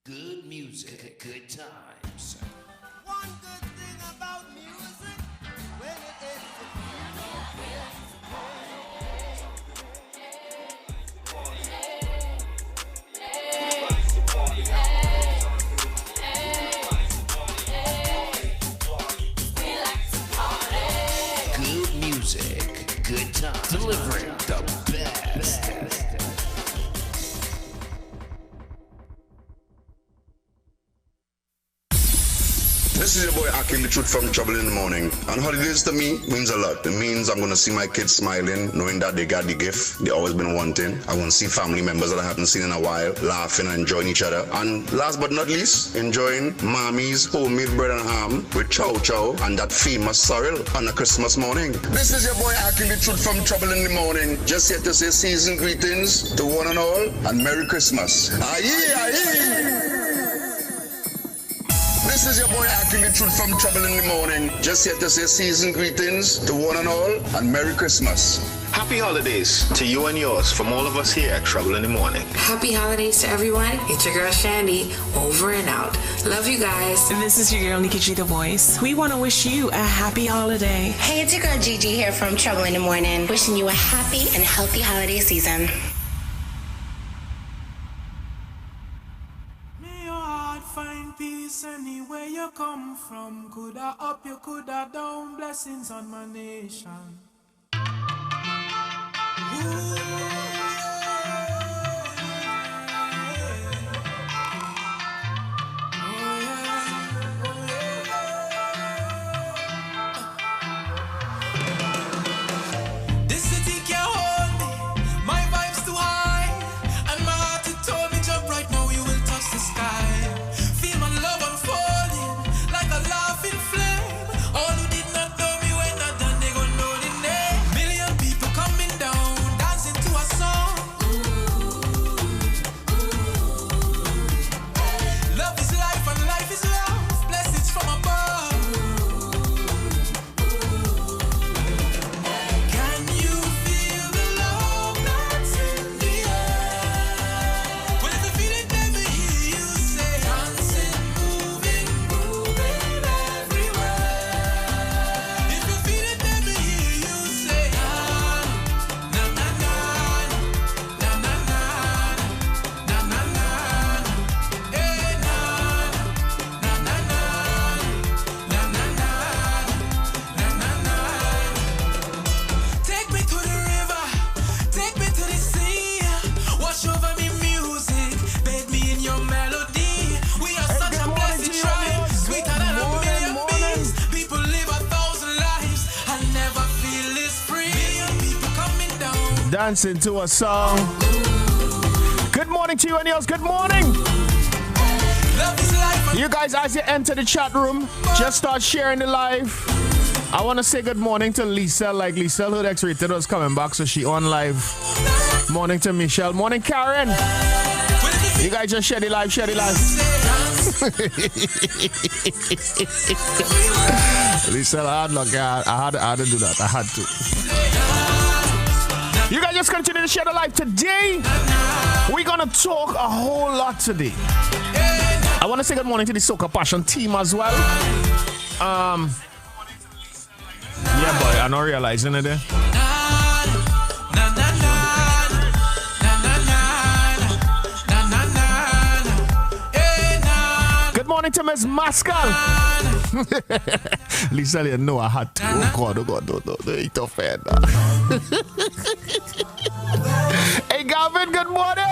Good music, good times. One good thing about music, when it is good music, good times. Delivering the best. This is your boy Akim, the truth from Trouble in the Morning. And holidays to me means a lot. It means I'm going to see my kids smiling, knowing that they got the gift they always been wanting. I'm going to see family members that I haven't seen in a while, laughing and enjoying each other. And last but not least, enjoying mommy's homemade bread and ham with chow chow and that famous sorrel on a Christmas morning. This is your boy Akim, the truth from Trouble in the Morning. Just here to say season greetings to one and all and Merry Christmas. Aye, aye. This is your boy Akim, the truth from Trouble in the Morning. Just here to say season greetings to one and all and Merry Christmas. Happy holidays to you and yours from all of us here at Trouble in the Morning. Happy holidays to everyone. It's your girl Shandy, over and out. Love you guys. And this is your girl NIKKI, the voice. We want to wish you a happy holiday. Hey, it's your girl GIGI here from Trouble in the Morning. Wishing you a happy and healthy holiday season. Peace anywhere you come from. Coulda up, you coulda down. Blessings on my nation. Ooh, This city can't hold me. My vibe's too high, and my heart it told me jump right now. You will touch the sky. Feel my love unfolding like a laughing flame. All who did not know me when I done, they gon' know the name. Million people coming down, dancing to a song. Love is life and life is love. Blessings from above. Can you feel the love that's in the air? Well, if you feel it, let me hear you say, dancing, moving, grooving everywhere. If you feel it, let me hear you say, na na na na na na na na na, eh na na na na na na na. Take me to the river, take me to the sea. Wash over me music, bathe me in your melody. We are such a blessed tribe, sweeter than a million bees. People live 1,000 lives and never feel this free. Million people coming down. Dancing to a song. Good morning to you and yours. Good morning. Love is life and You guys, as you enter the chat room, just start sharing the live. I want to say good morning to Lisa. Like Lisa, who X-rated was coming back, so she on live. Morning to Michelle. Morning, Karen. You guys just share the live, share the live. Lisa, I had luck. I had to do that. I had to. You guys just continue to share the live. Today, we're going to talk a whole lot today. I want to say good morning to the Soca Passion team as well. Yeah, boy, I'm not realizing it there. Good morning to Miss Mascal. Lisa, you know I had to. Oh God, don't eat off head. Hey, Gavin, good morning.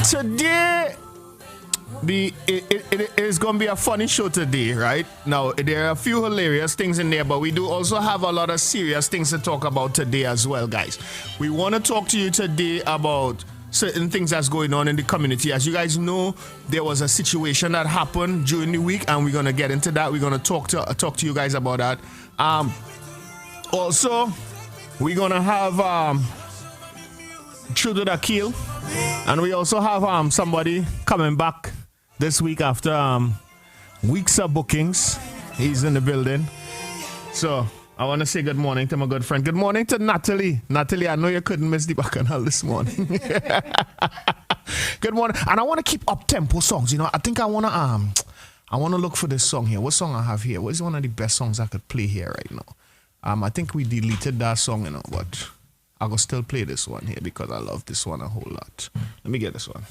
Today, it is going to be a funny show today, right? Now, there are a few hilarious things in there, but we do also have a lot of serious things to talk about today as well, guys. We want to talk to you today about certain things that's going on in the community. As you guys know, there was a situation that happened during the week, and we're going to get into that. We're going to talk to you guys about that. Also, we're going to have True to the Kill, and we also have somebody coming back this week after weeks of bookings. He's in the building. So I want to say good morning to my good friend. Good morning to Natalie. Natalie, I know you couldn't miss the bacchanal this morning. Good morning. And I want to keep up tempo songs. You know, I think I want to look for this song here. What song I have here? What is one of the best songs I could play here right now? I think we deleted that song, you know, but I will still play this one here because I love this one a whole lot. Let me get this one.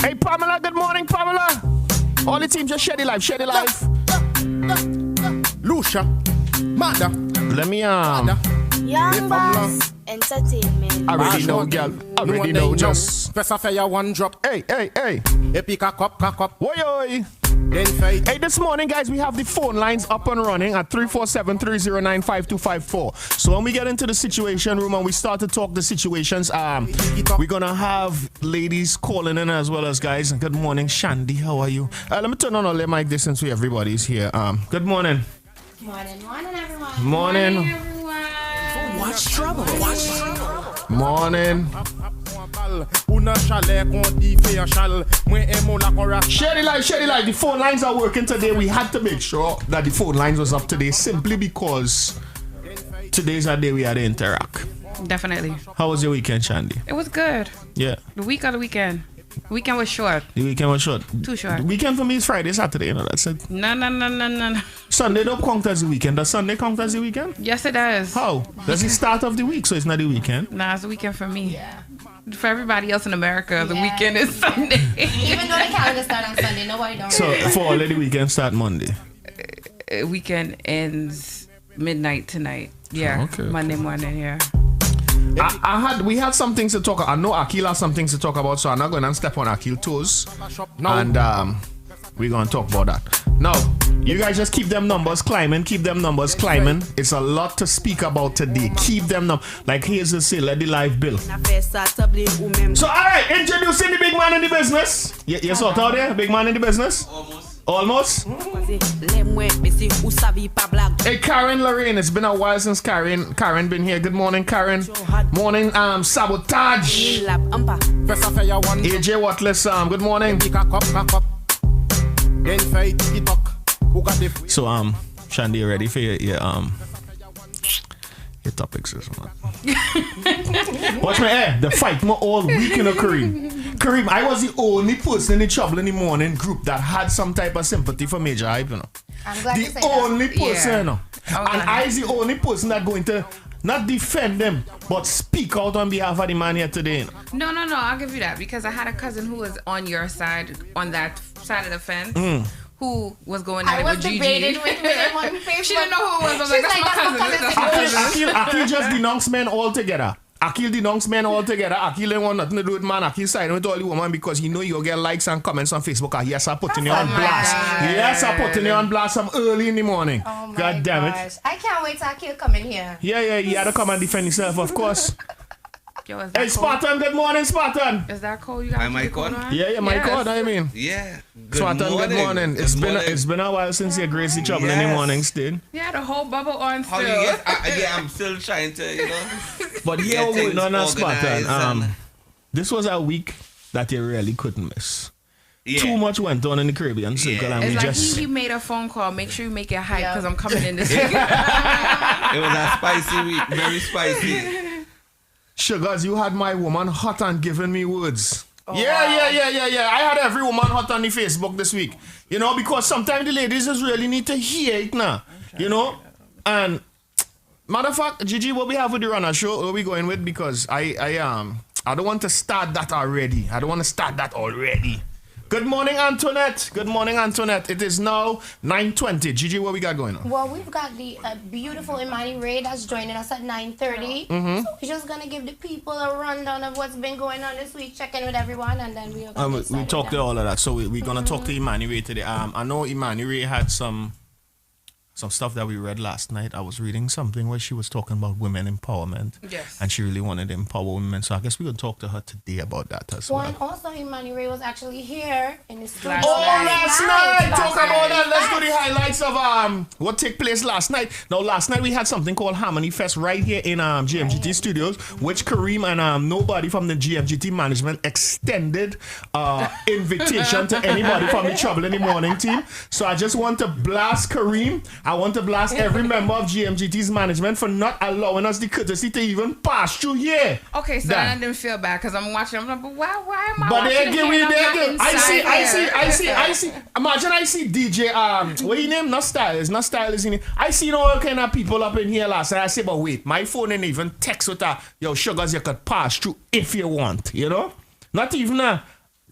Hey, Pamela, good morning, Pamela. All the team, just share the live, share the live. Lucia, Mada. Let me, Young Boss Entertainment. I already know, girl. Already know, just. First of all, one drop. Hey. Epic a cup. Oi. Then fight. Hey, this morning, guys, we have the phone lines up and running at 347-309-5254. So when we get into the situation room and we start to talk the situations, we're gonna have ladies calling in as well as guys. Good morning, Shandy. How are you? Let me turn on all the mic distance so everybody's here. Good morning. Morning, everyone. Morning. Everyone. Watch trouble. Morning. Share the live. The phone lines are working today. We had to make sure that the phone lines was up today simply because today's our day we had to interact. Definitely. How was your weekend, Shandy? It was good. Yeah. The weekend. The weekend was short. The weekend was short. Too short. The weekend for me is Friday, Saturday, you know, that's it. No. Sunday don't count as the weekend. Does Sunday count as the weekend? Yes, it does. How? Does it start of the week, so it's not the weekend? Nah, it's the weekend for me. Yeah. For everybody else in America, the weekend is Sunday. Even though the calendar starts on Sunday, nobody don't. So for all of the weekend start Monday? Weekend ends midnight tonight. Yeah. Okay. Monday morning, yeah. We had some things to talk about. I know Akil has some things to talk about, so I'm not going to step on Akil's toes. And we're going to talk about that. Now, you guys just keep them numbers climbing. It's a lot to speak about today. Keep them like here's the say, let the live bill. So, all right, introducing the big man in the business. You saw it out there, big man in the business? Almost? Hey, Karen Lorraine. It's been a while since Karen been here. Good morning, Karen. Morning, Sabotage. AJ Watless, good morning. So, Shandy, you ready for your topics this month? Watch my hair. The fight me all week in a Kareem, I was the only person in the Trouble in the Morning group that had some type of sympathy for Major Hype, you know. I'm glad the to say only that. person, you know. Oh, and I is the only person that going to not defend them, but speak out on behalf of the man here today. You know? No, I'll give you that because I had a cousin who was on your side, on that side of the fence. Who was going at it with GIGI. She didn't know who it was. I was like, that's my cousin. Akil just denounced men altogether. Akil didn't want nothing to do with man. Akil siding with all the woman because he know you'll get likes and comments on Facebook. Yes, I'm putting you on blast. Yes, I'm putting you on blast from early in the morning. Oh my God damn it. gosh. I can't wait till Akil come in here. Yeah, you had to come and defend yourself, of course. Yo, hey, Spartan, good morning, Spartan. Is that cold? You got my mic on? Yeah, my God, I mean. Yeah. Spartan, good morning. It's been a while since you graced the Trouble in the Morning, still. Yeah, the whole bubble on still. I'm still trying to, you know. But here we're going on, Spartan. This was a week that you really couldn't miss. Yeah. Too much went on in the Caribbean circle, and it's we like just. He made a phone call. Make sure you make it hype because I'm coming in this week. It was a spicy week, very spicy. Sugars, you had my woman hot and giving me words. Oh, yeah. I had every woman hot on the Facebook this week. You know, because sometimes the ladies just really need to hear it now. You know? And matter of fact, Gigi, what we have with the runner show, what we going with? Because I don't want to start that already. Good morning, Antoinette. It is now 9:20. Gigi, what we got going on? Well, we've got the beautiful Imani Ray that's joining us at 9:30. So we're just going to give the people a rundown of what's been going on this week, check in with everyone, and then we're going to we talked to all of that. So we're going to talk to Imani Ray today. I know Imani Ray had some stuff that we read last night. I was reading something where she was talking about women empowerment. Yes. And she really wanted to empower women. So I guess we could talk to her today about that as well. And also, Imani Ray was actually here in the studio. Last night. Talk about that. Let's do the highlights of what took place last night. Now, last night we had something called Harmony Fest right here in GMGT Studios, which Kareem and nobody from the GMGT management extended invitation to anybody from the Trouble in the Morning team. So I just want to blast Kareem I want to blast every member of GMGT's management for not allowing us the courtesy to even pass through here. Okay, so I didn't feel bad because I'm watching. I'm like, but why am I but watching they I see. Imagine I see DJ, what you name? Not Style is in it. I see all kind of people up in here last night. I say, but wait, my phone ain't even text with her. Yo, sugars, you could pass through if you want, you know? Not even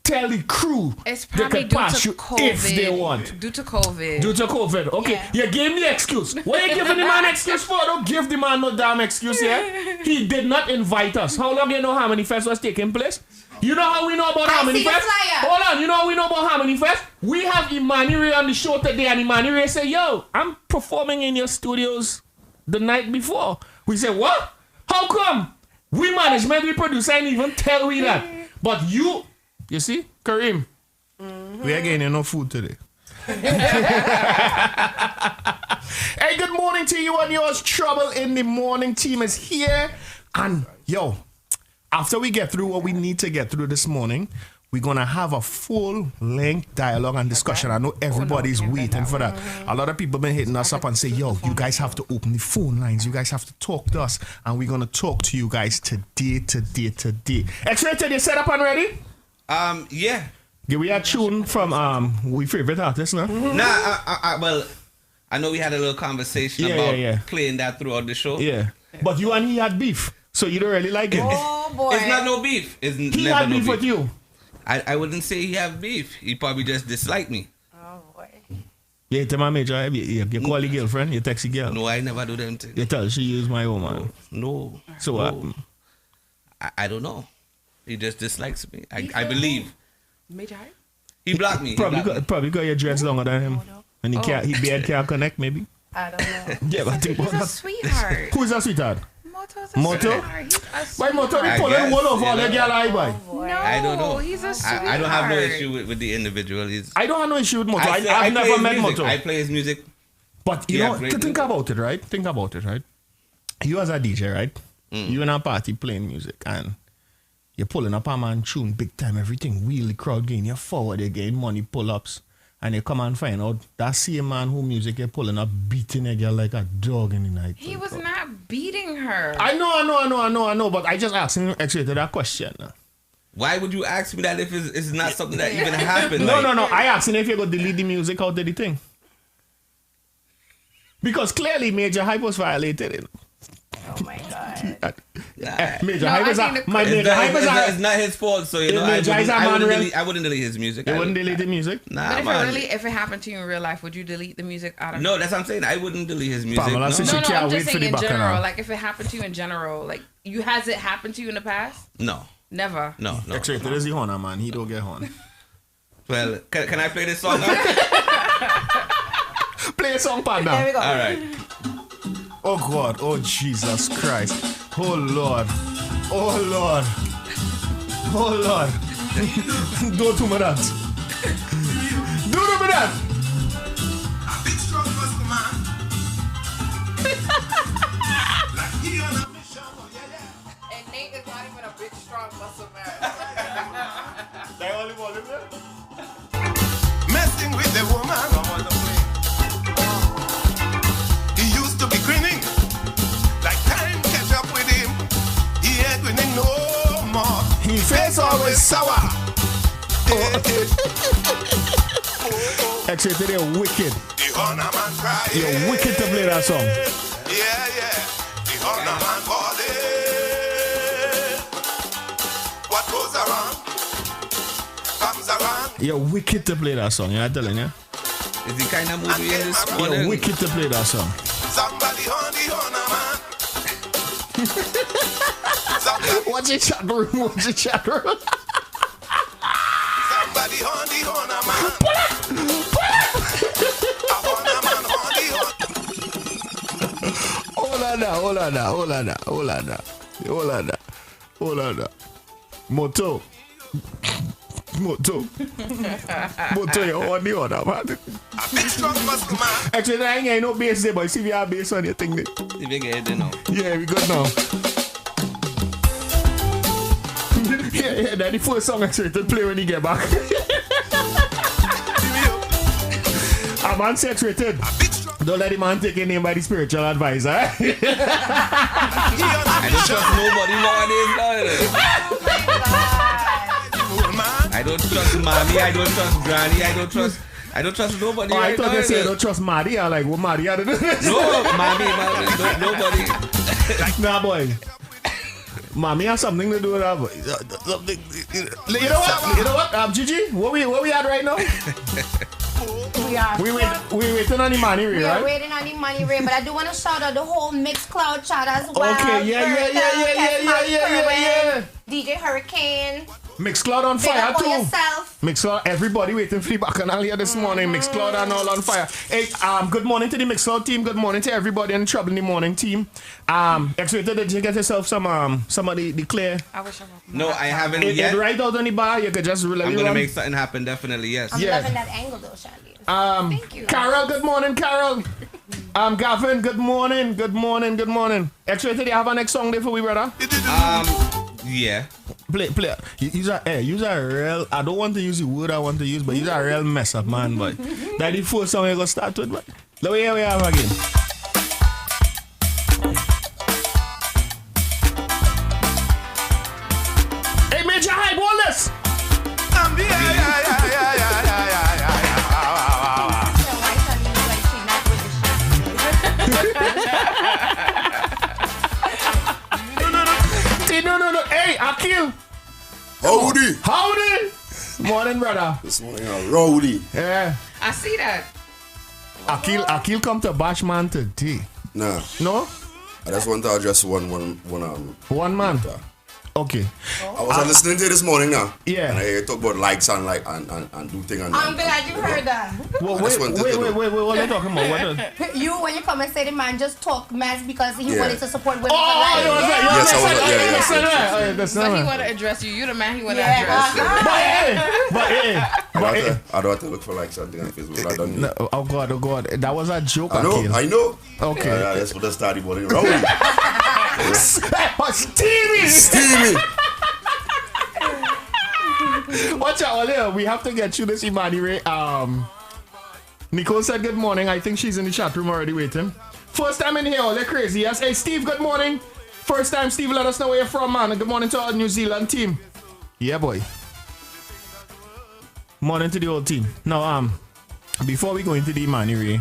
tell the crew it's probably they could pass through if they want. Due to COVID. Due to COVID. Okay, you gave me the excuse. What are you giving the man excuse for? Don't give the man no damn excuse here. He did not invite us. How long you know Harmony Fest was taking place? You know how we know about Harmony Fest? Hold on, you know how we know about Harmony Fest? We have Imani Ray on the show today, and Imani Ray say, yo, I'm performing in your studios the night before. We say, what? How come? We management, we producer, and even tell we that. But you see, Kareem, we are getting enough food today. Hey, good morning to you and yours. Trouble in the Morning team is here. And yo, after we get through what we need to get through this morning, we're going to have a full-length dialogue and discussion. I know everybody's waiting for that. A lot of people been hitting us up and say, yo, you guys have to open the phone lines. You guys have to talk to us. And we're going to talk to you guys today. X-Rated, you set up and ready? Yeah. Give we a tune from we favorite artist, no? Well, I know we had a little conversation about playing that throughout the show. Yeah. But you and he had beef, so you don't really like him. Oh boy. It's not no beef. He had beef with you. I wouldn't say he have beef. He probably just disliked me. Oh boy. You tell my major, you call your girlfriend, you text your girl. No, I never do them things. You tell she use my woman. No. So what? I don't know. He just dislikes me. I believe. Major hype? He blocked me. Probably got your dreads longer than him. And he can't connect maybe. I don't know. Yeah, but I think he's a sweetheart. Who's a sweetheart? Moto? Why Moto? He pulling one of all the girl I buy. No, I don't know. He's a sweetheart. I don't have no issue with the individual. I don't have no issue with Moto. I've never met Moto. I play his music. But you know, think about it, right? You as a DJ, right? You in a party playing music and you're pulling up a man tune big time, everything wheel, the crowd gain, you're forward again, money pull-ups, and you come and find out that same man who music you're pulling up beating a girl like a dog in the night. He was not beating her. I know, but I just asked him actually that question. Why would you ask me that if it's not something that even happened? No, I asked him if you go delete the music out of the thing. Because clearly Major Hype was violated, you know. Oh my god. Major Hype is it's not his fault, so you know I wouldn't delete his music. You wouldn't delete the music? Nah, but if it happened to you in real life, would you delete the music out of? No, that's what I'm saying. I wouldn't delete his music. Pamela, No, I'm just saying in general. Like if it happened to you in general, like has it happened to you in the past? No. Never. No. Actually, there is the horn, man. He don't get horn. Well, can I play this song now? Play a song, partner. There we go. All right. Oh God, oh Jesus Christ, oh Lord, do to me that. Do to me that. A big strong muscle man. Like he on a mission. And Nate is not even a big strong muscle man. They only want him there. Messing with the woman. He used to be grinning. Like time catch up with him. He ain't grinning no more. His face always sour. Actually, they're wicked. The honor man crying. You're wicked to play that song. Yeah. The honor man calling. What goes around comes around. You're wicked to play that song, I'm telling you. Is the kind of movie in this one? You're wicked to play that song. Somebody on the honor man. Watch your chat room. Somebody on the honor man. A honor man on the Hold on. Moto, you on the honor man. A big strong muscle man. Actually, I ain't no bass there, but see if you have bass on your thing there. If you get it now. Yeah, we good now. Yeah, that's the first song actually to play when you get back. A man said rated. Don't let the man take your name by the spiritual advisor. I don't trust nobody nowadays. I don't trust mommy. I don't trust granny. I don't trust nobody. I thought they said don't trust Maria. Like what Maria did? No, mommy, nobody. Nah, boy. Mommy has something to do with that. You know what? Gigi, where we at right now? We waiting on the money ray, right? We're waiting on the money ray, but I do want to shout out the whole Mixcloud chat as well. Okay, yeah. DJ Hurricane. Mixcloud on fire too. Yourself. Mixcloud, everybody waiting for the bacchanal here this morning. Mixcloud and all on fire. Hey, good morning to the Mixcloud team. Good morning to everybody in the Trouble in the Morning team. X-Rated, did you get yourself some of the clear? I wish I was. No, I haven't yet. It right out on the bar. You could just I'm gonna make something happen. Definitely, yes. I'm loving that angle though, Shandy. Thank you. Carol, good morning, Carol. Gavin, good morning. X-Rated, you have a next song there for we, brother? Yeah. Play. Use a real. I don't want to use the word I want to use, but use a real mess up, man. But that the first song you gonna start with, but look here we have again. Hey, Major Hype, hold this. No. Hey, Akil. Howdy. Morning, brother. This morning, rowdy. Yeah. I see that. Akil come to bash man today. Nah. No? I just want to address one man. Okay. I was listening to it this morning now. Yeah. And I hear talk about likes and do thing and I'm glad you heard that. Wait, what are you talking about? You, when you come and say the man just talk mess because he wanted to support women. Yes, But he want to address you. You the man he want to address. But I don't have to look for likes and things on Facebook. I don't need. Oh God. That was a joke. I know. Okay. That's what the started morning. Rowdy. Steamy. Watch out, Oleo. We have to get you this Imani Ray. Nicole said good morning. I think she's in the chat room already waiting. First time in here, Ole crazy. Yes. Hey, Steve, good morning. First time, Steve, let us know where you're from, man. And good morning to our New Zealand team. Yeah, boy. Morning to the whole team. Now, before we go into the Imani Ray,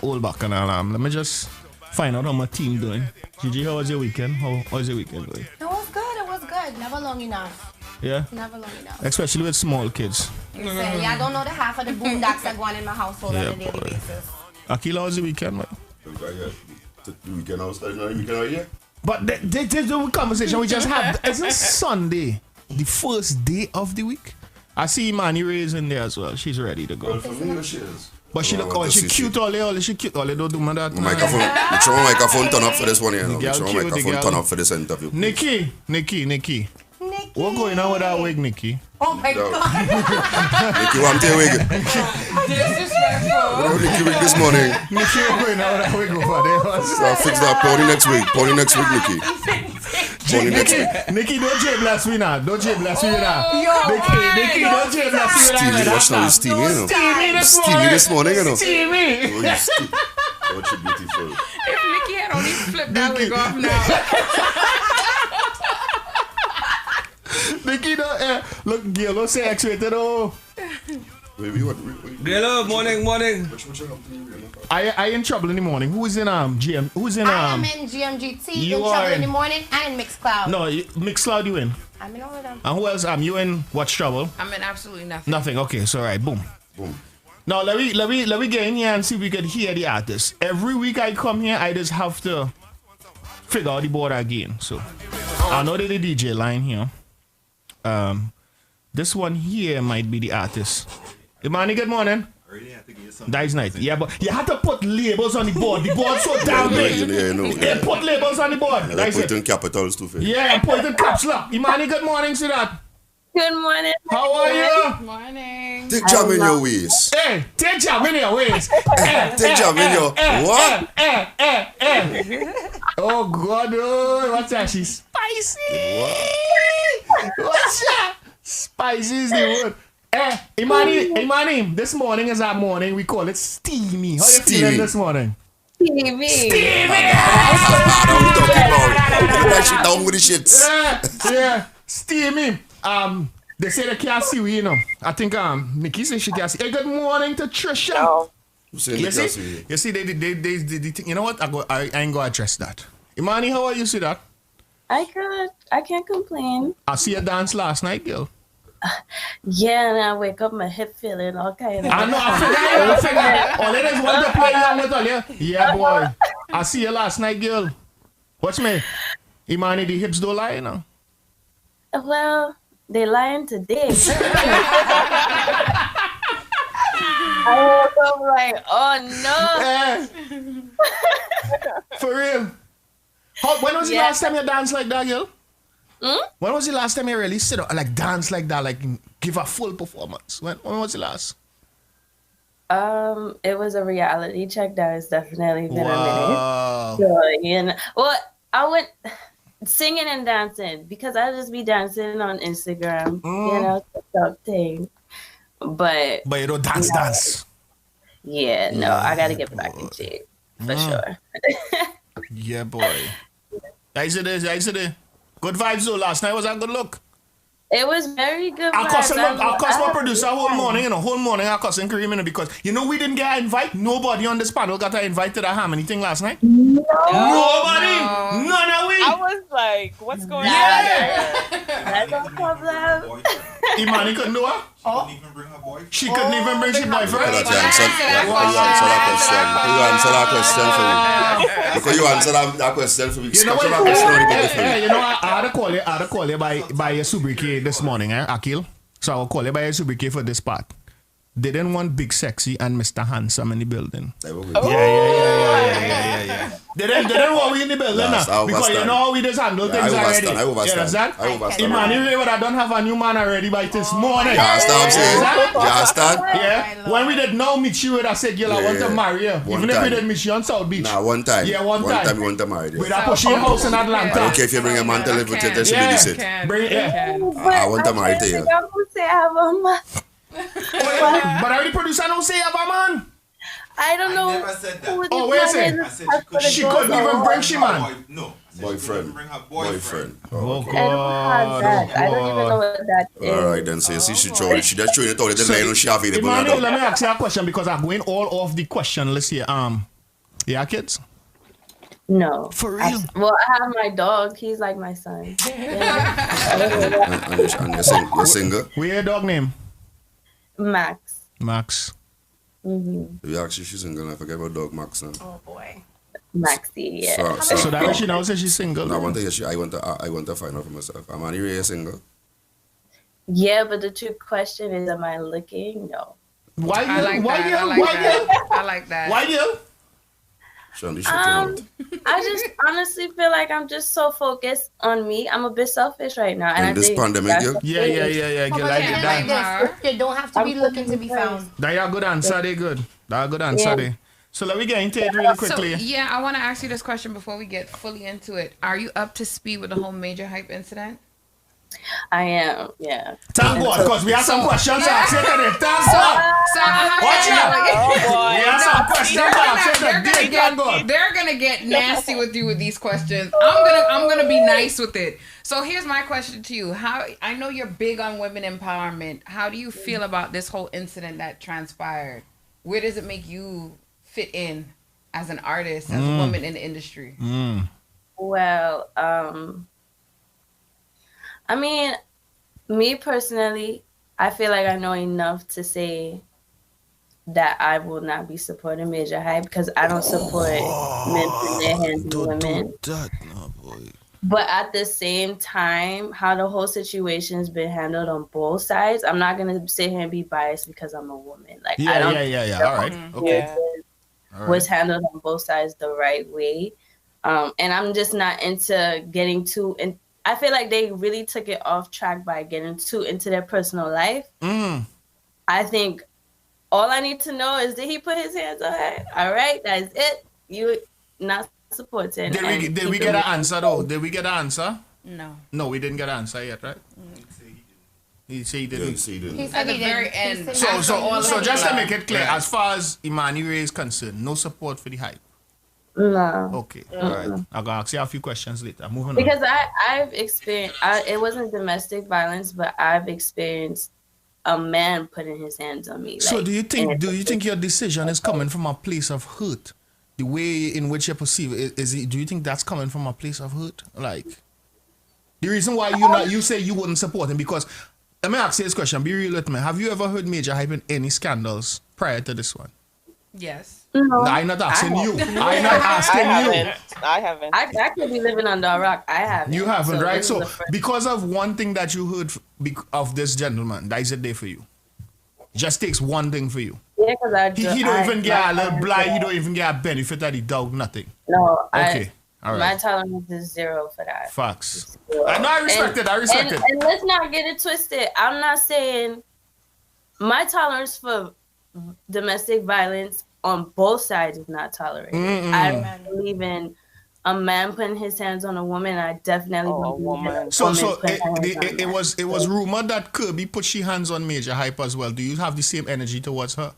hold back and let me just find out how my team doing. Gigi, how was your weekend? How was your weekend going? It was good. Never long enough. Yeah? Never long enough. Especially with small kids. Listen, I don't know the half of the boondocks that go on in my household on a daily basis. Akila, how was the weekend, man? The weekend I was studying on the weekend right here. But the conversation we just had, isn't Sunday the first day of the week? I see Imani Ray's in there as well. She's ready to go. Well, for me, she is. But she look, she cute, she cute. Don't do that. Microphone. Make sure my microphone turn up for this one here. Make sure my microphone turn up for this interview. Nikki. What's going on with that wig, Nikki? Oh my God. Nikki, want your wig? Disrespectful. What about Nikki wig this morning? Nikki, what's going on with that wig over there? I'll fix that. Pony next week, Nikki. Pony next week. Nikki, don't jib last week now. Nikki, don't jib last week now. Steamy, watch now. It's steamy, you know. Steamy this morning, you know. Steamy. Oh, you beautiful. If Nikki had only flipped that wig off now. Nikki, look, Gillo say X-rated, oh. Gillo, morning. I in trouble in the morning. Who's in GM? Who's in I am in GMGT, you in trouble in the morning, and in Mixcloud. No, Mixcloud you in? I'm in all of them. And who else? You in What's Trouble? I'm in absolutely nothing. Nothing. Okay, so right, boom. Now let me get in here and see if we can hear the artist. Every week I come here, I just have to figure out the board again. So I know that the DJ line here. This one here might be the artist. Imani, good morning. That's nice. Yeah, but you have to put labels on the board. The board's so damn big. Yeah, put labels on the board. Yeah, that's it. Capitals too. Yeah, and put it in caps lock. Imani, good morning, see that? Good morning. How are you? Good morning. Take jam in your waist. Hey, take jam in your waist. Take jam in your what? Oh God, oh, what's that? She's spicy. What? What's that? Spicy is the word. Imani, this morning is our morning. We call it steamy. How you feeling this morning? Steamy. Don't talk about it. She down with the shits. Yeah. Steamy. They say they can't see we, you know. I think Nikki says she can't see. Hey, good morning to Trisha. No. You see, they you know what? I ain't gonna address that. Imani, how are you? See that? I can't complain. I see you dance last night, girl. Yeah, and I wake up, my hip feeling all kind of. I know, I figure. All it is want to play along with all you. Yeah, boy. I see you last night, girl. Watch me. Imani, the hips don't lie, you know. Well, they lying today. I woke up like, oh no. For real. When was the last time you danced like that, girl? When was the last time you really sit up, like dance like that, like give a full performance? When was the last? It was a reality check. That has definitely been a minute. So, you know, well, I went singing and dancing because I just be dancing on Instagram, you know, TikTok thing. But you don't dance. Yeah, no, I gotta get back in shape for sure. Yeah, boy. Nice it is. Good vibes though. Last night was a good look. It was very good. I'll cuss my producer whole morning, I'll cuss and cream, because you know we didn't get an invite. Nobody on this panel got an invite to the Harmony thing last night. No. Nobody. None of we. I was like, what's going on? That's no problem. Imani couldn't do it? She couldn't even bring her boyfriend. You answer that question for me. Because you answer that question for me. You know what? I had to call you by your sobriquet this morning, Akil. So I'll call you by your sobriquet for this part. They didn't want Big Sexy and Mr. Handsome in the building. Yeah. They didn't want we in the building now. Because you know how we just handle things already. I understand. Imani would have done have a new man already by this morning. You understand? Yeah. When we did now meet you, I said, girl, I want to marry you. Even if we didn't meet you on South Beach. Nah, one time. Yeah, one time. We want to marry you. With a pushing house in Atlanta. I don't care if you bring a man to live with you, there should be the sit. I want to marry you. But already producer don't say about man. I don't know. I never said that. Oh, wait a second. She couldn't even bring she man. No. Boyfriend. Oh, God. I don't even know what that is. Alright then, so you see she just throwing it out. Let me ask you a question because I'm going all off the question list here. Yeah, kids? No. For real? Well, I have my dog. He's like my son. And you're single? What's your dog name? Max. You actually she's single. I forget about dog Max now. Oh boy. Maxie, yeah. So that way she knows that she's single. No, I want to find out for myself. Am I really single? Yeah, but the true question is, am I looking? No. Why you? I like that. Why you? I just honestly feel like I'm just so focused on me. I'm a bit selfish right now. And this pandemic, yeah. You don't have to be looking to be found. That's a good answer. They good. That's a good answer. They. So let me get into it really quickly. So, I want to ask you this question before we get fully into it. Are you up to speed with the whole major hype incident? I am, yeah. Thank God, because we have some questions to ask you today. Thank God. Watch out. We have some questions to ask you today. Thank God. They're going to get nasty with you with these questions. I'm gonna be nice with it. So here's my question to you. I know you're big on women empowerment. How do you feel about this whole incident that transpired? Where does it make you fit in as an artist, as a woman in the industry? Well, I mean, me personally, I feel like I know enough to say that I will not be supporting major hype because I don't support men putting their hands on women. But at the same time, how the whole situation's been handled on both sides, I'm not gonna sit here and be biased because I'm a woman. Like, I don't All right. Okay. Was handled on both sides the right way, and I'm just not into getting too. And I feel like they really took it off track by getting too into their personal life. I think all I need to know is did he put his hands on her? All right, that's it. You not supporting. Did we get an answer though? Did we get an answer? No. No, we didn't get an answer yet, right? He said he didn't. Yes, he did. He said At the he very didn't. end. So just to make it clear, Right. as far as Imani Ray is concerned, no support for the hype. No. Okay, all right. I'm gonna ask you a few questions later. Moving on. Because I've experienced, it wasn't domestic violence, but I've experienced a man putting his hands on me. So like, do you think your decision is coming from a place of hurt? The way in which you perceive it, do you think that's coming from a place of hurt? Like the reason why you say you wouldn't support him, because let me ask you this question, be real with me. Have you ever heard Major Hype in any scandals prior to this one? Yes. No. I'm not asking you. I'm not asking you. I haven't. I could be living under a rock. I haven't. You haven't, right? this is So the first- because of one thing that you heard of this gentleman, that is a day for you. Just takes one thing for you. Yeah, because He don't even get a little blind. He don't even get a benefit of the doubt. Nothing. No. Okay. All My right. tolerance is 0 for that. Facts. Zero. I respect it. I respect it. And let's not get it twisted. I'm not saying my tolerance for domestic violence on both sides is not tolerated. I believe in a man putting his hands on a woman. I definitely believe in a So woman putting her hands on it was rumored that Kirby put she hands on Major Hype as well. Do you have the same energy towards her?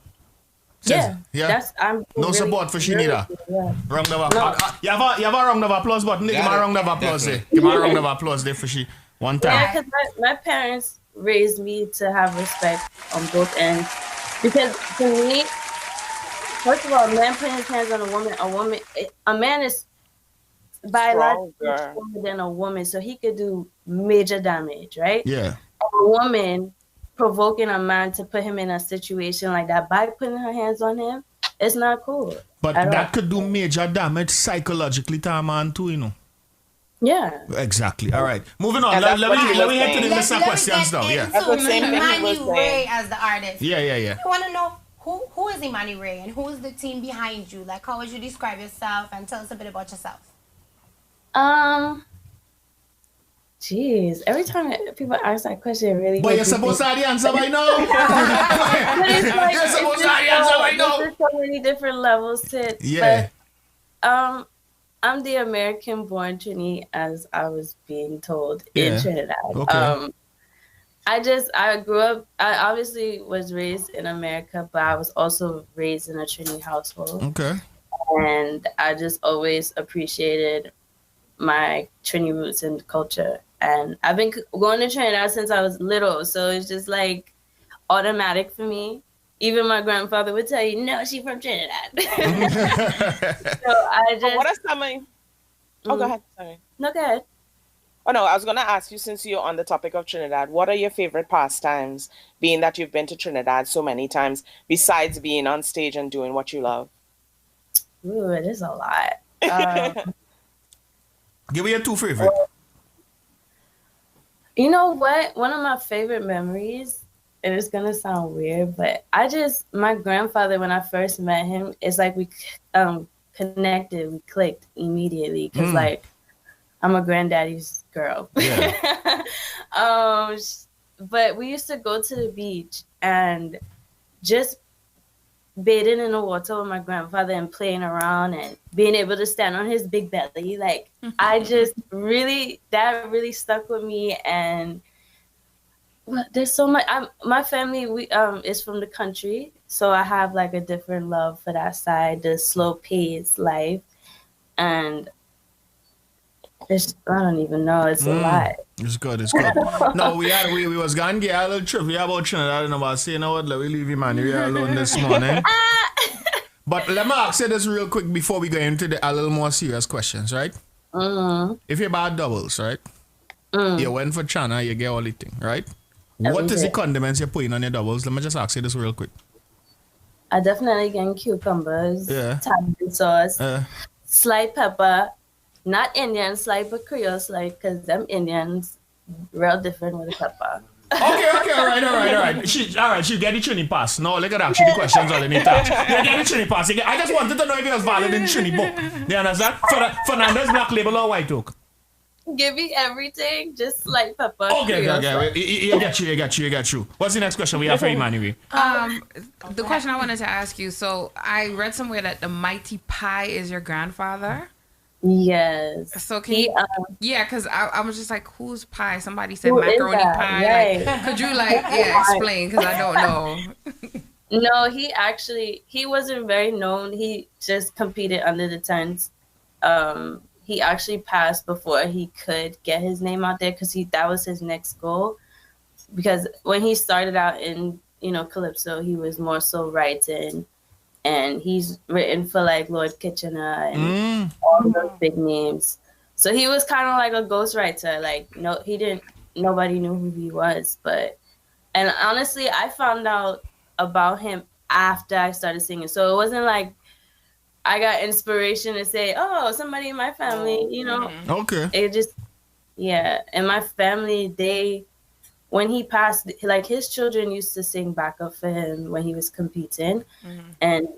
Yeah. Yeah. I'm No really, support for she really, neither. yeah. Round of applause. You have a round of applause button. Give me a round of applause there. Give me a round of applause there for she. One time. Yeah, because my parents raised me to have respect on both ends. Because to me, first of all, a man putting his hands on a man is biologically stronger than a woman, so he could do major damage, right? Yeah. A woman provoking a man to put him in a situation like that by putting her hands on him, it's not cool. But that could do major damage psychologically to a man too, you know. Yeah. Exactly. All right. Moving on. And Let that's what me he was get to the saying. list of questions now. Yeah. That's the same thing he Imani was Ray saying. as the artist. Yeah. I want to know who is Imani Ray and who is the team behind you? Like, how would you describe yourself and tell us a bit about yourself? Jeez, every time people ask that question, it really. But you're supposed to have the answer by now. You're supposed to have the answer by now. There's so many different levels to it. Yeah. But, I'm the American-born Trini, as I was being told in Trinidad. Okay. I grew up. I obviously was raised in America, but I was also raised in a Trini household. Okay. And I just always appreciated my Trini roots and culture. And I've been going to Trinidad since I was little, so it's just like automatic for me. Even my grandfather would tell you, "No, she's from Trinidad." So I just. What are some of? Oh, go ahead. Sorry. No, go ahead. Oh no, I was gonna ask you, since you're on the topic of Trinidad, what are your favorite pastimes? Being that you've been to Trinidad so many times, besides being on stage and doing what you love. Ooh, it is a lot. Give me your two favorite. You know what? One of my favorite memories, and it's gonna sound weird, but my grandfather, when I first met him, it's like we connected, we clicked immediately, because like I'm a granddaddy's girl. Yeah. But we used to go to the beach and just bathing in the water with my grandfather and playing around and being able to stand on his big belly. Like, that really stuck with me. And there's so much. My family is from the country, so I have like a different love for that side, the slow paced life. And I don't even know. It's a lot. It's good. No, we was going to get a little trivia about Trinidad and about saying, you know what, let me leave Imani alone this morning. But let me ask you this real quick before we go into a little more serious questions, right? If you're bad doubles, right? You went for China, you get all the thing, right? What is the condiments you're putting on your doubles? Let me just ask you this real quick. I definitely get cucumbers, tomato sauce, sliced pepper. Not Indian slide, but Creole slide, because them Indians real different with the pepper. Okay, all right. She get the Trini pass. No, look at that. She the questions all in the touch. You get the Trini pass. I just wanted to know if it was valid in Trini book. Do you understand? Fernandez Black Label or White Oak? Give me everything, just like pepper. Okay. You get you. What's the next question we have for Imani? The question I wanted to ask you. So I read somewhere that the Mighty Pie is your grandfather. Yes. So can you? Yeah, because I was just like, who's pie? Somebody said Who is macaroni that? pie. Right. Like, could you explain? Because I don't know. No, he wasn't very known. He just competed under the tents. He actually passed before he could get his name out there because that was his next goal. Because when he started out in Calypso, he was more so writing, and he's written for like Lord Kitchener and all those big names. So he was kind of like a ghostwriter. Like nobody knew who he was. And honestly, I found out about him after I started singing. So it wasn't like I got inspiration to say, oh, somebody in my family, Okay. It just, yeah. And my family, when he passed, like his children used to sing backup for him when he was competing. And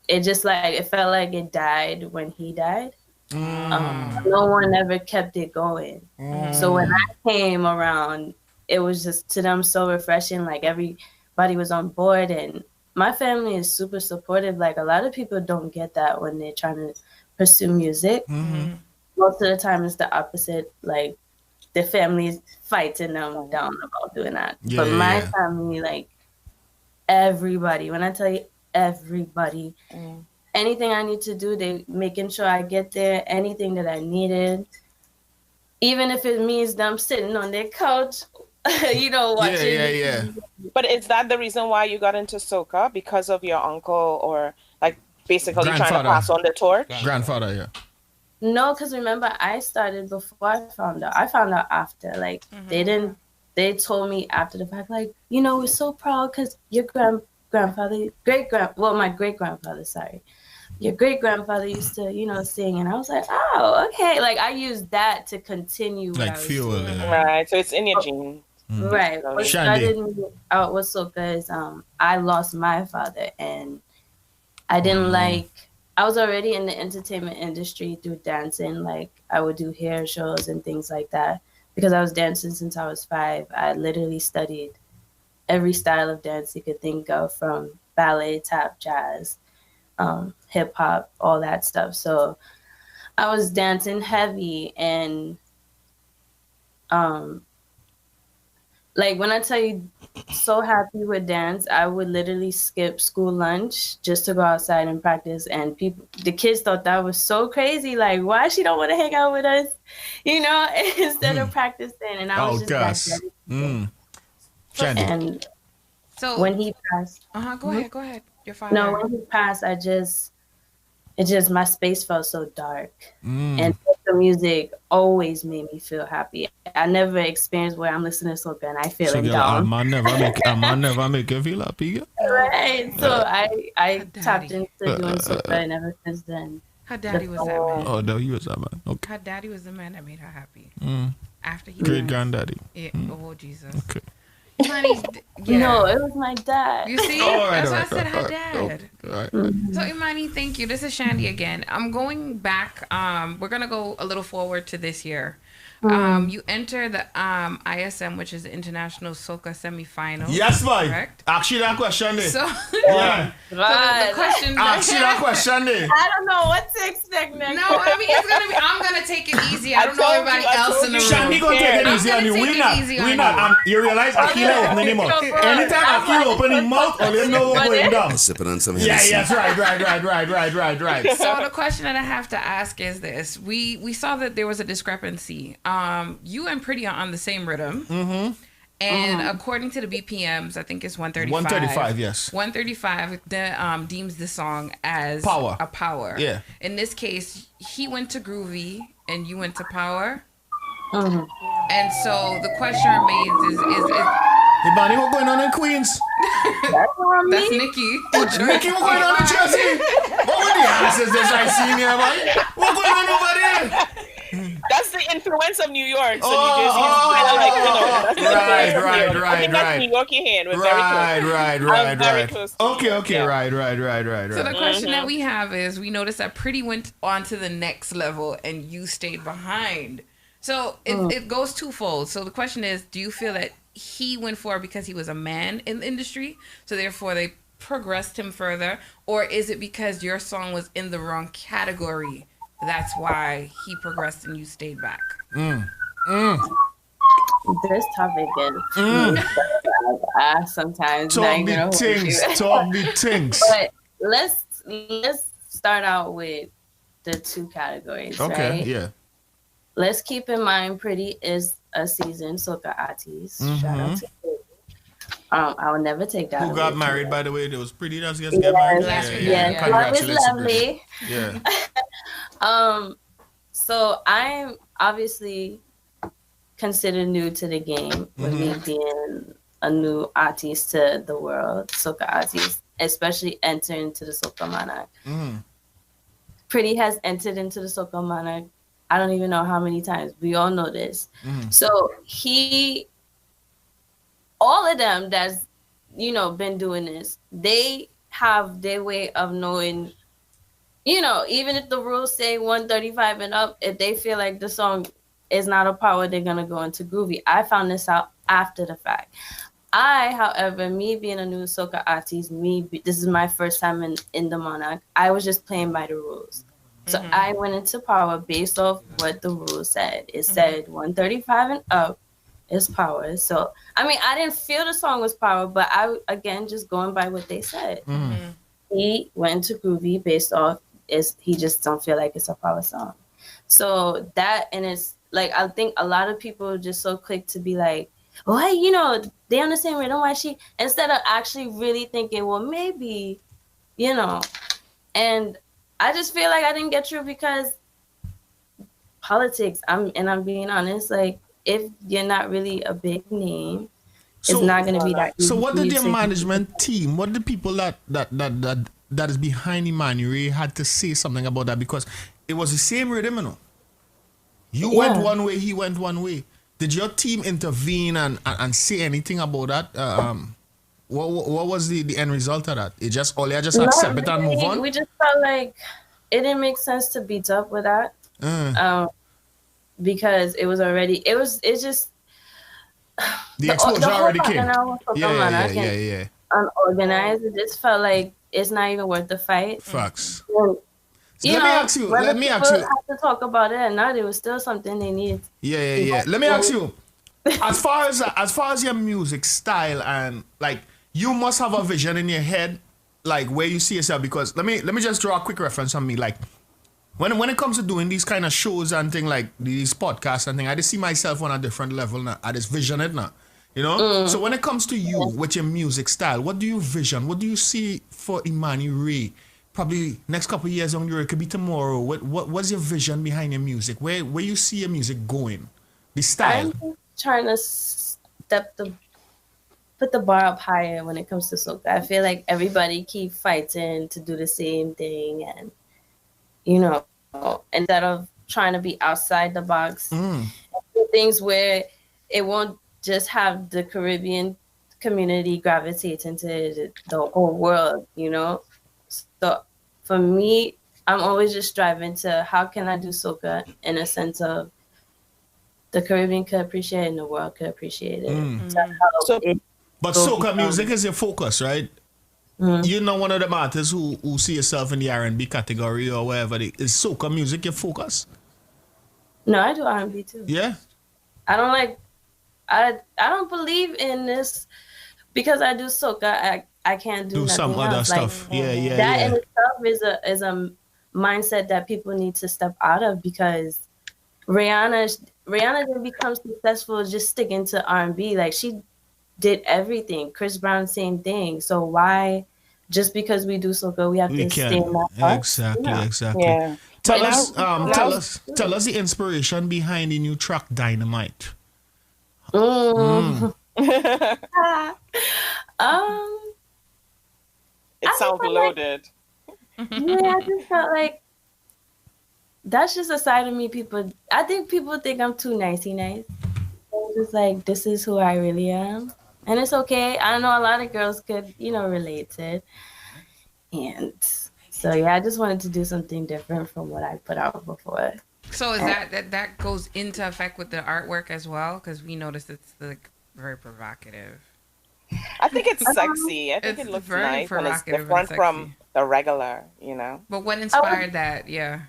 it just like, it felt like it died when he died. No one ever kept it going. So when I came around, it was just to them so refreshing. Like everybody was on board, and my family is super supportive. Like a lot of people don't get that when they're trying to pursue music. Most of the time it's the opposite. Like the family's fighting them down about doing that. But my family, like everybody, when I tell you everybody, anything I need to do, they making sure I get there, anything that I needed, even if it means them sitting on their couch, watching. Yeah. But is that the reason why you got into soca? Because of your uncle, or like basically trying to pass on the torch? Grandfather, yeah. No, because remember, I started before I found out. I found out after. Like, they told me after the fact, like, we're so proud because your grandfather, my great-grandfather, sorry. Your great-grandfather used to, sing. And I was like, oh, okay. Like, I used that to continue. Like fuel. Right. So it's in your genes. Right. What started me out with soca is I lost my father, and I didn't I was already in the entertainment industry through dancing. Like I would do hair shows and things like that because I was dancing since I was 5. I literally studied every style of dance you could think of, from ballet, tap, jazz, hip hop, all that stuff. So I was dancing heavy, and like when I tell you so happy with dance, I would literally skip school lunch just to go outside and practice. And the kids thought that was so crazy. Like, why she don't want to hang out with us, instead of practicing. And I was just like, Chandy. And so when he passed, go ahead. You're fine. No, when he passed, my space felt so dark. And the music always made me feel happy. I never experienced where I'm listening to soca and I feeling down. I never make you feel happy. Right. So I tapped into doing soca, and ever since then. Her daddy was that man. Oh, no, he was that man. Okay. Her daddy was the man that made her happy. After he great granddaddy. Yeah. Oh Jesus. Okay. No, it was my dad. You see? That's why I said her dad. So Imani, thank you. This is Chandy again. I'm going back. We're gonna go a little forward to this year. You enter the ISM, which is the International Soca Semifinal. Yes, boy. Correct? Ask you that question there. So, yeah. So the question. Ask you that question there. I don't know what to expect next. No, I mean it's gonna be. I'm gonna take it easy. I don't know everybody else in the room. Shandy gonna take it easy on you. We not. You realize Akila opening him mouth. Anytime Akila open his mouth, all you know what's going down. Sipping on some Hennessy. Yeah, yes, right. So the question that I have to ask is this: we saw that there was a discrepancy. You and Pretty are on the same rhythm. And according to the BPMs, I think it's 135. 135, yes. 135 deems the song as power. A power. Yeah. In this case, he went to groovy and you went to power. And so the question remains is hey, Bonnie, what going on in Queens? That's Nikki. Nikki, what going on in Chelsea? What were the answers this I see here, man? What going on over there? That's the influence of New York. So New Jersey is kind of like, right. New York you hand. We're very close. Okay, right. So the question that we have is, we noticed that Pretty went on to the next level and you stayed behind. So it goes twofold. So the question is, do you feel that he went forward because he was a man in the industry, so therefore they progressed him further, or is it because your song was in the wrong category that's why he progressed and you stayed back? This topic is sometimes. Talk the things. But let's start out with the two categories. Okay, right? yeah. Let's keep in mind, Pretty is a seasoned soca artist. Shout out to Pretty. I would never take that. Who got married, by the way? There was Pretty that's just get married. Yeah. Love is lovely. Yeah. So I'm obviously considered new to the game, with me being a new artist to the world, soca artist, especially entering into the Soca Monarch. Pretty has entered into the Soca Monarch, I don't even know how many times. We all know this. So all of them that's, been doing this, they have their way of knowing, even if the rules say 135 and up, if they feel like the song is not a power, they're going to go into groovy. I found this out after the fact. However, me being a new soca artist, this is my first time in the Monarch. I was just playing by the rules. So I went into power based off what the rules said. It said 135 and up is power. So, I didn't feel the song was power, but I, again, just going by what they said. He went to groovy based off, he just don't feel like it's a power song. So that, and it's like, I think a lot of people just so quick to be like, oh, hey, they on the same rhythm, why she, instead of actually really thinking, well, maybe, and I just feel like I didn't get through because politics, I'm being honest, like, if you're not really a big name, it's not going to be that easy. So what did your management team, what did the people that is behind Emmanuel had to say something about that? Because it was the same rhythm, You went one way, he went one way. Did your team intervene and say anything about that? What was the end result of that? It just accept it and move on? We just felt like it didn't make sense to beat up with that. Because it's just the exposure already came. Yeah. Unorganized. It just felt like it's not even worth the fight. Facts. Let me ask you. Have to talk about it, and now there was still something they needed. Yeah. Let me ask you. As far as your music style and like, you must have a vision in your head, like where you see yourself. Because let me just draw a quick reference on me. Like when it comes to doing these kind of shows and thing like these podcasts and thing, I just see myself on a different level now. I just vision it now. So when it comes to you with your music style, what do you vision? What do you see for Imani Ray? Probably next couple of years on the road, it could be tomorrow. What's your vision behind your music? Where you see your music going? The style. I'm trying to put the bar up higher when it comes to soca. I feel like everybody keep fighting to do the same thing, and instead of trying to be outside the box, things where it won't just have the Caribbean community gravitate into the whole world, So for me, I'm always just striving to how can I do soca in a sense of the Caribbean could appreciate it and the world could appreciate it. But soca music is your focus, right? You're not one of them artists who see yourself in the R&B category or wherever. Is soca music your focus? No, I do R&B too. Yeah? I don't believe in this because I do soca. I can't do some nothing other else. stuff. That in itself is a mindset that people need to step out of, because Rihanna didn't become successful just sticking to R&B. Like, she did everything. Chris Brown, same thing. So why, just because we do soca, we have to stay in that box? Exactly. Yeah. Tell us the inspiration behind the new track Dynamite. It sounds loaded. I just felt like that's just a side of me. I think people think I'm too nicey nice. I'm just like, this is who I really am, and it's okay. I know a lot of girls could, relate to it, and so I just wanted to do something different from what I put out before. So is that goes into effect with the artwork as well? Because we noticed it's like very provocative. I think it's sexy. I think it looks nice and it's different from the regular, But what inspired that? Yeah.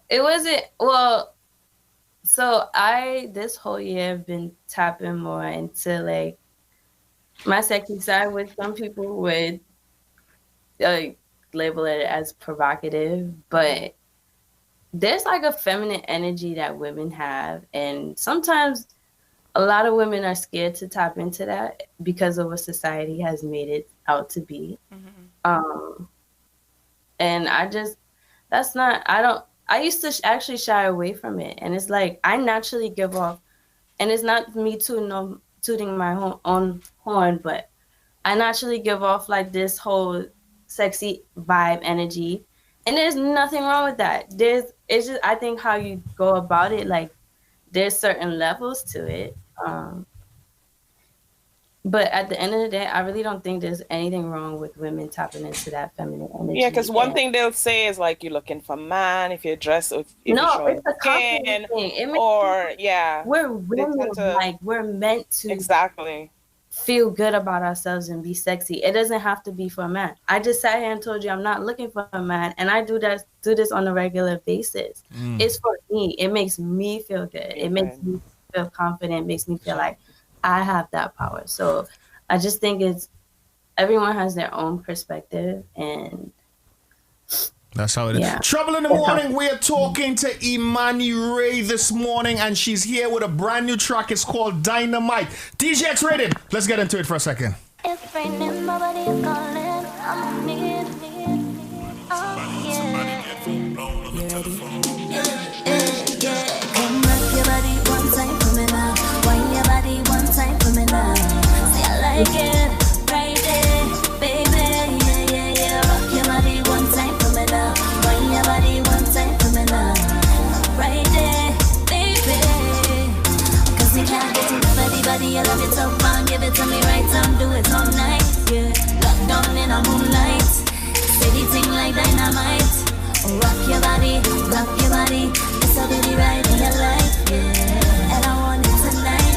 It wasn't, well, so this whole year have been tapping more into like my sexy side, which some people would label it as provocative, but there's like a feminine energy that women have, and sometimes a lot of women are scared to tap into that because of what society has made it out to be. And I used to actually shy away from it, and it's like I naturally give off, and it's not me tooting my own horn, but I naturally give off like this whole sexy vibe energy, and there's nothing wrong with that. It's just, I think how you go about it, like there's certain levels to it. But at the end of the day, I really don't think there's anything wrong with women tapping into that feminine energy. Yeah, because one thing they'll say is like you're looking for man if you dress, if you show it's a skin, thing. We're women, like we're meant to feel good about ourselves and be sexy. It doesn't have to be for a man. I just sat here and told you I'm not looking for a man, and I do this on a regular basis. It's for me. It makes me feel good. It makes me feel confident. It makes me feel like I have that power. So I just think everyone has their own perspective, and that's how it is. Yeah. Trouble in the morning. We are talking to Imani Ray this morning, and she's here with a brand new track. It's called Dynamite. DJ X Rated. Let's get into it for a second. It's raining, nobody is calling. I'm need. Oh, yeah. You ready? Yeah. Come rock your body one time for me now. Wind your body one time for me now. See, I like it right there, baby. Yeah. Rock your body one time for me now. Wind your body one time for me now. Right there, baby. Cause we can't get enough of the body. I love it so fun. Give it to me right time. Do it all night. Yeah. Locked down in a moonlight. Steady ting like dynamite. Rock your body. It's a really right in your life. Yeah. And I want it tonight.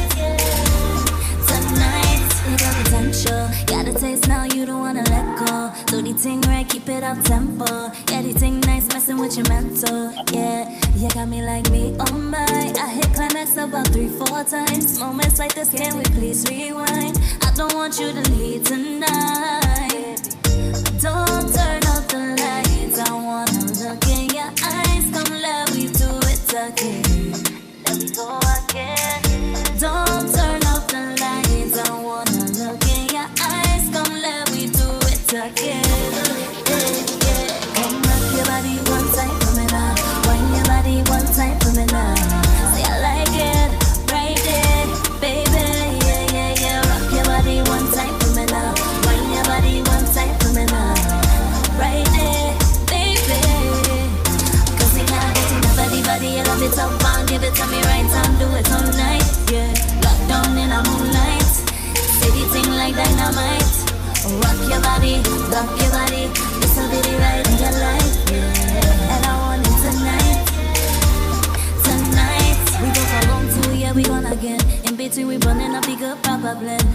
You got potential, got a taste now, you don't wanna let go. Do the thing right, keep it up tempo. Yeah, the thing nice, messing with your mental. Yeah, you got me like me, oh my. I hit climax about 3-4 times. Moments like this, can we please rewind? I don't want you to leave tonight. Don't turn off the lights, I wanna look in your eyes. Come let me do it again. Let me go again. Don't turn off the lights, I wanna look in your eyes. Come let me do it again. Yeah. Come rock your body one time for me now. Wind your body one time for me now. See, I like it right there, baby. Yeah. Rock your body one time for me now. Wind your body one time for me now. Right there, baby. Cause we can't get enough of the body. I love it so fun. Give it to me right time. Do it all night. Yeah. Locked down in a moonlight. Steady ting like dynamite. Rock your body. It's a really right in your life. Yeah. And I want it tonight. We go for round 2, yeah, we gone again. In between, we running up, we good proper blend.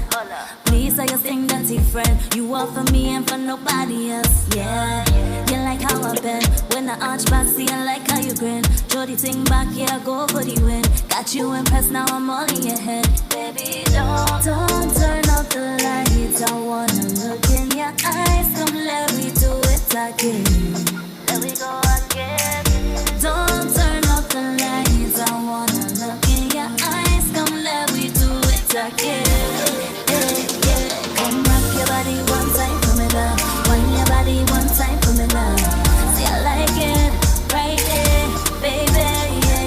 Please, I just sing that friend. You all for me and for nobody else. Yeah, you like how I been. When I arch back, see, I like how you grin. Throw the thing back, yeah, go for the win. Got you impressed, now I'm all in your head. Baby, don't turn off the lights. I wanna look in your eyes. Come, let me do it again. Let me go again. Don't turn off the lights. I wanna look in your eyes. Come, let me do it again. Yeah. Come rock your body one time for me now. Wind your body one time for me now. See, I like it right there, baby.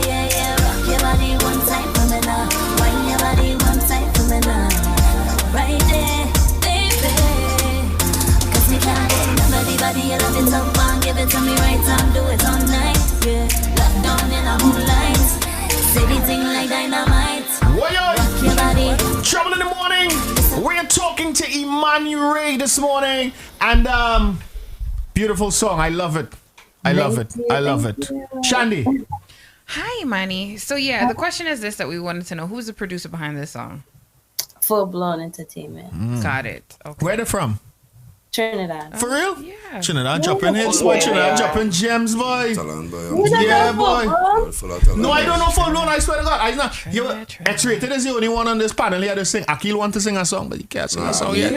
Yeah. Rock your body one time for me now. Wind your body one time for me now. Right there, baby. Cause we can't get enough of the body. I love it so fun. Give it to me right time. Do it all night. Yeah. Locked down in a moonlight. Steady ting like dynamite. Rock your body. Trouble in the morning. We're talking to Imani Ray this morning, and beautiful song. I love it. I love it. Shandy. Hi, Imani. So yeah, the question is this that we wanted to know: who's the producer behind this song? Full Blown Entertainment. Got it. Okay. Where they from? Trinidad. For real? Yeah. Trinidad dropping hits, boy. Trinidad dropping gems, boy. Yeah, boy. No, I don't know full blown. I swear to God. I know. X-Rated is the only one on this panel here to sing. Akil want to sing a song, but he can't sing a song yet.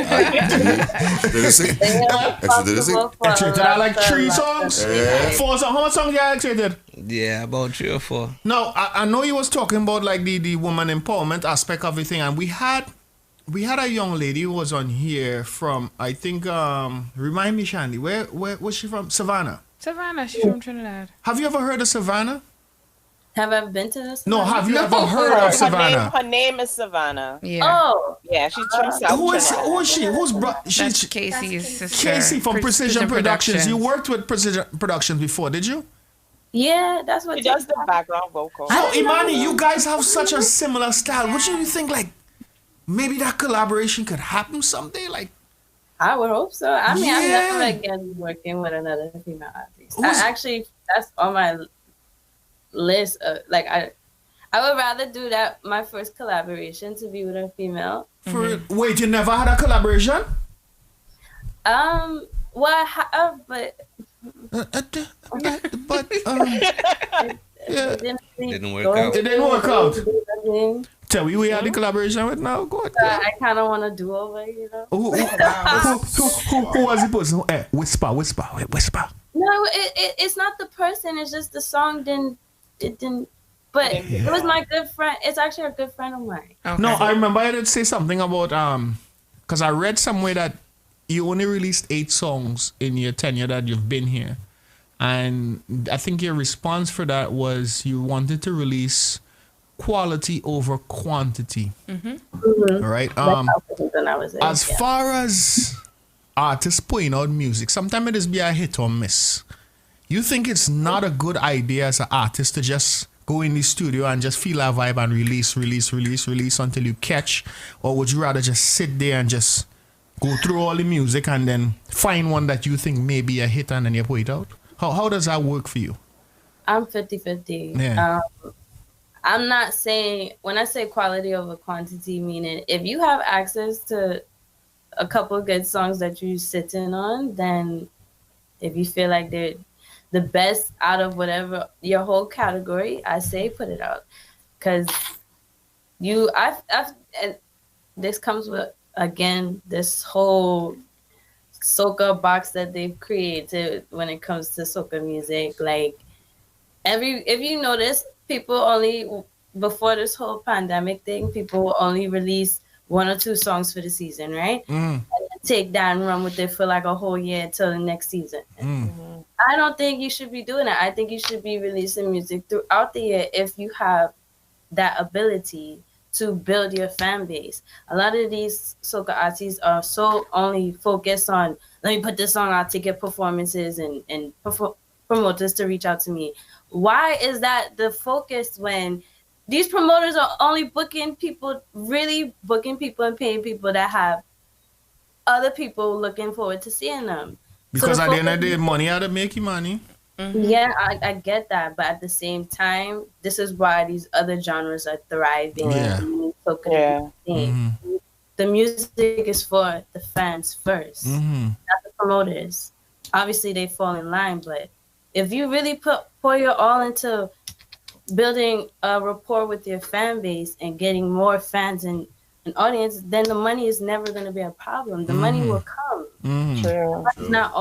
Did he sing? X-Rated are like 3 songs. 4 songs. How much songs you X-Rated? Yeah, about 3 or 4. No, I know you was talking about like the woman empowerment aspect of everything, and we had a young lady who was on here from, I think, remind me, Shandy, where was she from? Savannah. Savannah, she's from Trinidad. Have you ever heard of Savannah? Have I been to this? No, have you ever heard of Savannah? Her name is Savannah. Yeah. Oh. Yeah, she's from South Who is she? She's Casey's sister. Casey from Precision Productions. You worked with Precision Productions before, did you? Yeah, that's what she does the background vocal. No, Imani, you guys have such a similar style. What do you think, like, maybe that collaboration could happen someday? Like, I would hope so. I mean, Yeah. I'm never again working with another female artist. Actually, that's on my list. Like, I would rather do that. My first collaboration to be with a female. Wait, you never had a collaboration? Well, I have, but. Yeah. Didn't work out. It didn't work out. Tell me, we had the collaboration with now. Go ahead. I kind of want to do over, you know. Who was the person? Whisper. No, it's not the person. It's just the song didn't. But it was my good friend. It's actually a good friend of mine. Okay. No, I remember I did say something about because I read somewhere that you only released 8 songs in your tenure that you've been here, and I think your response for that was you wanted to release quality over quantity. Mm-hmm. All right. As far as artists putting out music, sometimes it is be a hit or miss. You think it's not a good idea as an artist to just go in the studio and just feel a vibe and release until you catch, or would you rather just sit there and just go through all the music and then find one that you think may be a hit and then you put it out? How does that work for you? I'm 50-50. Yeah. I'm not saying, when I say quality over quantity, meaning if you have access to a couple of good songs that you're sitting on, then if you feel like they're the best out of whatever your whole category, I say put it out. Because and this comes with, again, this whole soca box that they've created when it comes to soca music. Like, if you notice, people only, before this whole pandemic thing, people only release 1 or 2 songs for the season, right? And then take that and run with it for like a whole year until the next season. I don't think you should be doing that. I think you should be releasing music throughout the year if you have that ability to build your fan base. A lot of these soca artists are so only focused on, let me put this song out to get performances and promoters to reach out to me. Why is that the focus when these promoters are only booking people, really booking people and paying people that have other people looking forward to seeing them? Because at the end of the day, money how to make you money. Yeah, I get that. But at the same time, this is why these other genres are thriving. Yeah. The music is for the fans first, not the promoters. Obviously, they fall in line, but if you really pour your all into building a rapport with your fan base and getting more fans and an audience, then the money is never going to be a problem. The money will come. It's not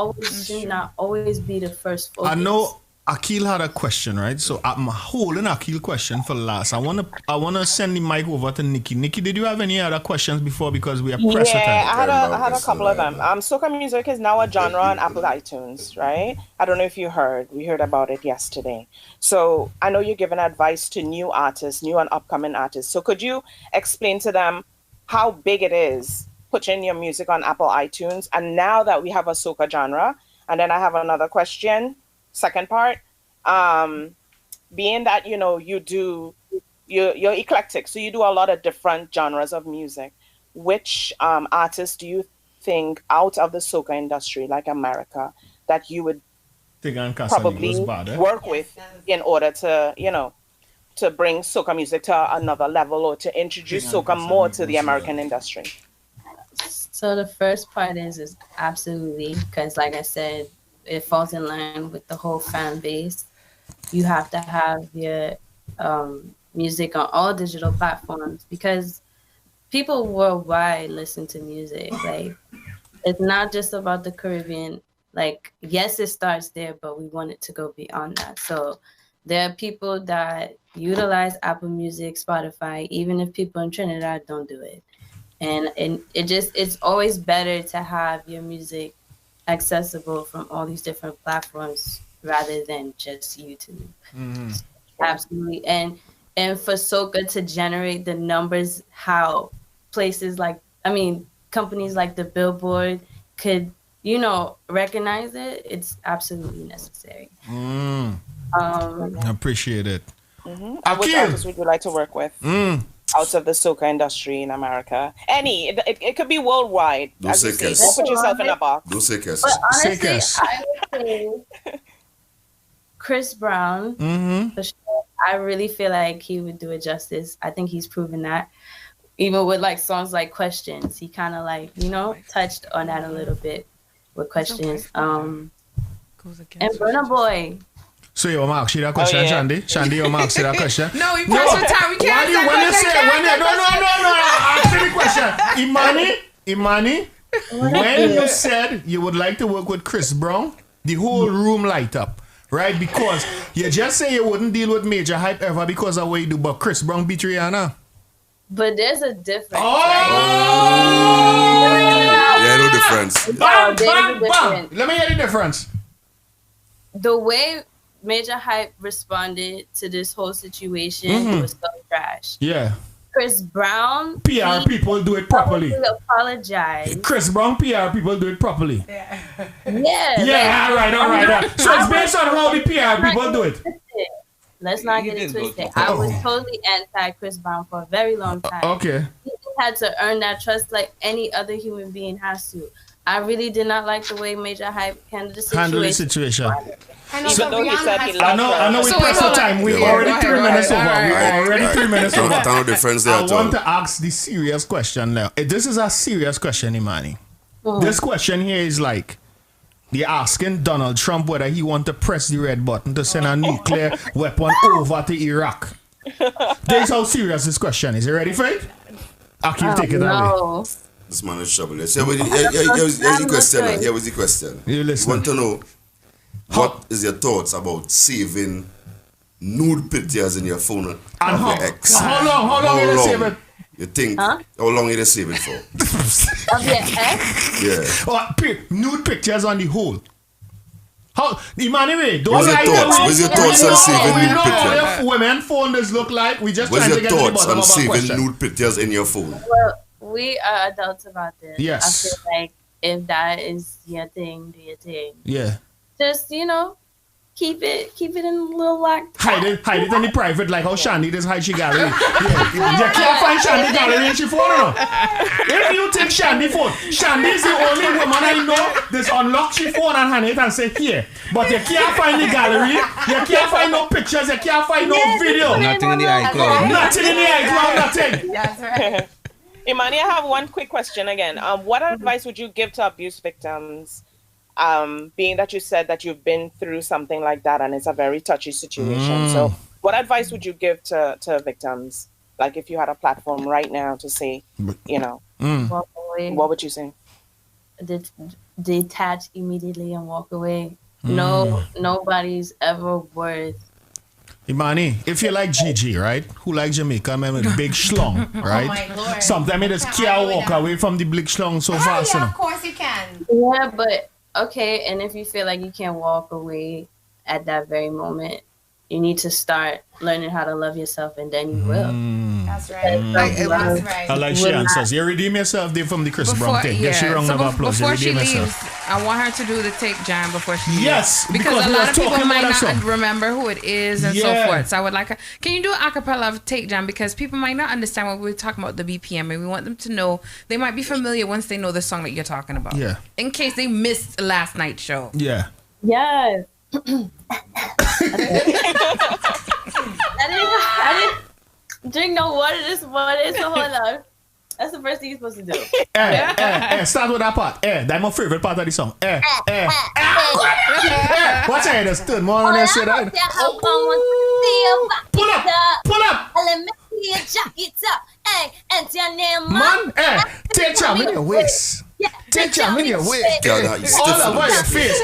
always be the first focus. I know Akil had a question, right? So I'm holding Akil's question for last. I wanna send the mic over to NIKKI. NIKKI, did you have any other questions before, because we are pressed for time? I had a couple of them. Soca music is now a genre on Apple iTunes, right? I don't know if you heard. We heard about it yesterday. So I know you're giving advice to new artists, new and upcoming artists. So could you explain to them how big it is putting your music on Apple iTunes, and now that we have a soca genre? And then I have another question. Second part, being that, you're eclectic, so you do a lot of different genres of music. Which artists do you think out of the soca industry, like America, that you would probably work with in order to, to bring soca music to another level, or to introduce soca more to the American industry? So the first part is absolutely, because like I said, it falls in line with the whole fan base. You have to have your music on all digital platforms because people worldwide listen to music. Like, it's not just about the Caribbean. Like, yes, it starts there, but we want it to go beyond that. So there are people that utilize Apple Music, Spotify, even if people in Trinidad don't do it. And it's always better to have your music accessible from all these different platforms rather than just YouTube. Absolutely. And for soca to generate the numbers, how places like, companies like the Billboard could, recognize it, it's absolutely necessary. I appreciate it. And which artists would you like to work with out of the soca industry in America? Any, it could be worldwide. Don't say Don't Kes. put yourself in a box. Don't say Kes. But honestly, I would say Chris Brown. For sure. I really feel like he would do it justice. I think he's proven that. Even with like songs like Questions, he kind of like, touched on that a little bit with Questions. And Burna Boy. So you want to ask you that question, Shandy? Shandy, you want to ask you that question? No, we press for time. We can't ask that question. No. Ask me the question. Imani, when you said you would like to work with Chris Brown, the whole room light up, right? Because you just say you wouldn't deal with Major Hype ever because of what you do, but Chris Brown beat Rihanna. But there's a difference. Yeah, no difference. Bam. Let me hear the difference. The way Major Hype responded to this whole situation was so trash. Yeah. Chris Brown, PR people do it properly. Apologize. Chris Brown PR people do it properly. Yeah. All right. So it's based on how the PR people do it. Let's not get it twisted. I was totally anti Chris Brown for a very long time. Okay. He had to earn that trust like any other human being has to. I really did not like the way Major Hype handled the situation. Even though he said he loved I know we press for time. We're already 3 minutes over. We're already 3 minutes over. No difference there I at all. want to ask the serious question now. This is a serious question, Imani. This question here is like, they're asking Donald Trump whether he want to press the red button to send a nuclear weapon over to Iraq. This is how serious this question is. You ready for it? Akil, take it away. This man is trouble. So here's the question. Here was the question. You listen. Want to know what is your thoughts about saving nude pictures in your phone of your ex? How long you save it? You think how long you save it for? Of your ex? Yeah. Nude pictures on the whole. How Emmanuel, what's your thoughts on saving nude pictures? How women phones look like? We just what's trying to your get to the thoughts bottom on of our question. saving nude pictures in your phone? Well, we are adults about this. Yes. I feel like if that is your thing, do your thing. Yeah. Just, keep it in a little locked. Hide it in the private, like how Shandy just hide she gallery. Yeah. You can't find Shandy gallery in she phone. No? If you take Shandy phone, Shandy is the only woman I know that's unlock she phone and hand it and say here. But you can't find the gallery, you can't find no pictures, you can't find no video. Nothing in the iCloud. Nothing in the iCloud, nothing. That's right. Imani, I have one quick question again. What advice would you give to abuse victims? Being that you said that you've been through something like that and it's a very touchy situation. So what advice would you give to victims? Like if you had a platform right now to say, Walk away. What would you say? Detach immediately and walk away. No, nobody's ever worth. Imani, if you like GIGI, right? Who like Jamaica, man with big schlong, right? Oh my Lord. Sometimes it just can't walk away from the big schlong so fast. Yeah, of course you can. Yeah, but okay, and if you feel like you can't walk away at that very moment, you need to start learning how to love yourself, and then you will. That's right. That's right. I like she answers. You redeem yourself there from the Chris Brown thing. Yeah, she wrong never applause. Before she leaves, I want her to do the take jam before she leaves. Yes, because a lot of people might not song. remember who it is and so forth. So I would like her. Can you do an acapella of take jam? Because people might not understand what we're talking about, the BPM, and we want them to know. They might be familiar once they know the song that you're talking about. Yeah. In case they missed last night's show. Yeah. Yes. I didn't drink no water this morning, so hold on. That's the first thing you're supposed to do. Start with that part. That's my favorite part of the song. Watch out, there's still more on that shit. Pull up. Let me see your jacket up. Hey, and your name, man. Take jam in your waist. Take jam in your waist. All over your face.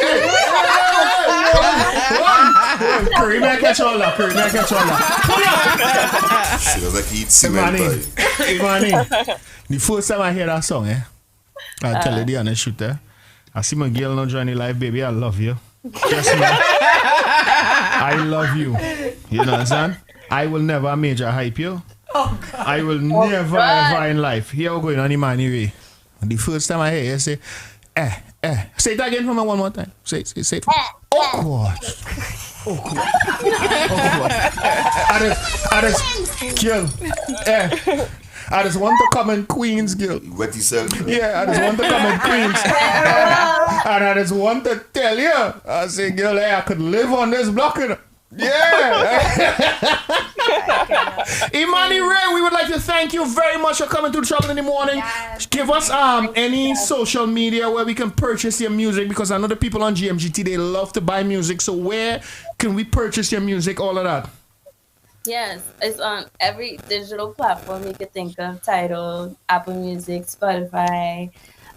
Curry, man, catch all that. Pull up. She was like, eat cement. Imani, the first time I hear that song, I'll tell you the honest truth, I see my girl not joining live, baby. I love you. Just me. I love you. You know what I'm saying? I will never major hype you. Oh, God. I will never ever in life. Here we going on Imani Ray. The first time I hear you say, Say it again for me one more time. Say it for me. Oh, God. I just want to come in Queens, girl. Wet yourself. Yeah, I just want to come in Queens. And I just want to tell you, I say, girl, hey, I could live on this block. Yeah. Imani Ray, we would like to thank you very much for coming to Trouble in the Morning. Yes. Give us any social media where we can purchase your music, because I know the people on GMGT, they love to buy music. So where can we purchase your music, all of that? Yes, it's on every digital platform you could think of: Tidal, Apple Music, Spotify,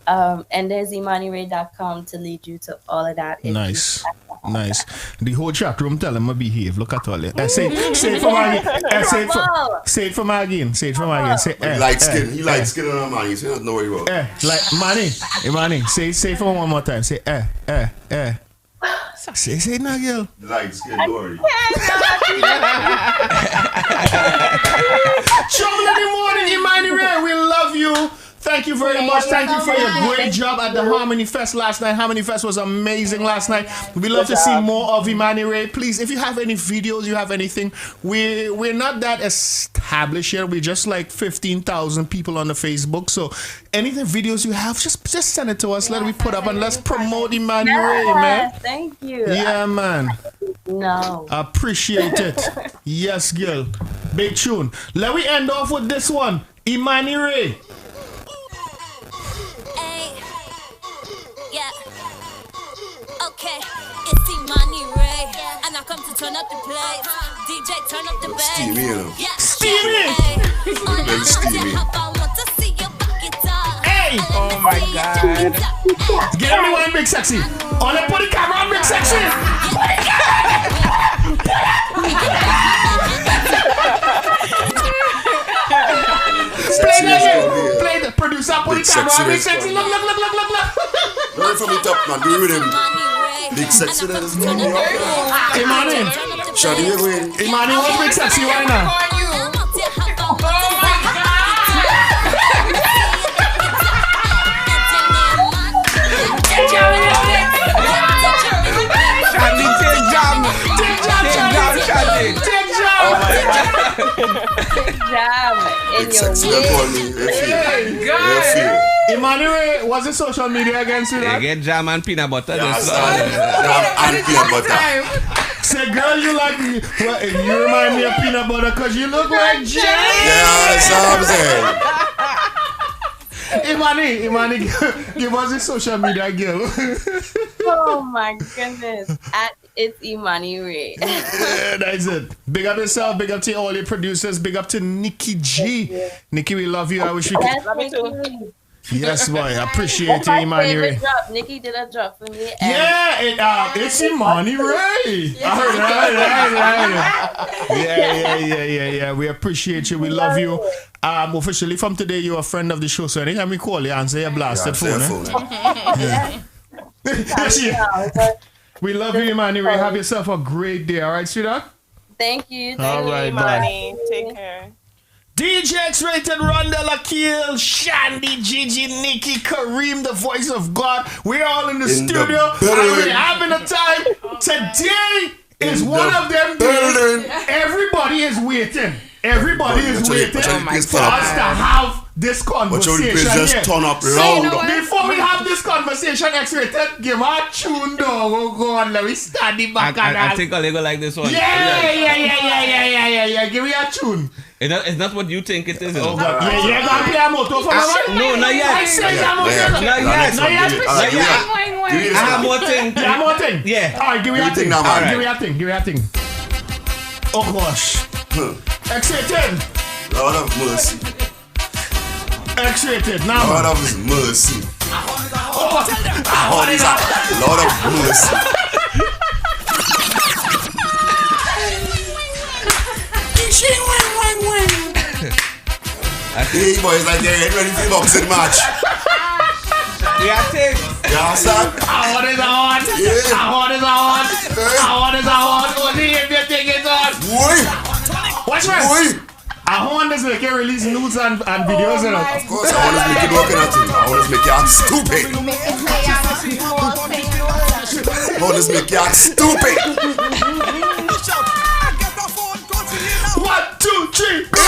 and there's imaniray.com to lead you to all of that. Nice. The whole chat room tell him to behave. Look at all it. Say it for me again. Say it for me again. Say, he likes skin. He likes skin on man. He says, "No worry about." Like Manny. Say it for one more time. Say Say it now, girl. Light skin, don't worry. Trouble in the Morning, Imani Ray. We love you. Thank you very much. Thank you for your great job at the Harmony Fest last night. Harmony Fest was amazing last night. We love to see more of Imani Ray. Please, if you have any videos, you have anything, we're not that established yet. We're just like 15,000 people on the Facebook. So anything videos you have, just send it to us. Let me put up and let's promote Imani Ray, man. Thank you. Yeah, man. No. Appreciate it. Yes, girl. Big tune. Let me end off with this one. Imani Ray. Okay, it's Imani Ray, and I come to turn up the place. DJ, turn up the bass. Steamy, you know. Steamy! Very steamy. Hey! Oh my God. Get everyone big sexy. On the put the camera on big sexy. Play the producer, put the camera on big sexy. Look. Learn from the top, man. Do it with him. Big sexy, that is good. Imani. Shadi, you're going. Imani, what's big sexy right now? Chandy, take jam. Oh my God. Jam in Big your sexy, that's all me. Imani Ray, what's the social media against you? They get jam and peanut butter. Jam and peanut butter. Say, girl, you like me. Well, you remind me of peanut butter because you look like jam. Yeah, that's what I'm saying. Imani, give us the social media, girl. Oh my goodness. It's Imani Ray. Yeah, that's it. Big up yourself. Big up to all your producers. Big up to NIKKI G. NIKKI, we love you. I wish we could. Love me too. Yes, boy. I appreciate you, Imani Ray. NIKKI did a drop for me. Yeah, it's Imani Ray. I heard it. Yeah. We appreciate you. We love you. Officially from today, you're a friend of the show. So anytime we call you, answer your blasted phone. We love you, Imani Ray. Have yourself a great day. All right, sweetheart? Thank you. All right, Imani. Take care. DJ X-Rated, Rondell, Akil, Shandy, Gigi, Nikki, Kareem, the voice of God. We're all in the studio. We're having a time. Today is one of them days. Everybody is waiting. Everybody is waiting for us to have this conversation. Just turn up loud. Before we have this conversation X-rated. Give my tune dog. Oh God, let me stand the back I think I'll go like this one. Yeah. Give me a tune. It's not what you think it is. Oh God. Yeah, gonna play a motor for me. No, not yet. I say Not yet. I have more thing. You have more thing? Yeah. Alright, give me a thing. Give me a thing. Oh gosh. X-rated. Lord of mercy. X-rated. Now. Lord of mercy. Lord of mercy. Hey boys, like they're getting ready for the boxing match. Yeah, take. Yeah, son. How is on? Yeah. How is on? Only if you think it's on. Boy. Watch me. I want this make you release news and videos. Of course, I want to make it working at it. I want to make you act stupid. I want to make you act stupid. 1, 2, 3, go.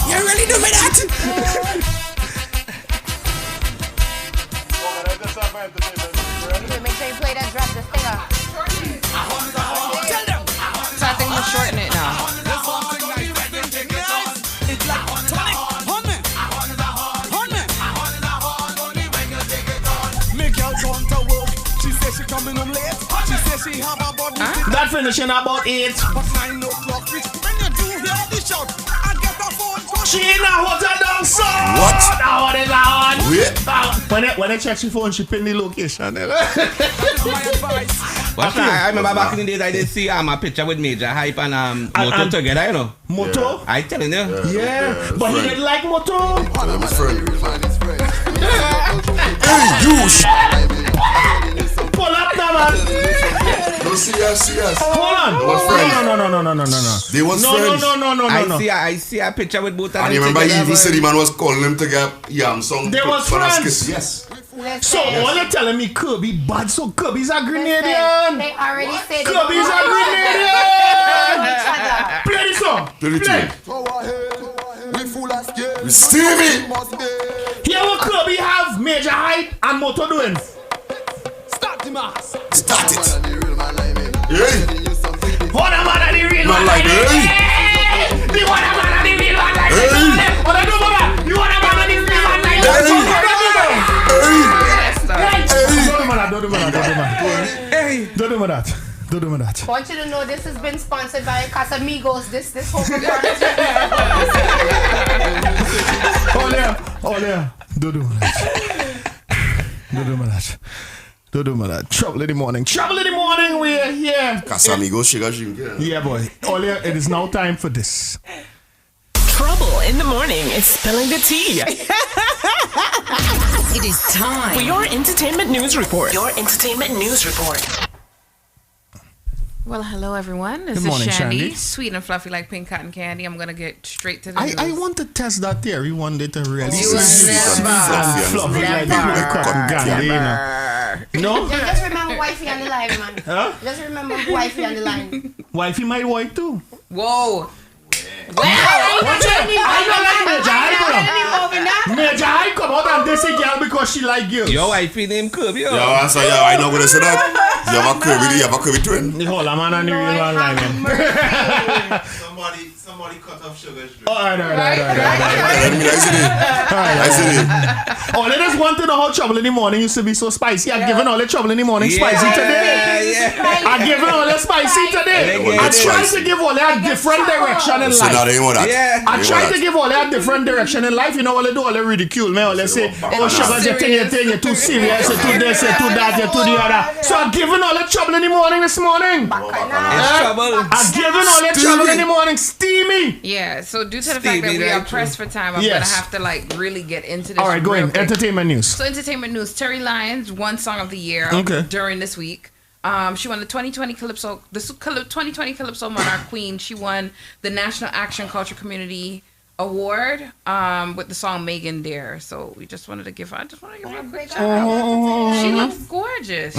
You really do me that? Make sure you play that drop this thing up. So I think we're shortening it now. It's like tonic, make your want to work. She says she coming home late. She says she have a body. That finishing about 8. But 9 o'clock, which when you do hear the shout, I get a phone call. She in a hotel down south. What? What is on? Wait. When I check she phone, she pin the location. That is my advice. But I remember back in the days I did see a picture with Major Hype and Moto together, you know. Moto? I telling you. Yeah. But he didn't like Moto. I'm his friend. Hey, you. Pull up now, man. No, see us. Hold on. They was friends. No. They was friends. No. I see a picture with both of them. And you remember together, even City Man was calling him to get Yam song. They was friends. Yes. So all you're telling me Kirby bad, so Kirby's a Grenadian. They already said Kirby's a Grenadian. Play the song. Play. We Stevie. Here what Kirby have Major Hype and Moto doing. Start the mass. Start it. Hey. What a man and the real Man one like like hey. The one a man and the real one like Hey. What I do, Baba? You want a man and the real one like Hey. Don't do that. I want you to know this has been sponsored by Casamigos. This whole program. Oh yeah. Don't do that. Trouble in the morning. We are here. Casamigo, sugar drink. Yeah, boy. Olia, it is now time for this. Trouble in the morning is spilling the tea. It is time For your entertainment news report. Well, hello everyone. This Good morning, is Shandy. Shandy. Sweet and fluffy like pink cotton candy. I'm gonna get straight to the news. I want to test that theory one day to really You fluffy like cotton candy, you know. No? Just remember wifey on the line, man. Huh? Just remember wifey on the line. Wifey my wife too. Whoa. Watch it. I don't like Major Hype. Major Hype come out and this girl because she like girls. Your wifey named Kirby. Yo, I know what I said that. You have a Kirby twin. The whole man and the real one like Somebody cut off sugar street. Alright. Oh, let us want to know how Trouble in the Morning used to be so spicy. I'm giving all the Trouble in the Morning spicy today. I'm giving all the spicy today. I tried to give all a different direction in life. I tried to give all a different direction in life. You know what they do? All they ridicule me. All they say, oh, Sugar's your thing, you're too serious, you're too this, you're too that, you're too the other. So I'm giving all the Trouble in the Morning this morning. I'm giving all the Trouble in the Morning steamy. Yeah, so due to the fact that we are pressed for time, I'm gonna have to really get into this. All right, go real in. quick. Entertainment news. So entertainment news. Terry Lyons won Song of the Year during this week. She won the 2020 Calypso Monarch Queen. She won the National Action Culture Community award with the song Megan Dare. So we just wanted to give her a quick shout out. She looks gorgeous.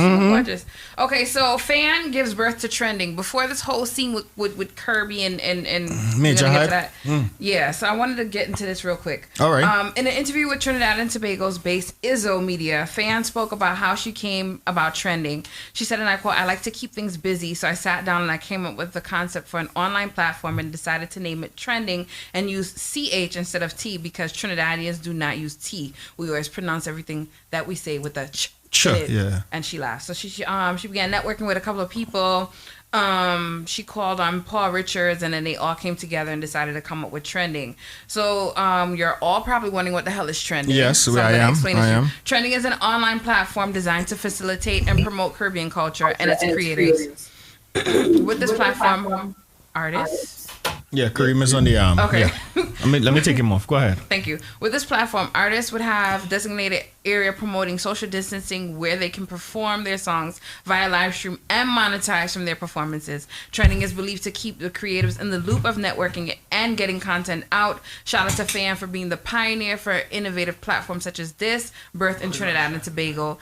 Okay, so Fan gives birth to trending. Before this whole scene with Kirby and Major Hype. Yeah, so I wanted to get into this real quick. All right. In an interview with Trinidad and Tobago's based Izzo Media, Fan spoke about how she came about trending. She said, and I quote, "I like to keep things busy, so I sat down and I came up with the concept for an online platform and decided to name it Trending and use CH instead of T because Trinidadians do not use T. We always pronounce everything that we say with a ch. Yeah. And she laughed. So she began networking with a couple of people. She called on Paul Richards, and then they all came together and decided to come up with Trending. So you're all probably wondering what the hell is Trending. Yes, so I am. Trending is an online platform designed to facilitate and promote Caribbean culture and its creators. With this platform, artists. Yeah, Kareem is on the arm. Okay. Yeah. Let me take him off. Go ahead. Thank you. With this platform, artists would have designated area promoting social distancing where they can perform their songs via live stream and monetize from their performances. Trending is believed to keep the creatives in the loop of networking and getting content out. Shout out to Fan for being the pioneer for innovative platforms such as this, birthed in Trinidad and Tobago.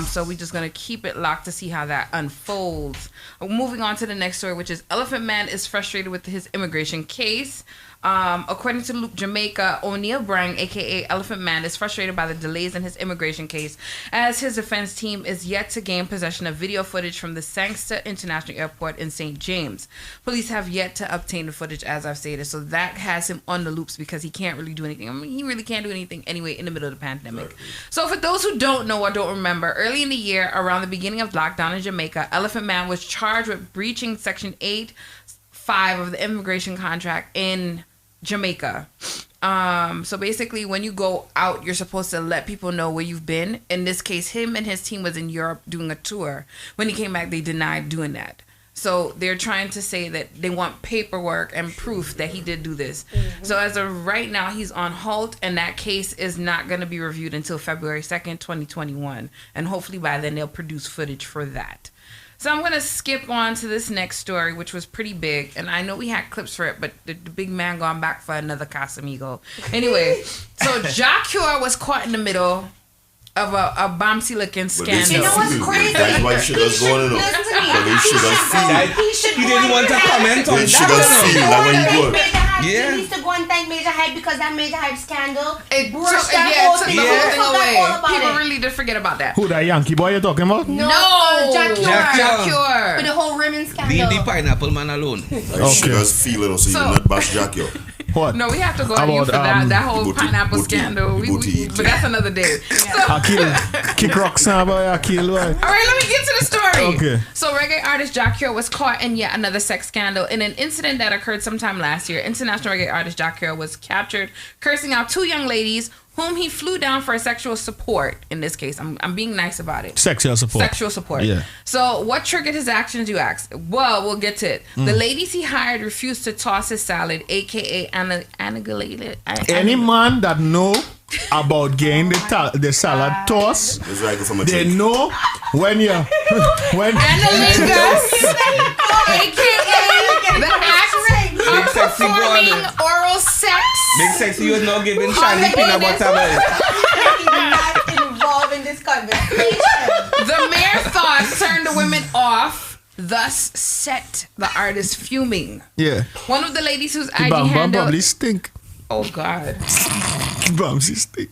So we're just going to keep it locked to see how that unfolds. Moving on to the next story, which is Elephant Man is frustrated with his immigration case. According to Loop Jamaica, O'Neal Brang, aka Elephant Man, is frustrated by the delays in his immigration case as his defense team is yet to gain possession of video footage from the Sangster International Airport in St. James. Police have yet to obtain the footage, as I've stated, so that has him on the loops because he can't really do anything. I mean, he really can't do anything anyway in the middle of the pandemic. So for those who don't know or don't remember, early in the year, around the beginning of lockdown in Jamaica, Elephant Man was charged with breaching Section 8.5 of the immigration contract in Jamaica. So basically when you go out, you're supposed to let people know where you've been. In this case, him and his team was in Europe doing a tour. When he came back, they denied doing that. So they're trying to say that they want paperwork and proof that he did do this. So as of right now, he's on halt, and that case is not going to be reviewed until February 2nd, 2021. And hopefully by then they'll produce footage for that. So I'm going to skip on to this next story, which was pretty big. And I know we had clips for it, but the big man gone back for another Casamigo. Anyway, so Jacure was caught in the middle of a bombsy looking scandal. You know what's crazy? That's why Sugar's going on. Listen to me. He didn't want to comment on that. Sugar's feel like when you go. He needs to go and thank Major Hype because that Major Hype scandal It brushed took the that whole thing away. People really did forget about that. Who, that Yankee boy you're talking about? No, Jacure. With the whole rimming scandal. Leave the pineapple man alone. Sugar's feeling so you do not bash Jackie. What? No, we have to go at you for that whole pineapple scandal. But that's another day. Kick rocks now, boy. All right, let me get to the story. Okay. So reggae artist Jacure was caught in yet another sex scandal in an incident that occurred sometime last year. International reggae artist Jacure was captured cursing out two young ladies whom he flew down for sexual support. In this case, I'm being nice about it. Sexual support. Yeah. So what triggered his actions, you ask? Well, we'll get to it. The ladies he hired refused to toss his salad, aka annihilated. Any man that know about getting the salad toss, they know when you Analingus, aka the act of performing oral sex. Big Sexy, you was not giving Shandy peanut butter milk. Not involved in this conversation. The mere thought turned the women off, thus set the artist fuming. Yeah. One of the ladies whose IG handle... probably stink. Oh, God. Bumsy stink.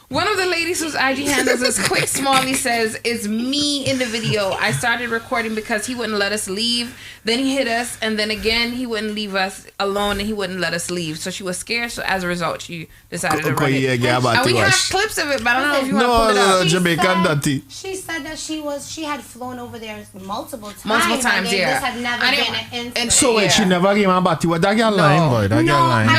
One of the ladies whose IG handles is Quick Smalley says, "It's me in the video. I started recording because he wouldn't let us leave. Then he hit us, and then again he wouldn't leave us alone, and he wouldn't let us leave. So she was scared. So as a result, she decided to run it. And we have clips of it, but I don't know if you want to pull it up. Jamaican dirty. She said that she had flown over there multiple times. Yeah. This had never been an incident. So wait, she never gave him a batty. What that girl lying, boy? That girl lying.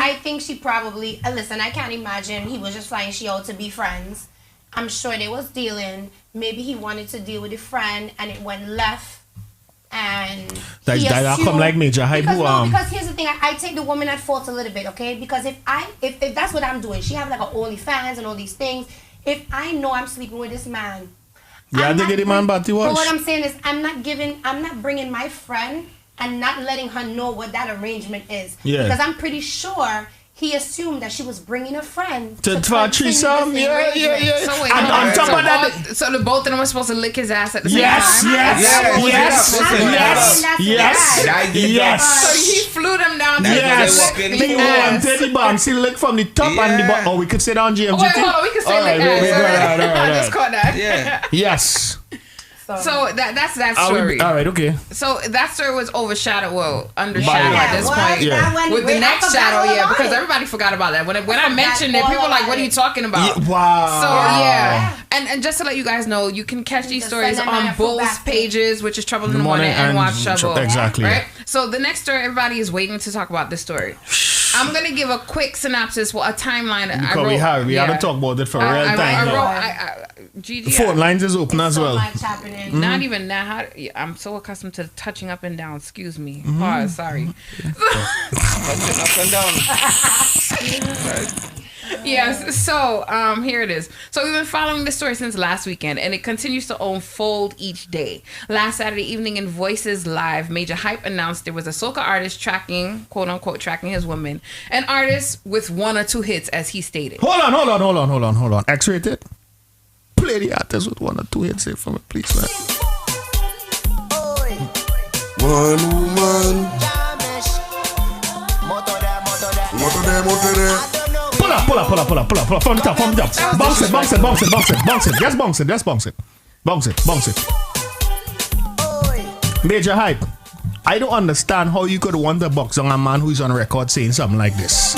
I think she probably listen. I can't imagine he was just flying she out to be friends. I'm sure they was dealing. Maybe he wanted to deal with a friend, and it went left. And that come like Major Hype. Because here's the thing, I take the woman at fault a little bit, okay? Because if that's what I'm doing, she have like an OnlyFans and all these things. If I know I'm sleeping with this man, yeah, they get him on batty wash. But what I'm saying is, I'm not bringing my friend and not letting her know what that arrangement is. Yeah. Because I'm pretty sure he assumed that she was bringing a friend to threesome. Yeah. So wait, And on top of that, so the both of them were supposed to lick his ass at the same yes. So he flew them down. Yes. He wanted the bouncy lick from the top and the bottom. Oh, we could say that on GMGT. Wait, hold on, we can say lick ass. I just caught that. Yeah. Yes. So that's that story. All right, okay. So that story was overshadowed, undershadowed at this point. Yeah. With the next shadow, because everybody forgot about that. When I mentioned it, people were like, "What are you talking about?" Wow. So and just to let you guys know, you can catch these stories on both pages, which is Trouble in the Morning and Watch Trouble. Exactly. Right. So the next story, everybody is waiting to talk about this story. I'm gonna give a quick synopsis, a timeline. Because we haven't talked about it for real time. GG. Phone lines is open as well. Not even now. I'm so accustomed to touching up and down. Excuse me. Pause. Sorry. Touching up and down. Yes. So here it is. So we've been following this story since last weekend, and it continues to unfold each day. Last Saturday evening in Voices Live, Major Hype announced there was a soca artist tracking, quote unquote, tracking his woman, an artist with 1 or 2 hits, as he stated. Hold on. X-rated. Play the artist with 1 or 2 hits for me, please, man. One woman. Pull up. From the top. Bounce it. Just bounce it. Major Hype. I don't understand how you could want to box on a man who's on record saying something like this.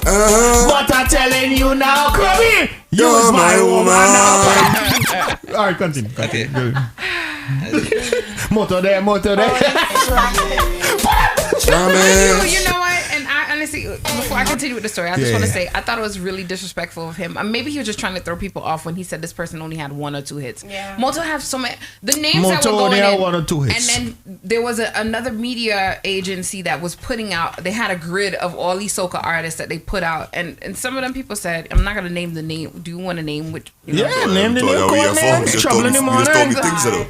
But I'm telling you now, Kobe, you're my woman now. All right, continue. Okay. Motor there. You know what? And I honestly, before I continue with the story, I just want to say I thought it was really disrespectful of him. Maybe he was just trying to throw people off when he said this person only had 1 or 2 hits. Yeah. Moto have so many. The names that were going in, 1 or 2 hits. And then there was another media agency that was putting out. They had a grid of all these soca artists that they put out, and some of them people said, "I'm not gonna name the name. Do you want to name which?" Name the name. Trouble in the Morning.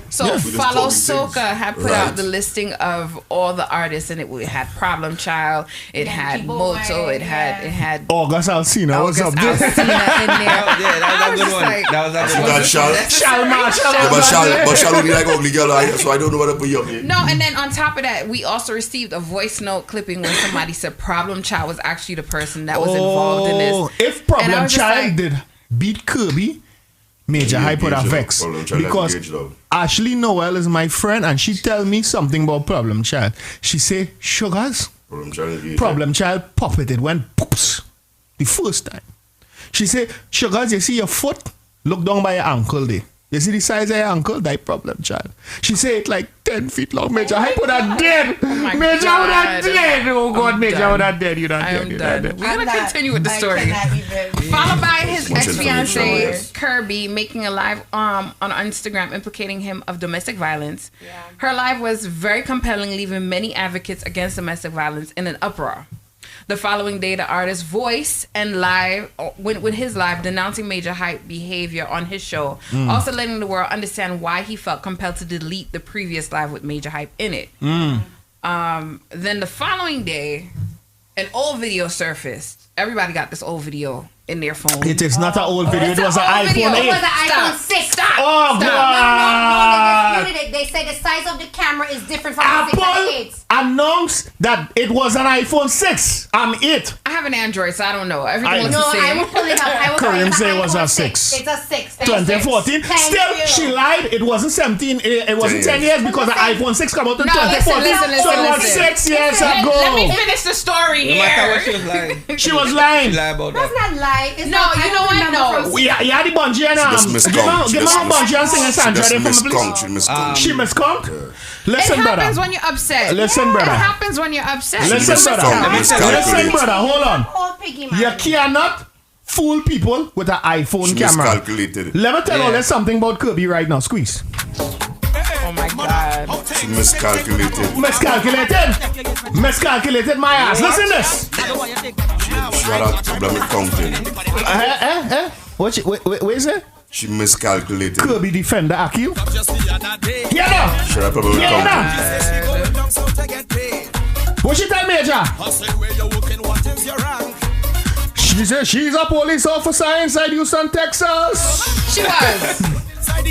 So Follow Soca had put out the listing of all the artists, and it had Problem Child, it had Moto, it had August Alsina. What's up, dude? Alsina in there. Yeah, that was a good one. That was a good one. But Shal only like ugly girl, so I don't know what to put you up here. No, and then on top of that, we also received a voice note clipping when somebody said Problem Child was actually the person that was involved in this. If Problem Child did beat Kirby, Major Hype would have vexed. Because Ashley Noel is my friend, and she tell me something about Problem Child. She say, Sugars, Problem Child puppeted went poops the first time. She say, Sugars, you see your foot? Look down by your ankle there. You see the size of your ankle? That Problem Child. She say it like 10 feet long. Major Hype would have dead. Major would have dead. Oh God, Major would have dead. You're not dead. We're going to continue with the story. Followed by his ex-fiancée, Kirby, making a live on Instagram implicating him of domestic violence. Yeah. Her live was very compelling, leaving many advocates against domestic violence in an uproar. The following day, the artist went with his live denouncing Major Hype behavior on his show, also letting the world understand why he felt compelled to delete the previous live with Major Hype in it. Then the following day, an old video surfaced. Everybody got this old video in their phone. It is not an old video. It was an iPhone 8. It was an iPhone 6. Stop. Oh, No, they disputed it. They said the size of the camera is different from the 6 and the 8s. Announced that it was an iPhone 6. I'm it. I have an Android, so I don't know. Everything looks the same. I will pull it up. Kareem say it was a 6. It's a 6. 2014. Still, she lied. It wasn't 17. It wasn't 10 years because the iPhone 6 came out in 2014. So it was 6 years ago. Let me finish the story here. No matter what she was lying. She was lying. She lied about that. That's not lying. It's no, you know what? No. You had the bungee and give me a bungee and sing a Sandra there for me, please. She miscount. Listen, brother. It happens when you're upset. Listen, brother. It happens when you're upset. Listen, brother. Listen, brother. Hold on. You cannot fool people with an iPhone camera. Let me tell you something about Kirby right now. Squeeze. Oh my God. She miscalculated. Miscalculated my ass. Listen this. She had a problem with counting. What is it? She miscalculated. Kirby defender Akil. Yeah, no. She had a problem with counting. What she tell Major? I say where you working, what is your rank? She said she's a police officer inside Houston, Texas. She was.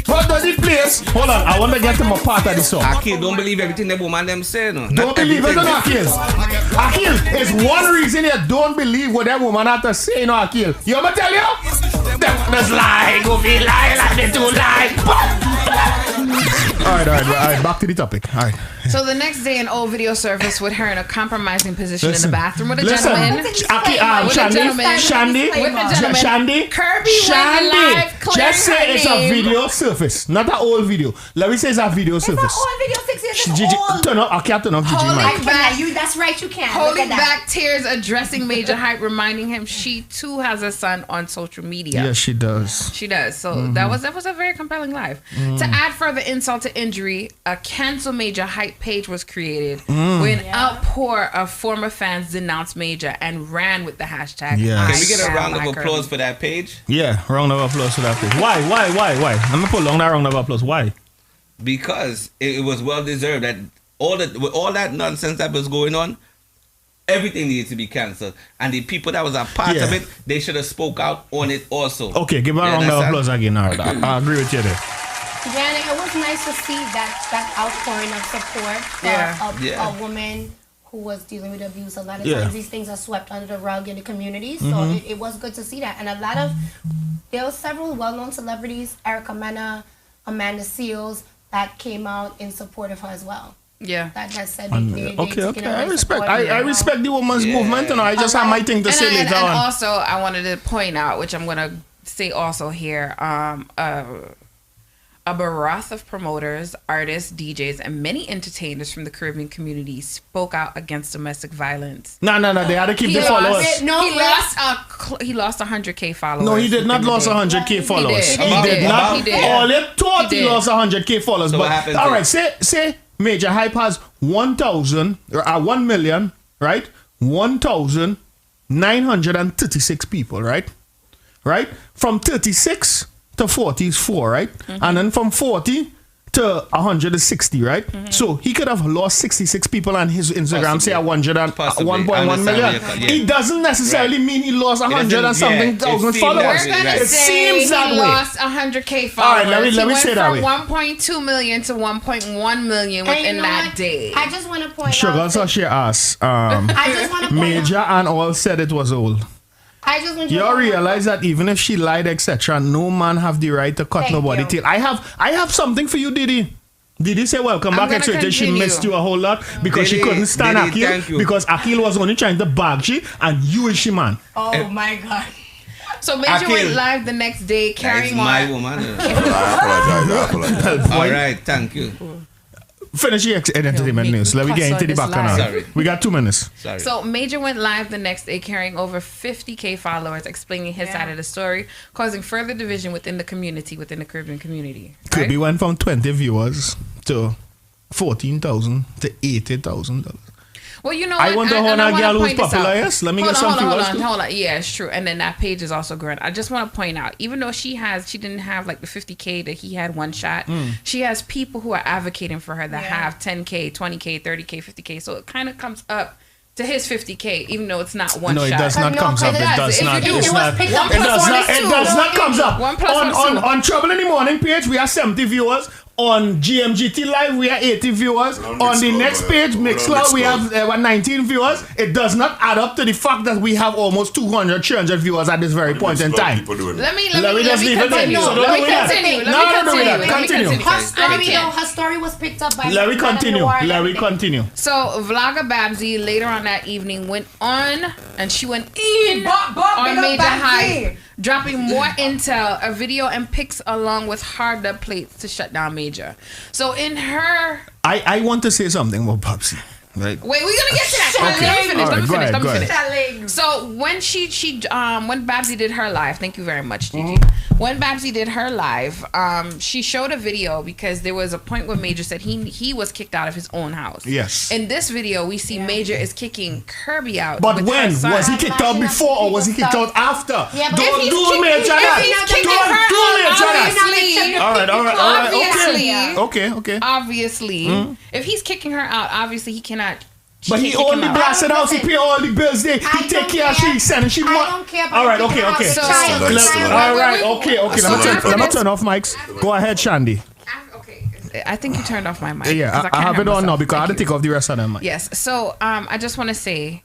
What does it place? Hold on, I want to get him a part of the song. Akil, don't believe everything the woman them say, no. Don't believe it, no, Akil. Akil, it's one reason you don't believe what that woman had to say, no, Akil. You want me to tell you? That's lie, go be lie, like they do lie. All right, back to the topic. All right. So the next day, an old video surfaced with her in a compromising position in the bathroom with a gentleman. Shandy. Kirby went live clearing just say her it's name. a video surface, not an old video. Let me say it's a video surface. It's an old video, 6 years Gigi, old. turn up. I can't turn up Gigi, Holding man. back, That's right, you can. holding back tears, addressing Major Hype, reminding him she too has a son on social media. Yes, she does. She does. So that was a very compelling live. To add further insult to injury, a cancel Major Hype page was created when an outpour of former fans denounced Major and ran with the hashtag. Yes. Can we get a round of applause for that page? Yeah, round of applause for that page. Why? I'm gonna put long that round of applause. Why? Because it was well deserved that with all that nonsense that was going on, everything needed to be cancelled, and the people that was a part of it, they should have spoke out on it also. Okay, give her a round of applause again. All right, I agree with you there. Janet, it was nice to see that outpouring of support for a woman who was dealing with abuse. A lot of times these things are swept under the rug in the community, so it was good to see that. And there were several well-known celebrities, Erica Mena, Amanda Seales, that came out in support of her as well. Yeah, that said. Okay. I respect the woman's movement, and I just have my thing to say later on. And also, I wanted to point out, which I'm gonna say also here, a barath of promoters, artists, DJs, and many entertainers from the Caribbean community spoke out against domestic violence. No, they had to keep the followers. He lost 100K followers. No, he did not lose 100K followers. He did not. All it thought he lost 100K followers. So but all right, say Major Hype has 1 million, right? 1,936 people, right? Right? From 36 to 40 is 4, right? And then from 40 to 160, right? So he could have lost 66 people on his Instagram, say 1.1 million. It doesn't necessarily mean he lost 100 and something thousand followers. We're gonna It say seems that he way. lost 100K followers. All right, let me say that way. He went from 1.2 million to 1.1 million within that day. I just want to point Sugar, out. so she asked. I just want to point Major and all said it was old. I just want you realize that even if she lied, etc., no man have the right to cut nobody tail. I have something for you, Didi. Didi say welcome back, etc. She missed you a whole lot because she couldn't stand Akil because Akil was only trying to bag she and you is she man. Oh my God. So Major went live the next day carrying my woman. I apologize. All right, thank you. Finish the entertainment news. Let me get into the back now. We got 2 minutes. Sorry. So Major went live the next day carrying over 50K followers, explaining his side of the story, causing further division within the community, within the Caribbean community. Kirby went from 20 viewers to 14,000 to $80,000. Well, you know I what? wonder how that girl who's popular is. Let me get some viewers. Hold on. Yeah, it's true. And then that page is also growing. I just want to point out, even though she didn't have like the 50K that he had one shot, she has people who are advocating for her that have 10K, 20K, 30K, 50K. So it kind of comes up to his 50K, even though it's not one shot. No, it does not come up. It does not. It does not come up. 1 plus 1 2. On Trouble in the Morning page, we have 70 viewers. On GMGT.LIVE, we have 80 viewers. On the next page, Mixcloud, we have 19 viewers. It does not add up to the fact that we have almost 200, 300 viewers at this very point in time. Let me just leave it there. Continue. Her story was picked up by. Let me continue. So Vlogger Babsy later on that evening went on, and she went in on Major Hype, dropping more intel, a video and pics along with hard dub plates to shut down Major. So in her, I want to say something about Babsy. Right. Wait, we're gonna get to that. Let me finish. So when when Babsy did her live, thank you very much, Gigi. When Babsy did her live, she showed a video because there was a point where Major said he was kicked out of his own house. Yes. In this video, we see Major is kicking Kirby out. But when was he kicked out before or was he kicked out after? Yeah, but Don't do me, Jana. Okay. Obviously, if he's kicking her out, obviously he cannot But he only blasted house. He pay all the bills there. He take care of she sending she money. I don't care about all right, the okay. house. All right, okay. Let me turn off mics. Go ahead, Shandy. I think you turned off my mic. Yeah, I have it on now because I had to take off the rest of them mic. Yes. So I just want to say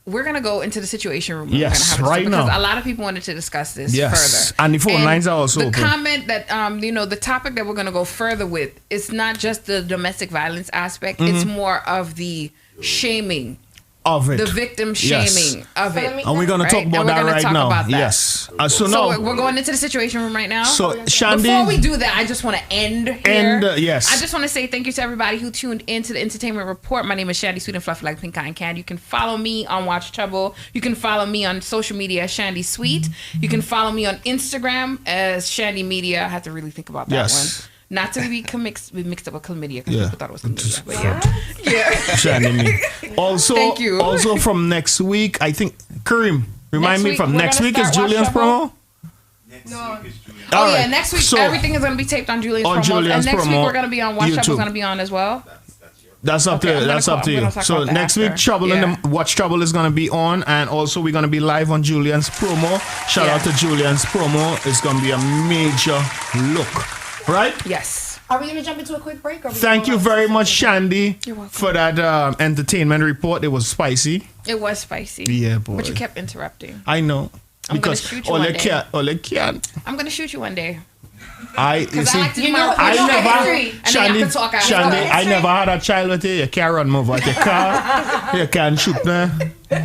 we're gonna go into the situation room. Yes, right now. Because a lot of people wanted to discuss this further. And the phone lines are also the open. comment that the topic that we're gonna go further with is not just the domestic violence aspect. It's more of the shaming of it, the victim shaming of it, and we're gonna talk about that right now. Yes. So now we're going into the situation room right now. So Shandy, before we do that, I just want to end here. Yes. I just want to say thank you to everybody who tuned into the Entertainment Report. My name is Shandy, sweet and fluffy like pink cotton candy. You can follow me on Watch Trouble. You can follow me on social media as Shandy Sweet. You can follow me on Instagram as Shandy Media. I have to really think about that one. Not to be mixed up with chlamydia because people thought it was chlamydia. But yeah. Shandy me. Also, thank you. Also from next week, I think Kareem, remind me from next week is Julian's promo. Next week everything is going to be taped on Julian's promo. And next week we're going to be on Watch Trouble. Going to be on as well. That's up to you. So next week, Trouble in the Watch Trouble is going to be on, and also we're going to be live on Julian's promo. Shout out to Julian's promo. It's going to be a major look. Right? Yes. Are we going to jump into a quick break? Thank you very much, Shandy, for that entertainment report. It was spicy. It was spicy. Yeah, boy. But you kept interrupting. I know. I'm going to shoot you one day. I'm going to shoot you one day. I never had a child with you. You can't run move out your car. You can't shoot me.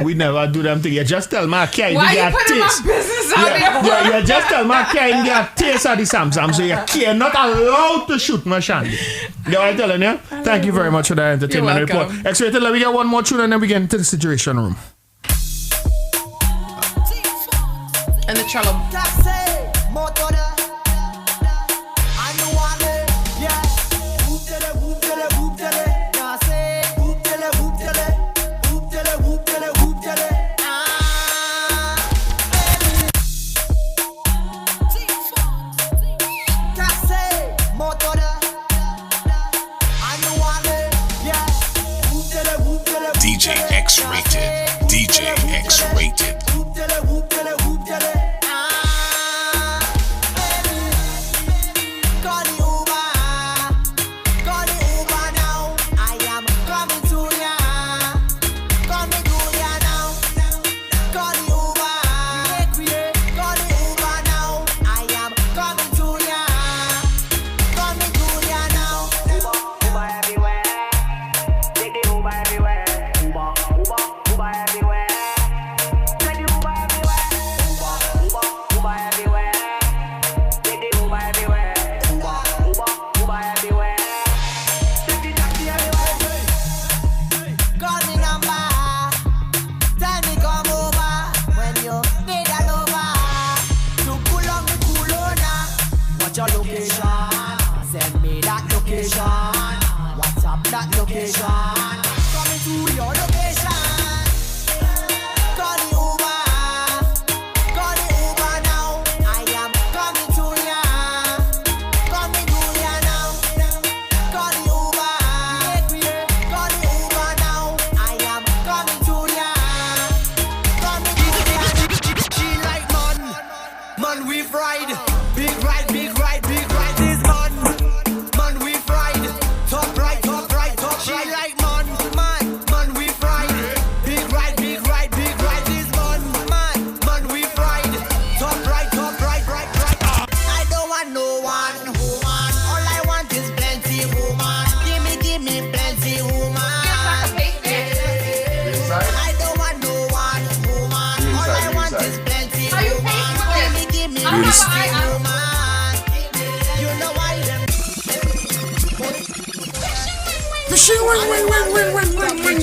We never do them things. You just tell me I can't Why get you putting my business out there? You just tell me I can't get a taste of the Samsung, so you can't not allowed to shoot me, Shandy. You know what I'm telling you? Thank you very much for that entertainment report. X-rated, let me get one more tune and then we get into the situation room. And the cello. DJ X-rated. DJ X-rated.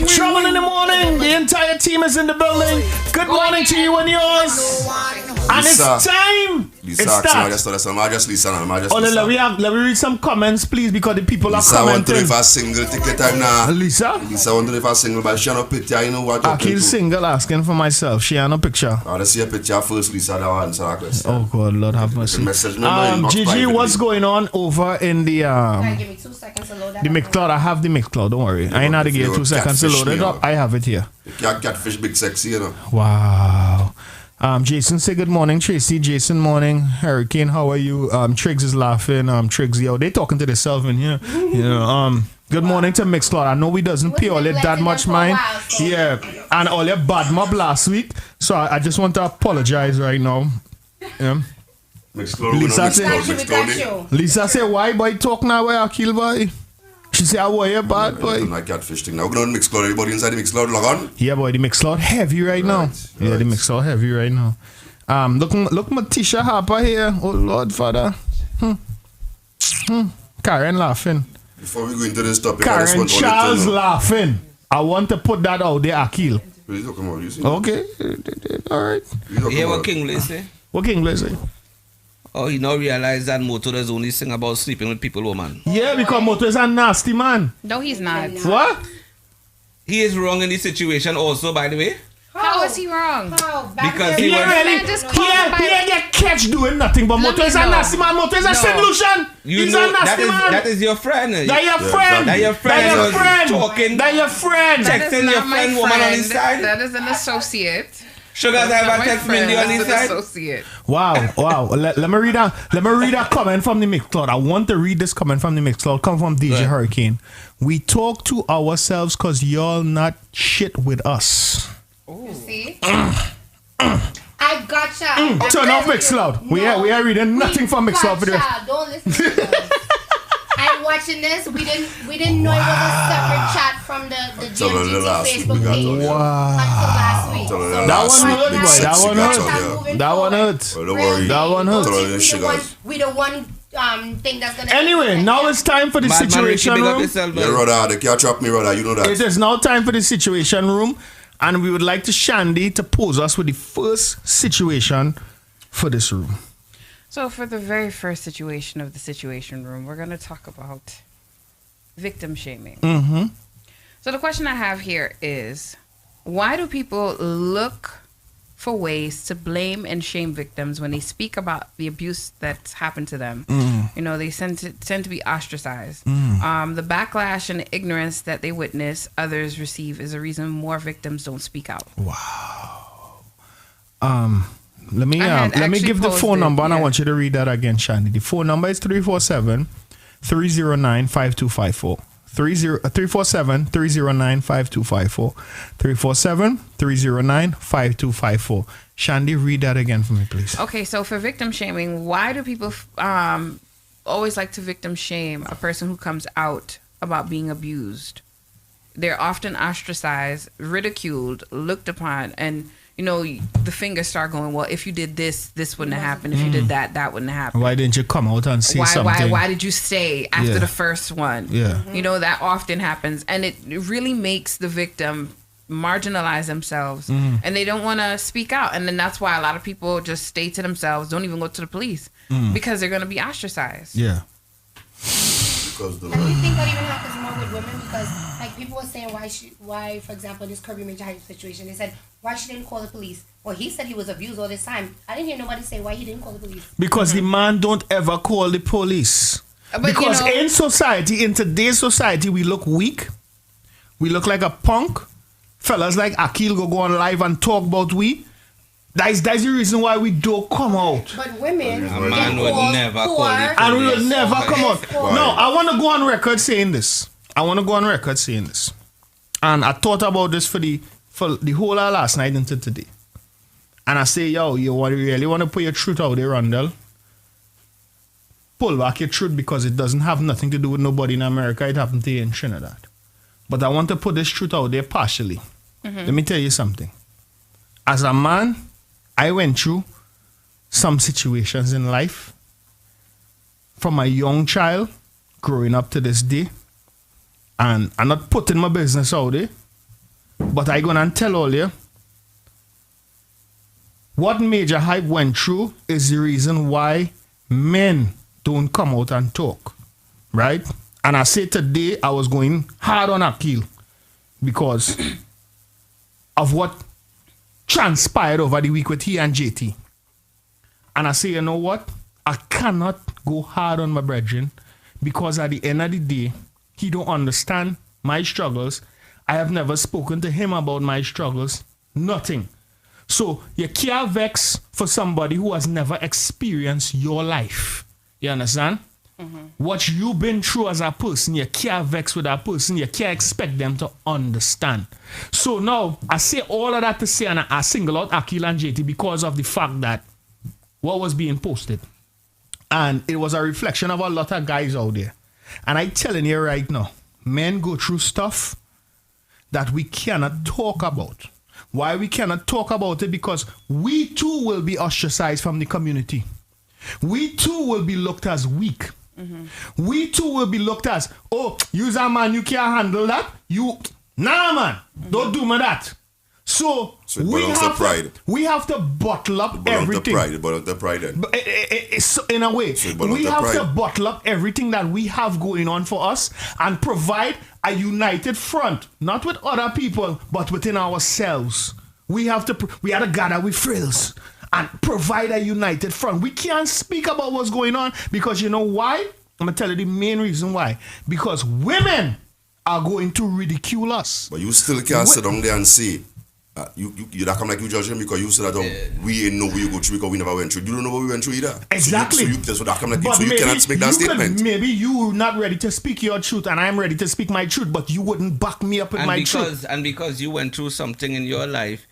Trouble in the morning. The entire team is in the building. Good morning to you and yours. And it's time. Lisa, It's I just Lisa now. I just Oh, Lisa. let me read some comments, please, because the people Lisa are want to commenting. if a single ticket time now. Lisa want to if a single, but she no picture. You know what? Akil single asking for myself. She had no picture. I want to see a picture first, Lisa. That will answer that question. Oh God, Lord have mercy. Message me in my inbox Gigi, privately. what's going on over in the Give me 2 seconds to load that. the Mixcloud? I have the Mixcloud. Don't worry. I ain't had to give you 2 seconds to load it up. I have it here. Catfish big sexy, you know. Wow. Jason say good morning. Tracy, Jason, morning. Hurricane, how are you? Triggs is laughing. Triggs, yo, they talking to themselves in here. You know, good morning to Mixcloud. I know we doesn't pay all it that much mind. Yeah, and all your bad mob last week. So I just want to apologize right now. Yeah. Lisa say, why boy talk now where I kill boy? She say, how are you bad boy? Like catfish thing. Now we're going to Mixcloud. Everybody inside the Mixcloud log on. Yeah boy, the Mixcloud heavy right now. Yeah, the Mixcloud heavy right now. Look my Tisha Harper here. Oh Lord Father. Karen laughing. Before we go into this topic, I just Karen want Charles laughing. I want to put that out there, Akil. What are you talking about? You see? Okay. Alright. Yeah, what King Lee say? What King Lee say? Oh, he now realize that Moto does only sing about sleeping with people, woman. Yeah, because Moto is a nasty man. No, he's not. What? He is wrong in this situation also, by the way. How is he wrong? Because he ain't get catch doing nothing, but Moto is a nasty man. Moto is a solution. He's a nasty man. That is your friend. That your friend. That your friend. That your friend. Talking. That your friend. Texting your friend, woman on his side. That is an associate. Sugar's ever text Mindy on his side. Associate. Wow. Let me read a comment from the Mixcloud. I want to read this comment from the Mixcloud. Come from DJ Hurricane. We talk to ourselves because y'all not shit with us. You see? I gotcha. Turn off Mixcloud. We are reading nothing from Mixcloud for the rest. Don't listen to them. I'm watching this. We didn't know it was a separate chat from the GMGT Facebook page until last week. That one hurt. That one hurt. We the one thing that's gonna. Anyway, now it's time for the situation room. Yeah, brother, they can't trap me, brother. You know that. It is now time for the situation room, and we would like to Shandy to pose us with the first situation for this room. So for the very first situation of the situation room, we're going to talk about victim shaming. Mm-hmm. So the question I have here is, why do people look for ways to blame and shame victims when they speak about the abuse that's happened to them? You know, they tend to be ostracized. The backlash and ignorance that they witness others receive is a reason more victims don't speak out. Wow. Let me give the phone number and I want you to read that again, Shandy. The phone number is 347-309-5254. 347-309-5254. 347-309-5254. Shandy, read that again for me, please. Okay, so for victim shaming, why do people always like to victim shame a person who comes out about being abused? They're often ostracized, ridiculed, looked upon, and you know, the fingers start going, well, if you did this, this wouldn't have happened. If you did that, that wouldn't have happened. Why didn't you come out and say something? Why did you stay after the first one? Yeah. You know, that often happens. And it really makes the victim marginalize themselves. And they don't want to speak out. And then that's why a lot of people just stay to themselves, don't even go to the police. Because they're going to be ostracized. Yeah. And we think that even happens more with women because, like, people were saying why, for example, this Kirby Major Hype situation, they said, why she didn't call the police? Well, he said he was abused all this time. I didn't hear nobody say why he didn't call the police. Because the man don't ever call the police. Because in society, in today's society, we look weak. We look like a punk. Fellas like Akil go on live and talk about we. That's the reason why we don't come out. But women, a man would never call the police. And we would never come out. No, I want to go on record saying this. And I thought about this for the whole of last night into today. And I say, yo, you really want to put your truth out there, Rondell? Pull back your truth because it doesn't have nothing to do with nobody in America. It happened to you in Trinidad. But I want to put this truth out there partially. Let me tell you something. As a man, I went through some situations in life from a young child growing up to this day. And I'm not putting my business out there, but I go and tell all you, what Major Hype went through is the reason why men don't come out and talk, right? And I say today I was going hard on Akil because of what transpired over the week with he and JT. And I say, you know what? I cannot go hard on my brethren because at the end of the day, he don't understand my struggles. I have never spoken to him about my struggles. Nothing. So you can't vex for somebody who has never experienced your life. You understand? What you've been through as a person, you can't vex with that person. You can't expect them to understand. So now, I say all of that to say, and I single out Akil and JT because of the fact that what was being posted. And it was a reflection of a lot of guys out there. And I'm telling you right now, men go through stuff that we cannot talk about. Why we cannot talk about it? Because we too will be ostracized from the community. We too will be looked as weak. We too will be looked as, oh, you's a man, you can't handle that. Nah, man, don't do me that. So we have to bottle up everything. The pride then. In a way, we have to bottle up everything that we have going on for us and provide a united front, not with other people, but within ourselves. We have to gather with frills and provide a united front. We can't speak about what's going on because you know why? I'm going to tell you the main reason why. Because women are going to ridicule us. But you still can't sit down there and say, you that come like you judge him because you said that we ain't know where you go through because we never went through. You don't know what we went through either. Exactly. So that come like you, so you cannot make that statement. Maybe you're not ready to speak your truth and I'm ready to speak my truth, but you wouldn't back me up with my truth. And because you went through something in your life,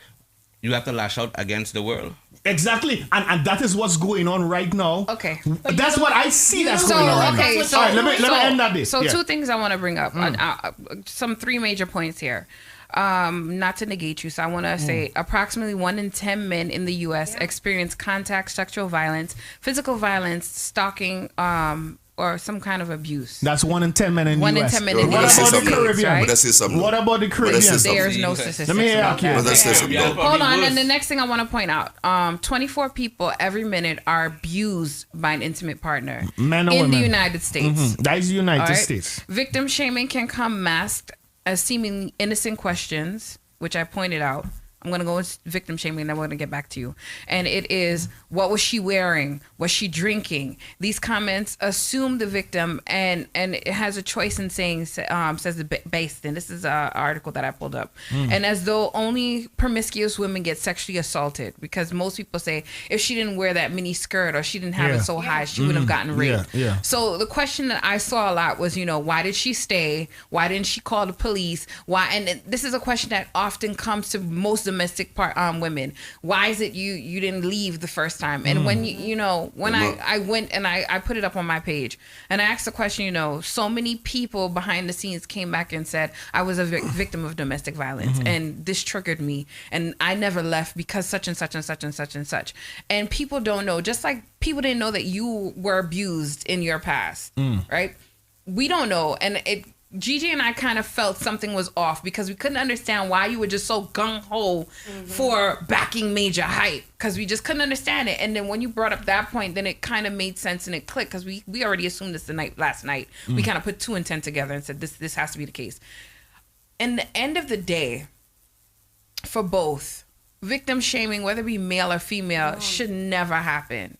you have to lash out against the world. Exactly. And that is what's going on right now. Okay. That's what I see that's going on right now. So, all right, let me end that this. So two things I want to bring up. Some three major points here. Not to negate you, so I want to say approximately 1 in 10 men in the U.S. experience contact sexual violence, physical violence, stalking, or some kind of abuse. That's 1 in 10 men in the U.S. 1 in 10 men in the U.S. U.S. What about the Caribbean? Right? What about the Caribbean? There's no statistics. Let me hear you. Hold on, and the next thing I want to point out, 24 people every minute are abused by an intimate partner Men or in women? the United States. That is the United All right? States. Victim shaming can come masked as seeming innocent questions, which I pointed out. I'm going to go with victim shaming and then we're going to get back to you. And it is, what was she wearing? Was she drinking? These comments assume the victim and it has a choice in saying, says the based in. This is an article that I pulled up. And as though only promiscuous women get sexually assaulted, because most people say if she didn't wear that mini skirt or she didn't have it so high, she wouldn't have gotten raped. So the question that I saw a lot was, why did she stay? Why didn't she call the police? Why? And this is a question that often comes to most domestic women. Why is it you didn't leave the first time? And when when I went and I put it up on my page and I asked the question, so many people behind the scenes came back and said I was a victim of domestic violence and this triggered me and I never left because such and such and such and such and such. And people don't know, just like people didn't know that you were abused in your past, right? We don't know. And Gigi and I kind of felt something was off because we couldn't understand why you were just so gung-ho for backing Major Hype, because we just couldn't understand it. And then when you brought up that point, then it kind of made sense and it clicked, because we already assumed this last night. We kind of put 2 and 10 together and said this has to be the case. In the end of the day, for both, victim shaming, whether it be male or female, should never happen.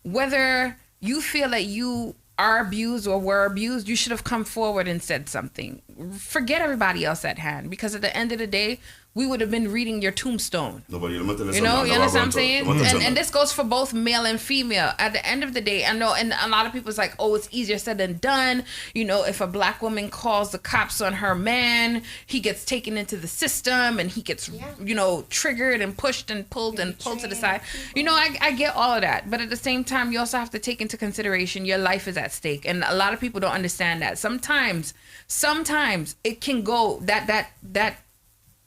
Whether you feel that you are abused or were abused, you should have come forward and said something. Forget everybody else at hand, because at the end of the day, we would have been reading your tombstone. You understand what I'm saying? And this goes for both male and female. At the end of the day, I know, and a lot of people's like, oh, it's easier said than done. If a black woman calls the cops on her man, he gets taken into the system and he gets, triggered and pushed and pulled to the side. I get all of that. But at the same time, you also have to take into consideration your life is at stake. And a lot of people don't understand that. Sometimes it can go that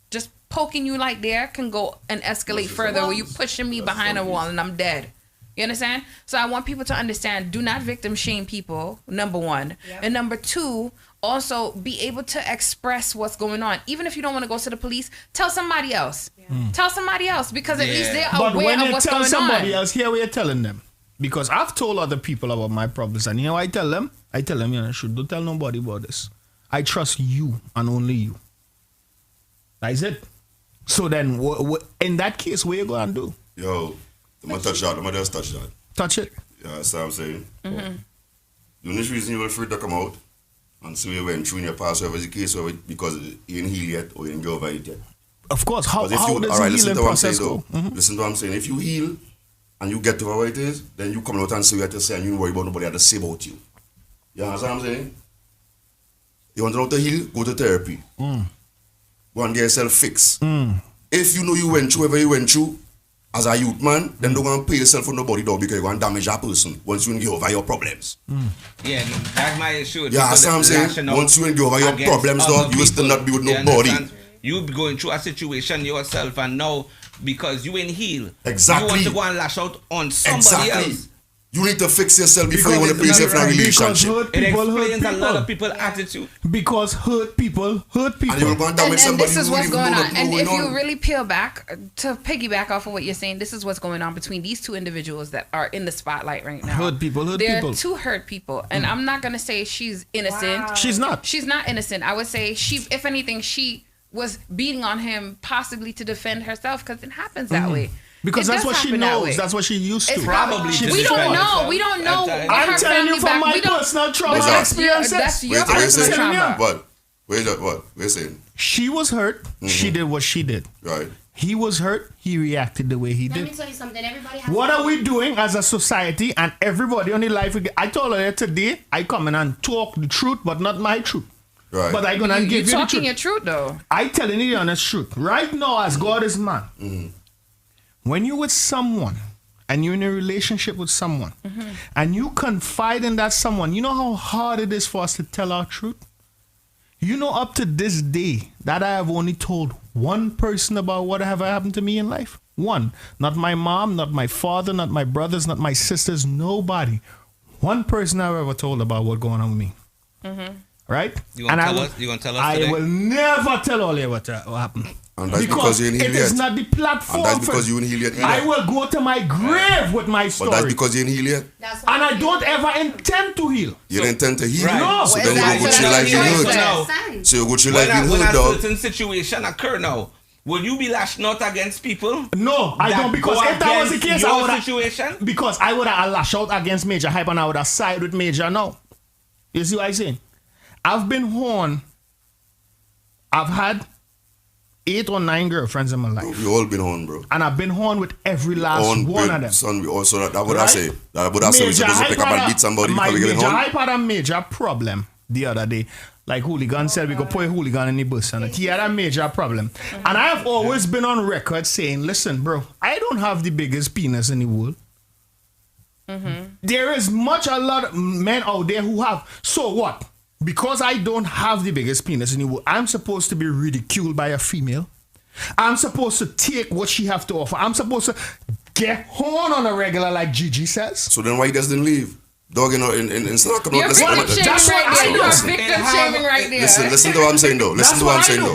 just poking you like there can go and escalate further, where you pushing me behind a wall and I'm dead. You understand? So I want people to understand, do not victim shame people, number one. And number two, also be able to express what's going on. Even if you don't want to go to the police, tell somebody else. Tell somebody else, because at least they're But aware when of you what's tell going somebody on. else, here we are telling them. Because I've told other people about my problems, and you know what I tell them? I tell them, you know, don't tell nobody about this. I trust you and only you. That's it. So then, in that case, what you going to do? Yo, I'm going to touch that. I'm going to just touch that. Touch it. Yeah, that's what I'm saying. The only reason you were free to come out and see what you went through in your past, whatever the case, whether because you didn't heal yet or you didn't get over it yet. Of course. How does all the right, listen healing to what I'm saying, process go? though. Listen to what I'm saying. If you heal and you get to what it is, then you come out and say what you have to say, and you don't worry about nobody has to say about you. You understand what I'm saying? You want to know how to heal? Go to therapy. Go and get yourself fixed. If you know you went through whatever you went through as a youth man, then don't go and pay yourself for nobody though, because you're going to damage that person once you get over your problems. Yeah, that's my issue. Yeah, that's what I'm saying. Once you get over your problems though, you will still not be with nobody. You be going through a situation yourself, and now because you ain't healed, exactly, you want to go and lash out on somebody else. You need to fix yourself before you want to put yourself in a relationship. It explains a lot of people's attitude. Because hurt people. And you're going down with And somebody this is who what's even going know on. what's And going if you on. really peel back, to piggyback off of what you're saying, this is what's going on between these two individuals that are in the spotlight right now. Hurt people. They're two hurt people. And I'm not going to say she's innocent. Wow. She's not. She's not innocent. I would say if anything, she was beating on him possibly to defend herself, because it happens that way. Because It that's does what she happen that knows. way. That's what she used to. It's probably. We don't know. We don't know. I'm telling you from my personal trauma experiences. That's your personal trauma. What? What you're saying? She was hurt. She did what she did. Right. He was hurt. He reacted the way he Let did. me tell you something. Everybody has What are we doing as a society and everybody on the life? I told her today, I come in and talk the truth, but not my truth. Right. But I gonna give you the talking truth. your truth though. I telling you the honest truth. Right now, as God is man, when you're with someone and you're in a relationship with someone and you confide in that someone, you know how hard it is for us to tell our truth? You know, up to this day, that I have only told one person about what have happened to me in life. One. Not my mom, not my father, not my brothers, not my sisters, nobody. One person I've ever told about what's going on with me. Right? You gonna tell us? You gonna tell us I today? will never tell all you what happened. And that's because you ain't healed it is yet. not the platform. And that's because you ain't healed yet either. I will go to my grave with my story. But that's because you ain't healed yet. And I don't ever intend to heal. You don't intend to heal. Right. No. So then you go through your life in hurt. So you go through your life in When hurt, a dog. certain situation occur now, will you be lashing out against people? No, I that don't, because go if that was the against case, I your would have, situation. because I would have lashed out against Major Hype and I would have sided with Major now. You see what I'm saying? I've been horned. I've had 8 or 9 girlfriends in my life. We all been horned, bro. And I've been horned with every last one of them. Son, we also that would I say. That would I say we're supposed to pick up and beat somebody My because we get Major horned. Hype had a major problem the other day. Like Hooligan said, we could put a hooligan in the bus and he had a major problem. And I have always been on record saying, listen, bro, I don't have the biggest penis in the world. There is a lot of men out there who have. So what? Because I don't have the biggest penis in the world, I'm supposed to be ridiculed by a female. I'm supposed to take what she have to offer. I'm supposed to get horn on a regular, like Gigi says. So then why he doesn't leave? Dog, you know, in Slack, You're victim shaming right there. You are victim shaming right there. Listen to what I'm saying though. Listen to what I'm saying though.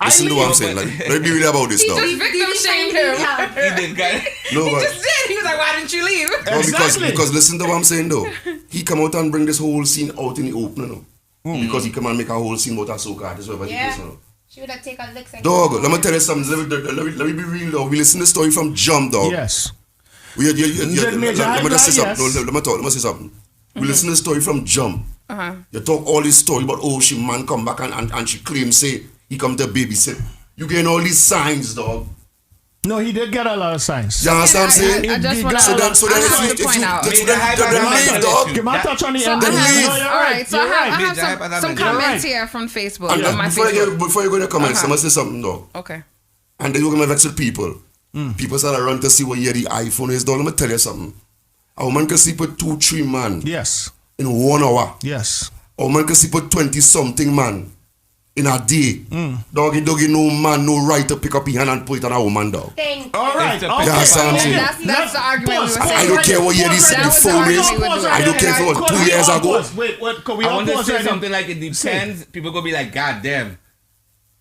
Listen to what I'm saying. Like, let me be real about this He though. just victim shamed him. He did, guys. No, He but just did. He was like, why didn't you leave? no, because listen to what I'm saying though. He come out and bring this whole scene out in the open, you know. Because he come and make a whole scene about a soca. This is what Yeah. you know. She would have taken licks. Dog, let me tell you something. Let me be real though. We listen to the story from Jump, dog. Yes. Let me just say something. No, let me say something. We listen to the story from Jump. You talk all this story about she man come back and she claims say he come to babysit. You getting all these signs, dog. No, he did get a lot of signs. You understand what I'm saying? I just want So then if you leave, dog. Give my touch on the So end. I have, No, you're all right, so I right. have some comments here from Facebook. And on my before Facebook. you go to the comments, I must say something, dog. Okay. And then you're going to vex with people. People start to run to see what year the iPhone is, dog. Let me tell you something. A woman can sleep with 2-3 man. Yes. In 1 hour. Yes. A woman can sleep with 20-something man in a day. Doggy, no man, no right to pick up his hand and put it on a woman, dog. All right. Yeah, that's what I'm saying. That's the argument we were saying. I don't care what year this before is. I don't care if it was 2 years ago. Wait, can we I all want to pause say right now? something like it depends. People gonna be like, God damn.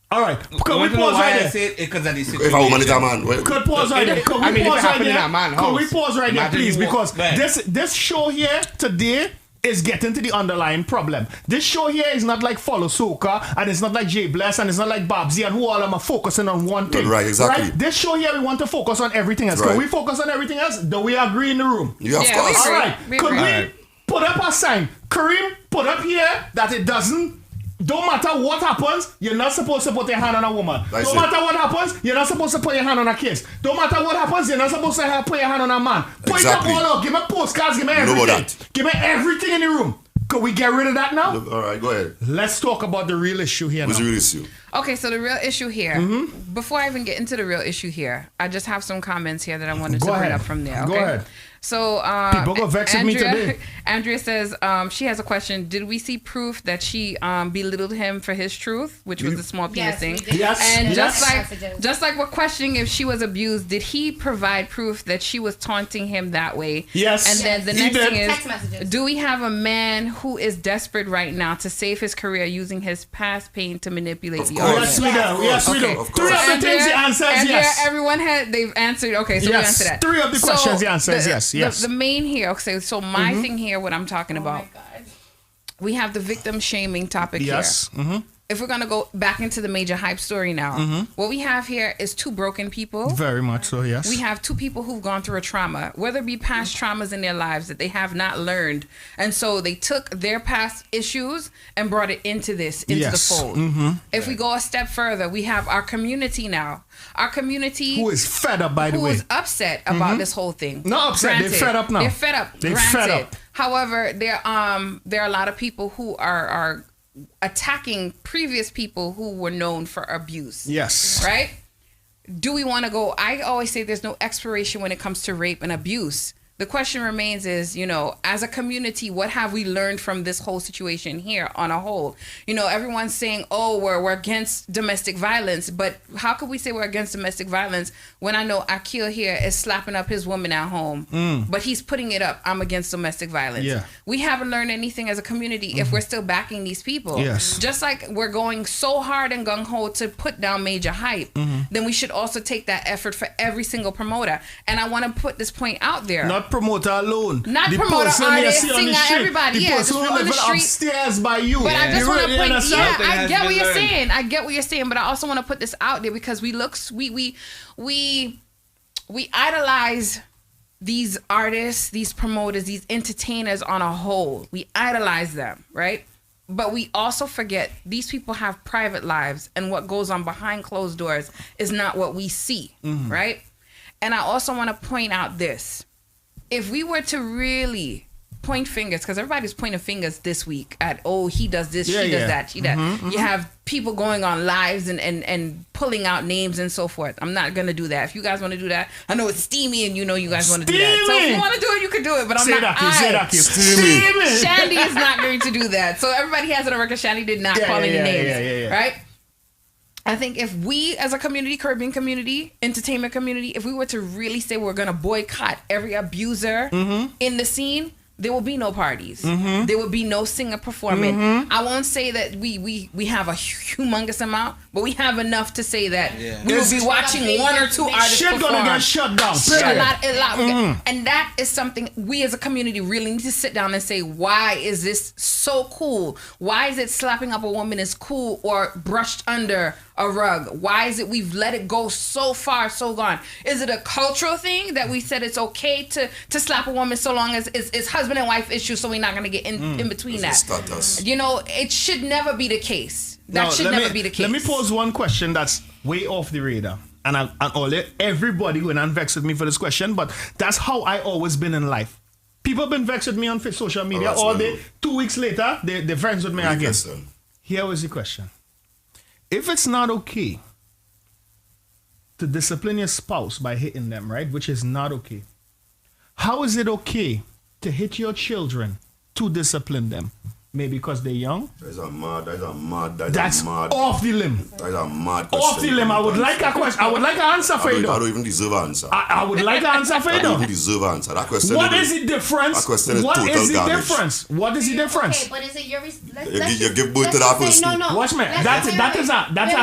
All right. Can we pause right there? I say it because of the situation. If a woman is a man, well, Could pause right there. I mean, if it happened in a man Can we house, pause right there, imagine please? you walk Because back. this show here today is getting to the underlying problem. This show here is not like Follow Soca, and it's not like Jay Bless, and it's not like Babsy, and who all of them are focusing on one thing. Right, exactly. Right? This show here, we want to focus on everything else. Right. Can we focus on everything else? Do we agree in the room? Yeah, of course. All right. We Could agree. we put up a sign? Kareem, put up here that it doesn't. Don't matter what happens, you're not supposed to put your hand on a woman. That's Don't it. matter what happens, you're not supposed to put your hand on a kids. Don't matter what happens, you're not supposed to put your hand on a man. Put Exactly. it up all up. Give me postcards, give me know everything. that. Give me everything in the room. Could we get rid of that now? all right, go ahead. Let's talk about the real issue here What's now. the real issue? Okay, so the real issue here, before I even get into the real issue here, I just have some comments here that I wanted Go to bring ahead. up from there. Go Okay? ahead. So, People go vex with me today. Andrea says she has a question. Did we see proof that she belittled him for his truth, which was the small penis Yes, thing? we did. Yes, And yes. just like we're questioning if she was abused, did he provide proof that she was taunting him that way? Yes. And then the He next did. thing Text is, messages. do we have a man who is desperate right now to save his career using his past pain to manipulate the course. audience? Yes, we do. Yes, we Okay. do. Of Three course. of the things the answer is Andrea, yes. everyone they've answered. Okay, so we Yes. answer that. Three of the questions the answer is the- yes, yes. The main here. Okay, so my thing here, what I'm talking about. We have the victim shaming topic Yes. here. If we're gonna go back into the major hype story now, what we have here is two broken people. Very much so, yes. We have two people who've gone through a trauma, whether it be past traumas in their lives that they have not learned. And so they took their past issues and brought it into this, into Yes. the fold. If we go a step further, we have our community now. Our community Who is fed up, by the who way. is upset about this whole thing. Not upset, they're fed up now. They're fed up. They're granted. fed up. However, there are a lot of people who are attacking previous people who were known for abuse. Yes. Right? Do we want to go? I always say there's no expiration when it comes to rape and abuse. The question remains is, as a community, what have we learned from this whole situation here on a whole? Everyone's saying, oh, we're against domestic violence, but how could we say we're against domestic violence when I know Akil here is slapping up his woman at home, but he's putting it up, I'm against domestic violence. Yeah. We haven't learned anything as a community if we're still backing these people. Yes. Just like we're going so hard and gung-ho to put down major hype, then we should also take that effort for every single promoter. And I want to put this point out there. Not promoter alone. Not the promoter, person you artist, see on the singer, street, everybody. The Yeah, person just who on the live street. upstairs by you. But I just want to point, Something I has get been what you're learned. saying. I get what you're saying, but I also want to put this out there because we idolize these artists, these promoters, these entertainers on a whole. We idolize them, right? But we also forget these people have private lives, and what goes on behind closed doors is not what we see, right? And I also want to point out this. If we were to really point fingers, because everybody's pointing fingers this week at, oh, he does this, Yeah, she yeah. does that, she does. You have people going on lives and pulling out names and so forth. I'm not going to do that. If you guys want to do that, I know it's steamy and you guys want to do that. So if you want to do it, you can do it, but I'm Say not. that, say that, Steamy. Shandy is not going to do that. So everybody has it on record. Shandy did not call any names, right? I think if we as a community, Caribbean community, entertainment community, if we were to really say we're going to boycott every abuser in the scene, there will be no parties. There will be no singer performing. I won't say that we have a humongous amount, but we have enough to say that we will be watching one or two artists Shit perform. gonna get shut down. A lot. And that is something we as a community really need to sit down and say, why is this so cool? Why is it slapping up a woman is cool or brushed under a rug? Why is it we've let it go so far, so gone? Is it a cultural thing that we said it's okay to slap a woman so long as it's husband and wife issue, so we're not going to get in between that? Status. It should never be the case. That Now, should never be the case. Let me pose one question that's way off the radar. And everybody will not vex with me for this question, but that's how I always been in life. People have been vexed with me on social media all day. 2 weeks later, they're friends with me again. Here was the question. If it's not okay to discipline your spouse by hitting them, right, which is not okay, how is it okay to hit your children to discipline them? Maybe because they're young. That's a mad. That's off the limb. That's a mad question. Off the limb. I would like a question. I would like an answer for you. I don't even deserve an answer. I would like an answer for you. I don't even deserve an answer. That question. What is the difference? That question is what total is the garbage. difference? What is the difference? Okay, but is it your You give birth to that person. No. Watch me. That's a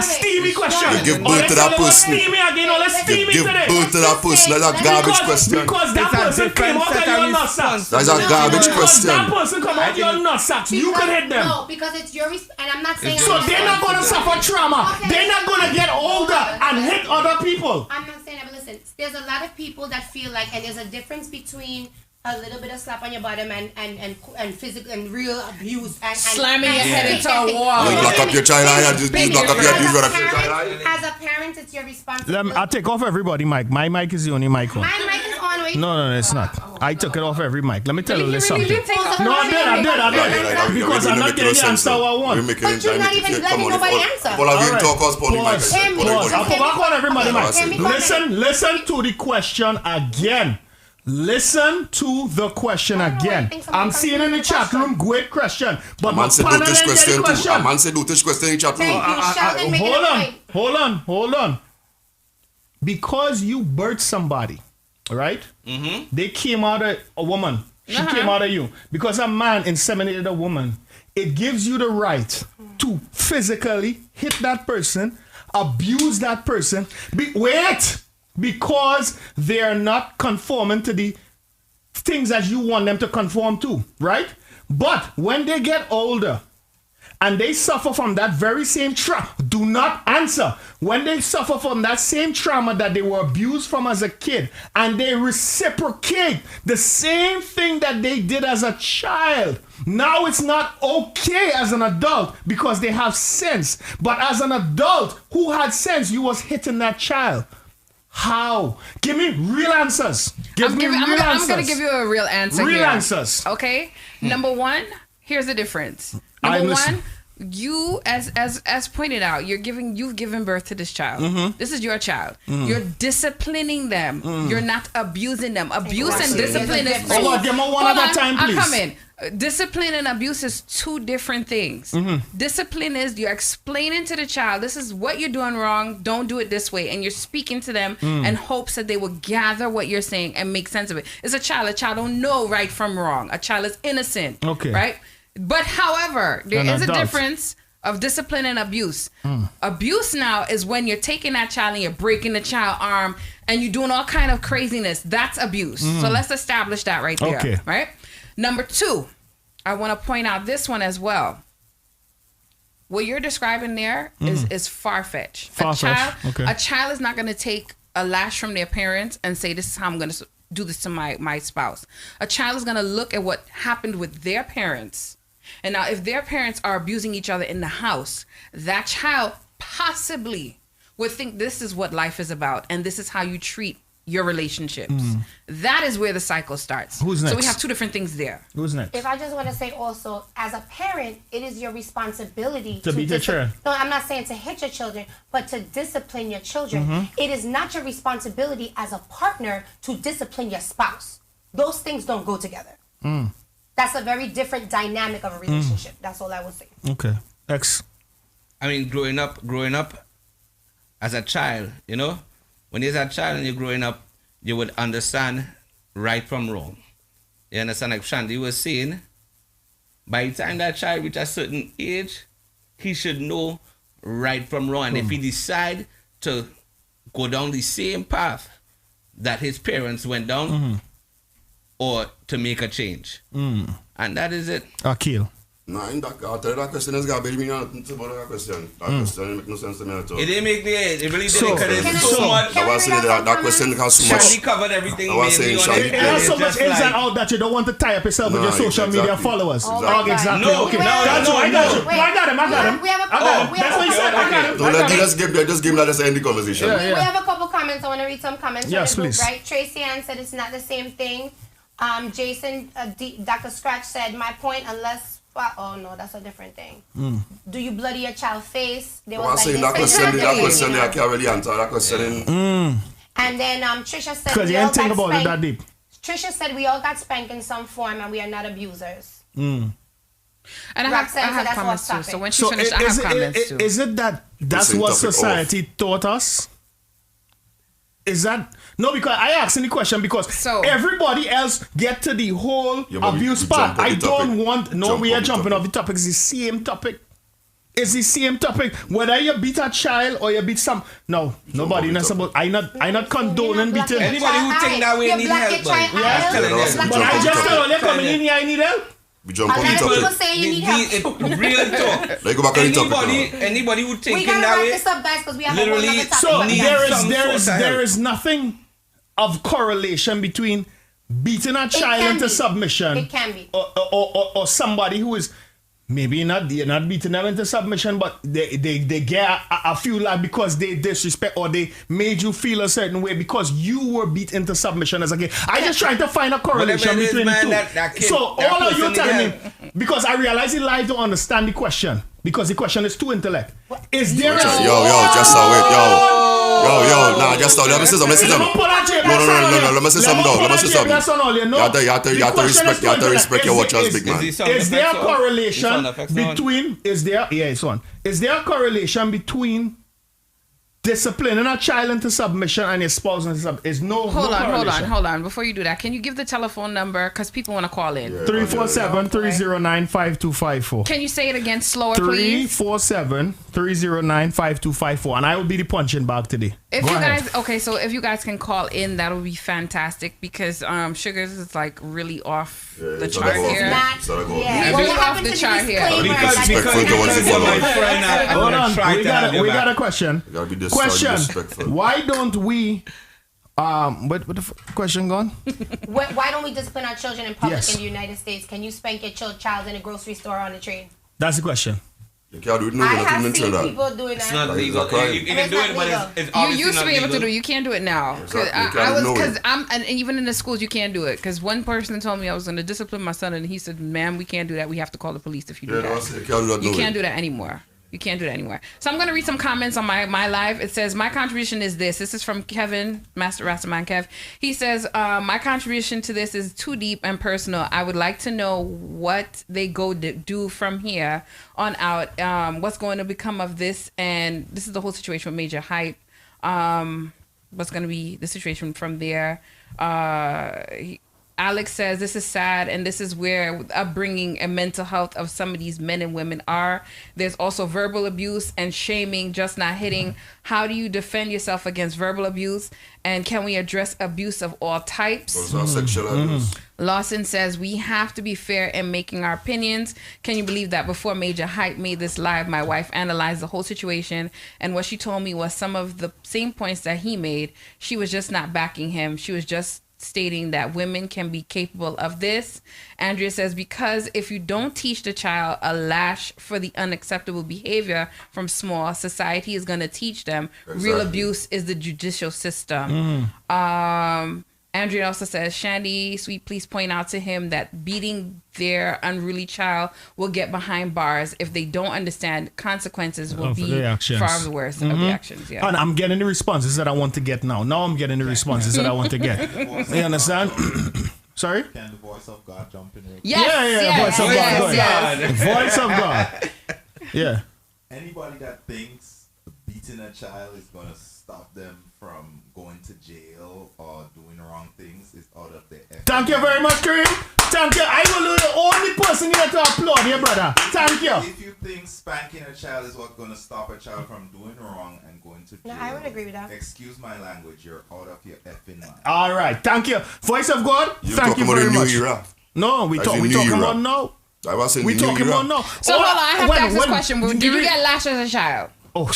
steamy question. You give birth to that person. Steamy again. Let's steamy give today. birth to that person. That's a garbage question. Because that person came out of your nutsacks. That's a garbage question. That person come out of your nutsacks. You can hit them. No, because it's your and I'm not saying. So they're not gonna suffer trauma. Okay. They're not gonna get older and hit other people. I'm not saying that, but listen, there's a lot of people that feel like, and there's a difference between a little bit of slap on your bottom and physical and real abuse and slamming your head into a wall. You lock up your child eye. You lock up your child. As a parent, it's your responsibility. I'll take off everybody mic. My mic is the only mic on. My mic is on. Wait. No, it's not. I took it off every mic. Let me tell you something. No, I did. Because I'm not getting the answer I want. But you're not even letting nobody answer. Pause. I'll go back on everybody mic. Listen to the question again. Listen to the question again. I'm seeing in the chat room, great question. But man said do this question too. A man said do this question in chat room. Hold on. Because you birthed somebody, right? Mm-hmm. They came out of a woman. She came out of you. Because a man inseminated a woman, it gives you the right to physically hit that person, abuse that person. Because they are not conforming to the things that you want them to conform to, right? But when they get older and they suffer from that very same trauma, do not answer. When they suffer from that same trauma that they were abused from as a kid and they reciprocate the same thing that they did as a child, now it's not okay as an adult because they have sense. But as an adult who had sense, you was hitting that child. How? Give me real answers. I'm going to give you a real answer. Real answers. Okay. Number one, here's the difference. Number one, you as pointed out, you've given birth to this child. Mm-hmm. This is your child. Mm-hmm. You're disciplining them. Mm-hmm. You're not abusing them. Abuse and discipline is two. Hold on, give me one at a time, please. I'm coming. Discipline and abuse is two different things. Mm-hmm. Discipline is you're explaining to the child, this is what you're doing wrong, don't do it this way, and you're speaking to them in hopes that they will gather what you're saying and make sense of it. It's a child don't know right from wrong. A child is innocent, right? But however, there is a difference of discipline and abuse. Abuse now is when you're taking that child and you're breaking the child's arm and you're doing all kind of craziness. That's abuse. So let's establish that right there, right? Number two, I want to point out this one as well. What you're describing there is far-fetched. A child is not going to take a lash from their parents and say, this is how I'm going to do this to my spouse. A child is going to look at what happened with their parents. And now if their parents are abusing each other in the house, that child possibly would think this is what life is about and this is how you treat your relationships. That is where the cycle starts. Who's next? So we have two different things there. Who's next? If I just want to say also, as a parent, it is your responsibility to beat your children. No, I'm not saying to hit your children, but to discipline your children. It is not your responsibility as a partner to discipline your spouse. Those things don't go together. That's a very different dynamic of a relationship. That's all I would say. Okay. X. I mean, growing up as a child, you know, when you're a child and you're growing up, you would understand right from wrong. You understand, like Shandy was saying, by the time that child reaches a certain age, he should know right from wrong. And if he decide to go down the same path that his parents went down, or to make a change. And that is it. Akil. No, that question is garbage. Me not about that question. That question make no sense to me at all. It didn't make it really didn't because it's so much. I was saying that question has so much. Shandy covered everything. I was saying Shandy. It has so much inside out that you don't want to tie up yourself with your social media followers. Exactly. No, okay. I got you. I got him. We have a couple. That's what he said. I got him. Let's give let's end the conversation. We have a couple comments. I want to read some comments. Yes, please. Right? Tracy Ann said it's not the same thing. Jason, Dr. Scratch said, my point, unless... Oh no, that's a different thing. Do you bloody your child's face? They was saying that question I can't really answer that question. And then Trisha said, because you ain't think about it that deep. Trisha said we all got spanked in some form and we are not abusers. And I have comments too. So when she's So finished, I have comments too. Is it that's Same what topic society taught us? Is that no? Because I asked the question because everybody else get to the whole abuse part. I don't want. No, we are jumping off the topic. It's the same topic. It's the same topic. Whether you beat a child or you beat some. No, nobody. Not about. I not condoning beating. Anybody who think that way need help, but I just tell you, coming in here, I need help. We jump on the topic. Say you need help. Real talk. Let's go back on the topic. Anybody who We thinking gotta that wrap way, this up, guys, because we have literally, a whole other topic. So there is nothing of correlation between beating a child into submission. It can be. Or somebody who is maybe you're not beating them into submission, but they get a few like because they disrespect or they made you feel a certain way because you were beat into submission as a kid. I just trying to find a correlation between the two. That kid, so all of you person telling me, because I realize in life don't understand the question because the question is too intellect. Is there just wait, nah, just stop. Let me say something. No, let me say something. You have to respect your watchers, big man. Is there a correlation between? Is there a correlation between disciplining a child into submission and your spouse into submission? Is no. Hold on. Before you do that, can you give the telephone number because people want to call in? 347-309-5254. Can you say it again slower, please? 347-309-5254, and I will be the punching bag today. So if you guys can call in, that would be fantastic because Sugars is like really off the chart here. Really off the chart here. Hold on, we got a question. Question: why don't we? What the question gone? Why don't we discipline our children in public Yes. in the United States? Can you spank your child in a grocery store or on the train? That's the question. You can't do it. I have seen people doing that. It's not legal. You can do it, but it's You obviously used to not be able to legal. do. You can't do it now. And even in the schools you can't do it because one person told me I was going to discipline my son and he said, "Ma'am, we can't do that. We have to call the police if you do that. You can't do that anymore." You can't do that anymore. So I'm going to read some comments on my live. It says, my contribution is this. This is from Kevin, Master Rastaman Kev. He says, my contribution to this is too deep and personal. I would like to know what they go to do from here on out. What's going to become of this? And this is the whole situation with Major Hype. What's going to be the situation from there? Alex says, this is sad, and this is where upbringing and mental health of some of these men and women are. There's also verbal abuse and shaming, just not hitting. How do you defend yourself against verbal abuse? And can we address abuse of all types? Those are sexual abuse. Lawson says, we have to be fair in making our opinions. Can you believe that before Major Hype made this live, my wife analyzed the whole situation, and what she told me was some of the same points that he made. She was just not backing him. She was just stating that women can be capable of this. Andrea says, because if you don't teach the child a lash for the unacceptable behavior from small, society is going to teach them. Exactly. Real abuse is the judicial system. Andrea also says, Shandy, sweet, please point out to him that beating their unruly child will get behind bars. If they don't understand, consequences will be far the worse of the actions. Yeah. And I'm getting the responses that I want to get now. Now I'm getting the responses that I want to get. You understand? Sorry? Can the voice of God jump in? Yes, Voice of God. Yeah. Anybody that thinks beating a child is going to stop them from going to jail or doing wrong things is out of their effort. Thank you very much, Kareem. Thank you. I will be the only person here to applaud you, brother. Thank you. If you think spanking a child is what's going to stop a child from doing wrong and going to jail, No, I would agree with that. Excuse my language, you're out of your effing mind. All right. Thank you. Voice of God, You're thank you talking very about much. the new era. No, we talking about now. I was saying we the new talking era. about now. So hold on, I have to ask this question. Did you get lashed as a child? Oh,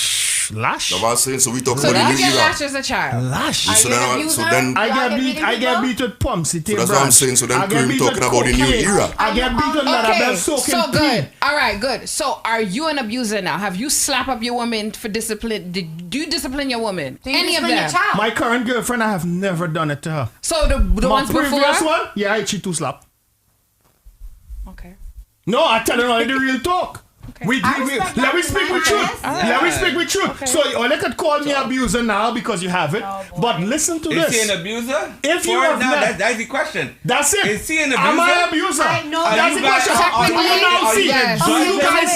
lash? I was saying, so we talking So about did the you new get era. lashed as a child? Lash? So then I get beat with pumps. So that's what I'm saying. So then we're talking about the new era. I get beat with Okay, soaking so good. pee. All right, good. So are you an abuser now? Have you slapped up your woman for discipline? Did you discipline your woman? Do you Any of discipline them? your child? My current girlfriend, I have never done it to her. So the ones My before? previous one, yeah, I cheat to slap. Okay. No, I tell you the real talk. Okay. Let me speak with truth. Let me speak with truth. Okay. So you could call me abuser now because you have it. But listen to this. Is he an abuser? If you have now, not, that's the question. That's it. Is he an abuser? Am I abuser? That's the question. Do you now see? Do you guys?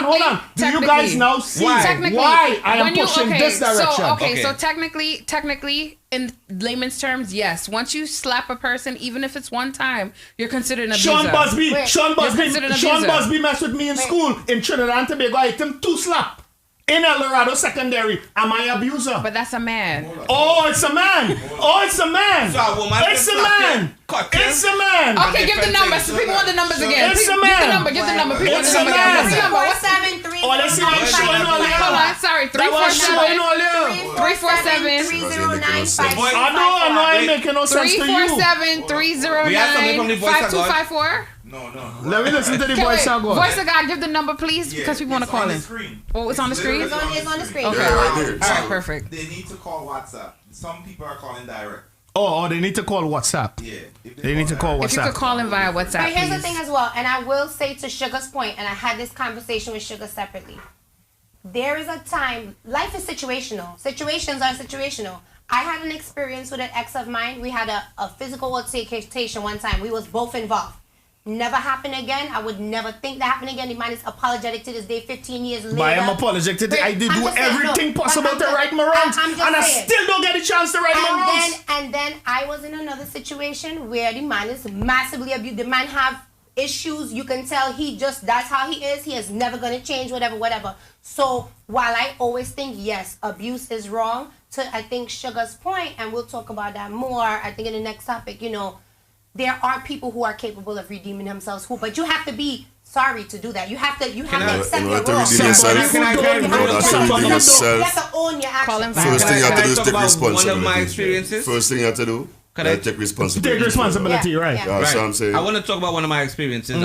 Hold on. Do you guys now see why I am pushing this direction? So technically, in layman's terms, yes. Once you slap a person, even if it's one time, you're considered an abuser. Sean Busby messed with me in school in Trinidad and Tobago. I hit him 2 slap. In El Dorado Secondary, am I abuser? But that's a man. Oh, it's a man. It's a man. So a woman it's a man. It's a man. Okay, give the numbers. People want the numbers again. It's a man. Give the number. People want It's the a number man. again. Let's see what I'm showing all you. Hold on, sorry. 347 347 I know I ain't making no sense to you. 347 309 5254. No. Let me listen to the voice of God. Voice of God, give the number, please, because people want to call in. Oh, it's on the screen? It's on the screen. Okay. All right, perfect. They need to call WhatsApp. Some people are calling direct. Oh, they need to call WhatsApp. Yeah. They need to call WhatsApp. If you could call in via WhatsApp, But here's the please. thing as well, and I will say to Sugar's point, and I had this conversation with Sugar separately. There is a time, life is situational. Situations are situational. I had an experience with an ex of mine. We had a physical altercation one time. We was both involved. Never happened again. I would never think that happened again. The man is apologetic to this day, 15 years later. But I am apologetic. I did do everything possible to right my wrongs, and I still don't get a chance to right my wrongs. And then I was in another situation where the man is massively abused. The man have issues. You can tell that's how he is. He is never going to change, whatever. So while I always think, yes, abuse is wrong, to I think Sugar's point, and we'll talk about that more, I think in the next topic, there are people who are capable of redeeming themselves, but you have to be sorry to do that. You have to accept your role. You have to own your actions. First thing you have to do is take one of my responsibility. experiences? First thing you have to do is take responsibility. Take responsibility, right. That's what I'm saying. I want to talk about one of my experiences.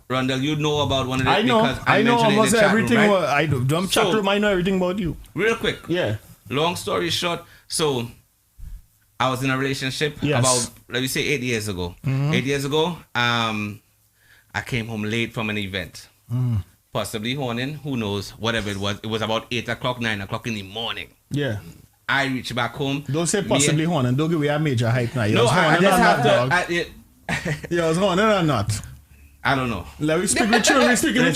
Rondell, you know about one of them because I know mentioned it in almost the chat everything. room, right? I do. Don't chat room. I know everything about you. Real quick. Yeah. Long story short, so I was in a relationship about, let me say, 8 years ago. 8 years ago, I came home late from an event. Possibly horning, who knows, whatever it was. It was about 8 o'clock, 9 o'clock in the morning. Yeah. I reached back home. Don't say possibly horning. Don't give me a major hype now. No, I just have to. You was horning or not? I don't know. Let me speak the truth. Speak the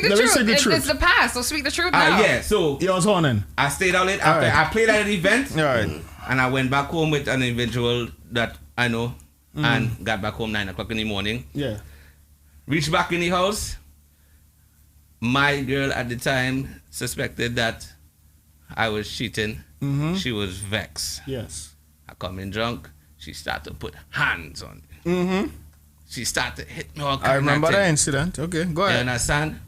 truth. It's the past, so speak the truth now. Yeah, so you was horning. I stayed out late after I played at an event. All right. And I went back home with an individual that I know and got back home 9 o'clock in the morning. Yeah. Reached back in the house. My girl at the time suspected that I was cheating. She was vexed. Yes. I come in drunk. She started to put hands on me. She started to hit me all kind I remember of that thing. incident. Okay, go ahead. You understand?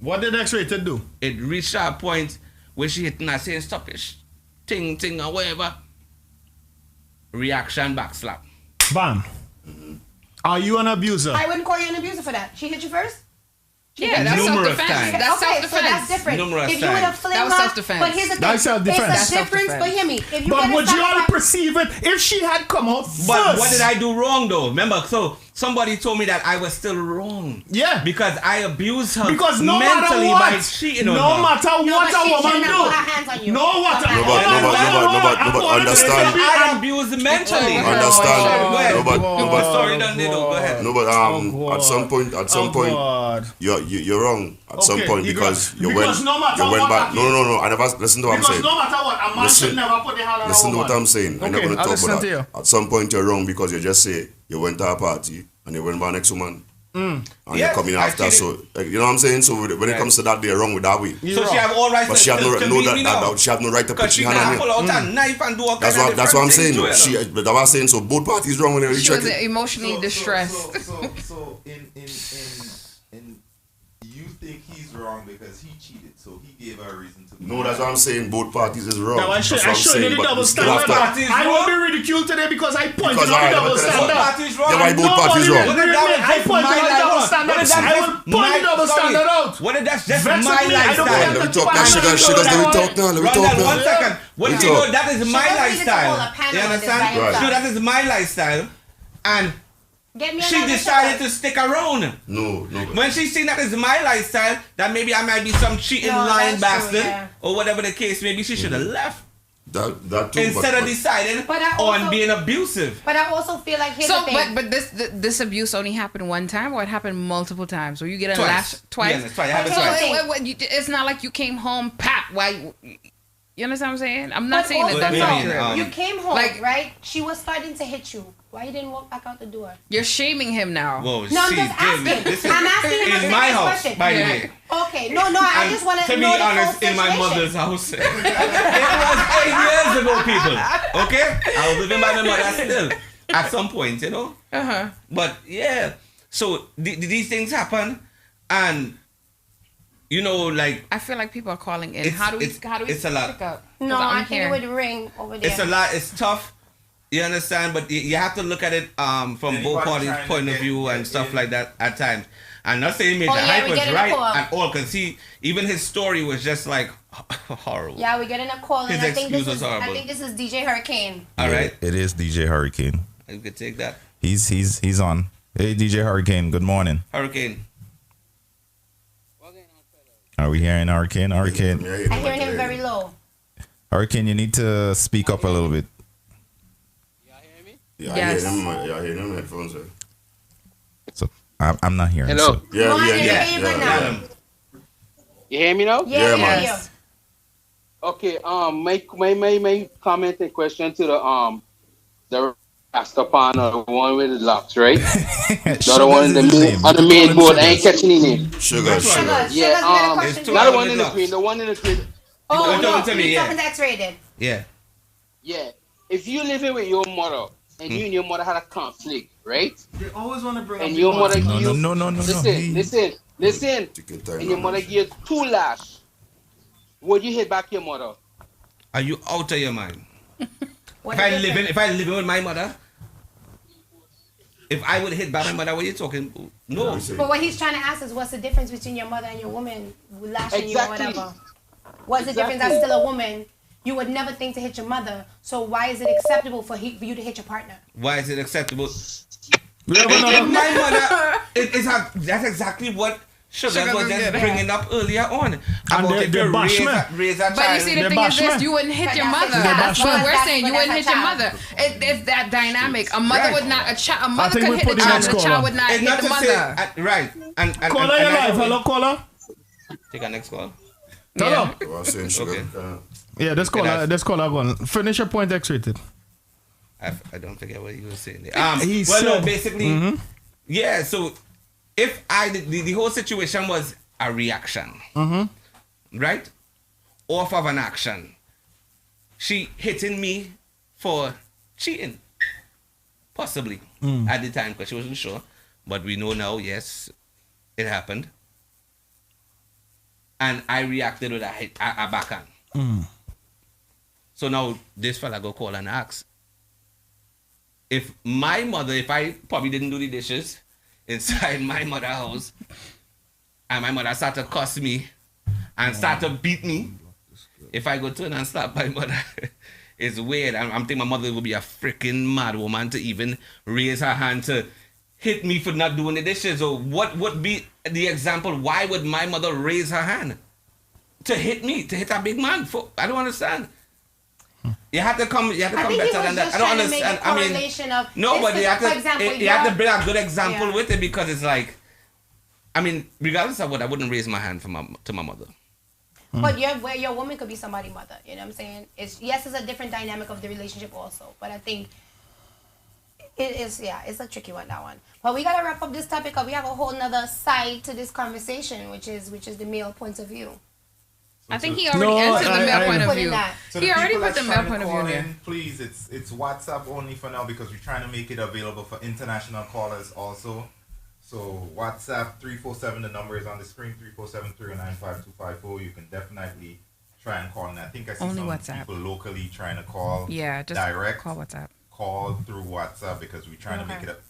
What did X-Rated do? It reached a point where she hit me and saying, stop it. Ting, or whatever. Reaction back slap. Bam. Are you an abuser? I wouldn't call you an abuser for that. She hit you first? Yeah, that's self-defense. That's self-defense. So that's different. Numerous if you would have times. flamed That was her, self-defense. but here's the thing. That's self-defense. It's a difference, but hear me. If you But get a would you all satisfaction- perceive it if she had come out first? But what did I do wrong though? Remember, so somebody told me that I was still wrong. Yeah. Because I abused her Because no mentally matter by what, cheating on her. no matter what a woman do, but understand. I abused mentally. Understand. Sorry, go ahead. No, but at some point, you're wrong. At some point because you went back. No. I never listen to what I'm saying. Because no matter what, a man should never put the hand on a woman. Listen to what I'm saying. I'm not going to talk about that. At some point, you're wrong because you just say you went to a party and you went by next woman. And you're coming after, so you know what I'm saying. So when it comes to that, they're wrong with that way. So she have all right, but she have no she have no right to put her hand on pull out a knife and do all That's what I'm saying. But I was saying so both parties wrong when they She recheck was it. emotionally distressed. So in you think he's wrong because he cheated, so he gave her a reason to. No, that's what I'm saying. Both parties is wrong. Now I That's what show I'm you saying, the but double we still standard. have to- I will be ridiculed today because I pointed Because out the I- double but that's standard. what parties wrong. Yeah, why both parties wrong? I pointed out the double standard. I will point the double standard out. What if that's just Vex my with me, I don't lifestyle? want Let me talk now, sugar, let me talk now, let me talk Rondell, now. 1 second. What if you know that is my Sugar needed to hold lifestyle? a panel You on this by understand? himself. So that is my lifestyle. And Get me she another decided sugar. to stick around. No. When she seen that is my lifestyle, that maybe I might be some cheating, lying that's true, bastard, yeah. or whatever the case, maybe she should have left. That too, Instead of deciding on being abusive. But I also feel like here's the thing. But this abuse only happened one time, or it happened multiple times, or you get a Twice. lash twice. Yeah, twice. It happened twice. It's not like you came home, pap. Why? You understand what I'm saying? I'm not But saying also, that that's not true. you came home, Like- right? She was starting to hit you. Why you didn't walk back out the door? You're shaming him now. Whoa, No, I'm just asking. I'm asking him a in my serious house, question. by the way. Okay, no, I And just want to be know the full honest, in my situation. mother's house. It was 8 years ago, people. Okay? I was living by my mother still. At some point, you know? Uh-huh. But yeah. So these things happen, and you know, like I feel like people are calling in. How do we it's a lot. pick up? No, 'Cause I I'm think here. it would ring over there. It's a lot. It's tough. You understand? But you have to look at it from both Anybody parties' trying to point of get- view and stuff like that at times. I'm not saying Major Oh, yeah, Hype we was getting a right call. at all, because even his story was just like horrible. Yeah, we're getting a call, and His I think excuse was I horrible. think this is DJ Hurricane. All right. It is DJ Hurricane. You could take that. He's on. Hey, DJ Hurricane. Good morning. Hurricane. Are we hearing Hurricane? Hurricane. I'm hearing him very low. Hurricane, you need to speak up a little bit. Yeah, Yes. I hear him in headphones. Sir. So I'm not hearing. Hello. So. Yeah. You hear me now? Yeah, man. Yes. Okay. My comment and question to the Rastapan, the one with the locks, right? The other one on the main board. I ain't catching any name. Sugar. Yeah. Not the one in the screen. The one in the screen. Oh, You're no, talking to me, you're yeah. talking to X-rated. Yeah. Yeah. If you living with your mother and you and your mother had a conflict, right? They always want to bring And up your the mother mother. give you No. listen. And your mother gives 2 lash. Would you hit back your mother? Are you out of your mind? What If I is it? living with my mother, if I would hit back my mother, what are you talking? No. But what he's trying to ask is, what's the difference between your mother and your woman lashing you or Exactly. whatever? What's the difference? That's still a woman. You would never think to hit your mother. So why is it acceptable for you to hit your partner? Why is it acceptable? have If another- my mother, that's exactly what Sugar was just bringing up earlier on. About they- if they you bash me. raise a But you child. see, the They thing is bash this: me. you wouldn't hit But your that's mother. exactly That's what- what we're that's saying. what You wouldn't that's hit your a mother. It's that dynamic. A mother Right. would not. A I mother think could we hit put the the child. next The child caller. would not It's hit not the to say, mother. right. And Caller, and you I live. know- Hello, caller. Take a next call. Hello. I was saying sugar. Okay. Yeah, this caller gone. Finish your point, X-rated. I don't forget what you were saying there. He Well, no, said- basically, yeah. So if the whole situation was a reaction, right, off of an action, she hitting me for cheating, possibly at the time because she wasn't sure, but we know now. Yes, it happened, and I reacted with a backhand. So now this fella go call and ask. If my mother, if I probably didn't do the dishes inside my mother's house, and my mother started to cuss me and start to beat me, if I go turn and slap my mother, it's weird. I'm thinking my mother would be a freaking mad woman to even raise her hand to hit me for not doing the dishes. Or what would be the example? Why would my mother raise her hand to hit me, to hit a big man? I don't understand. You have to come. You have to I come think he better was than that. just I don't trying to make understand. a correlation of no, this but is, you have for to. example, You have to your- bring a good example Yeah. with it because it's like, I mean, regardless of what, I wouldn't raise my hand to my mother. But your woman could be somebody's mother. You know what I'm saying? It's a different dynamic of the relationship also. But I think it is, it's a tricky one, that one. But we gotta wrap up this topic up. We have a whole nother side to this conversation, which is the male point of view. I think he already answered the male point of view. So He already people put the that's male trying to point of call view in, there. Please, it's WhatsApp only for now because we're trying to make it available for international callers also. So WhatsApp 347, the number is on the screen, 347-309-5254. You can definitely try and call. And I think I see Only some WhatsApp. people locally trying to call. Yeah, just direct. call WhatsApp. Call through WhatsApp because we're trying to make it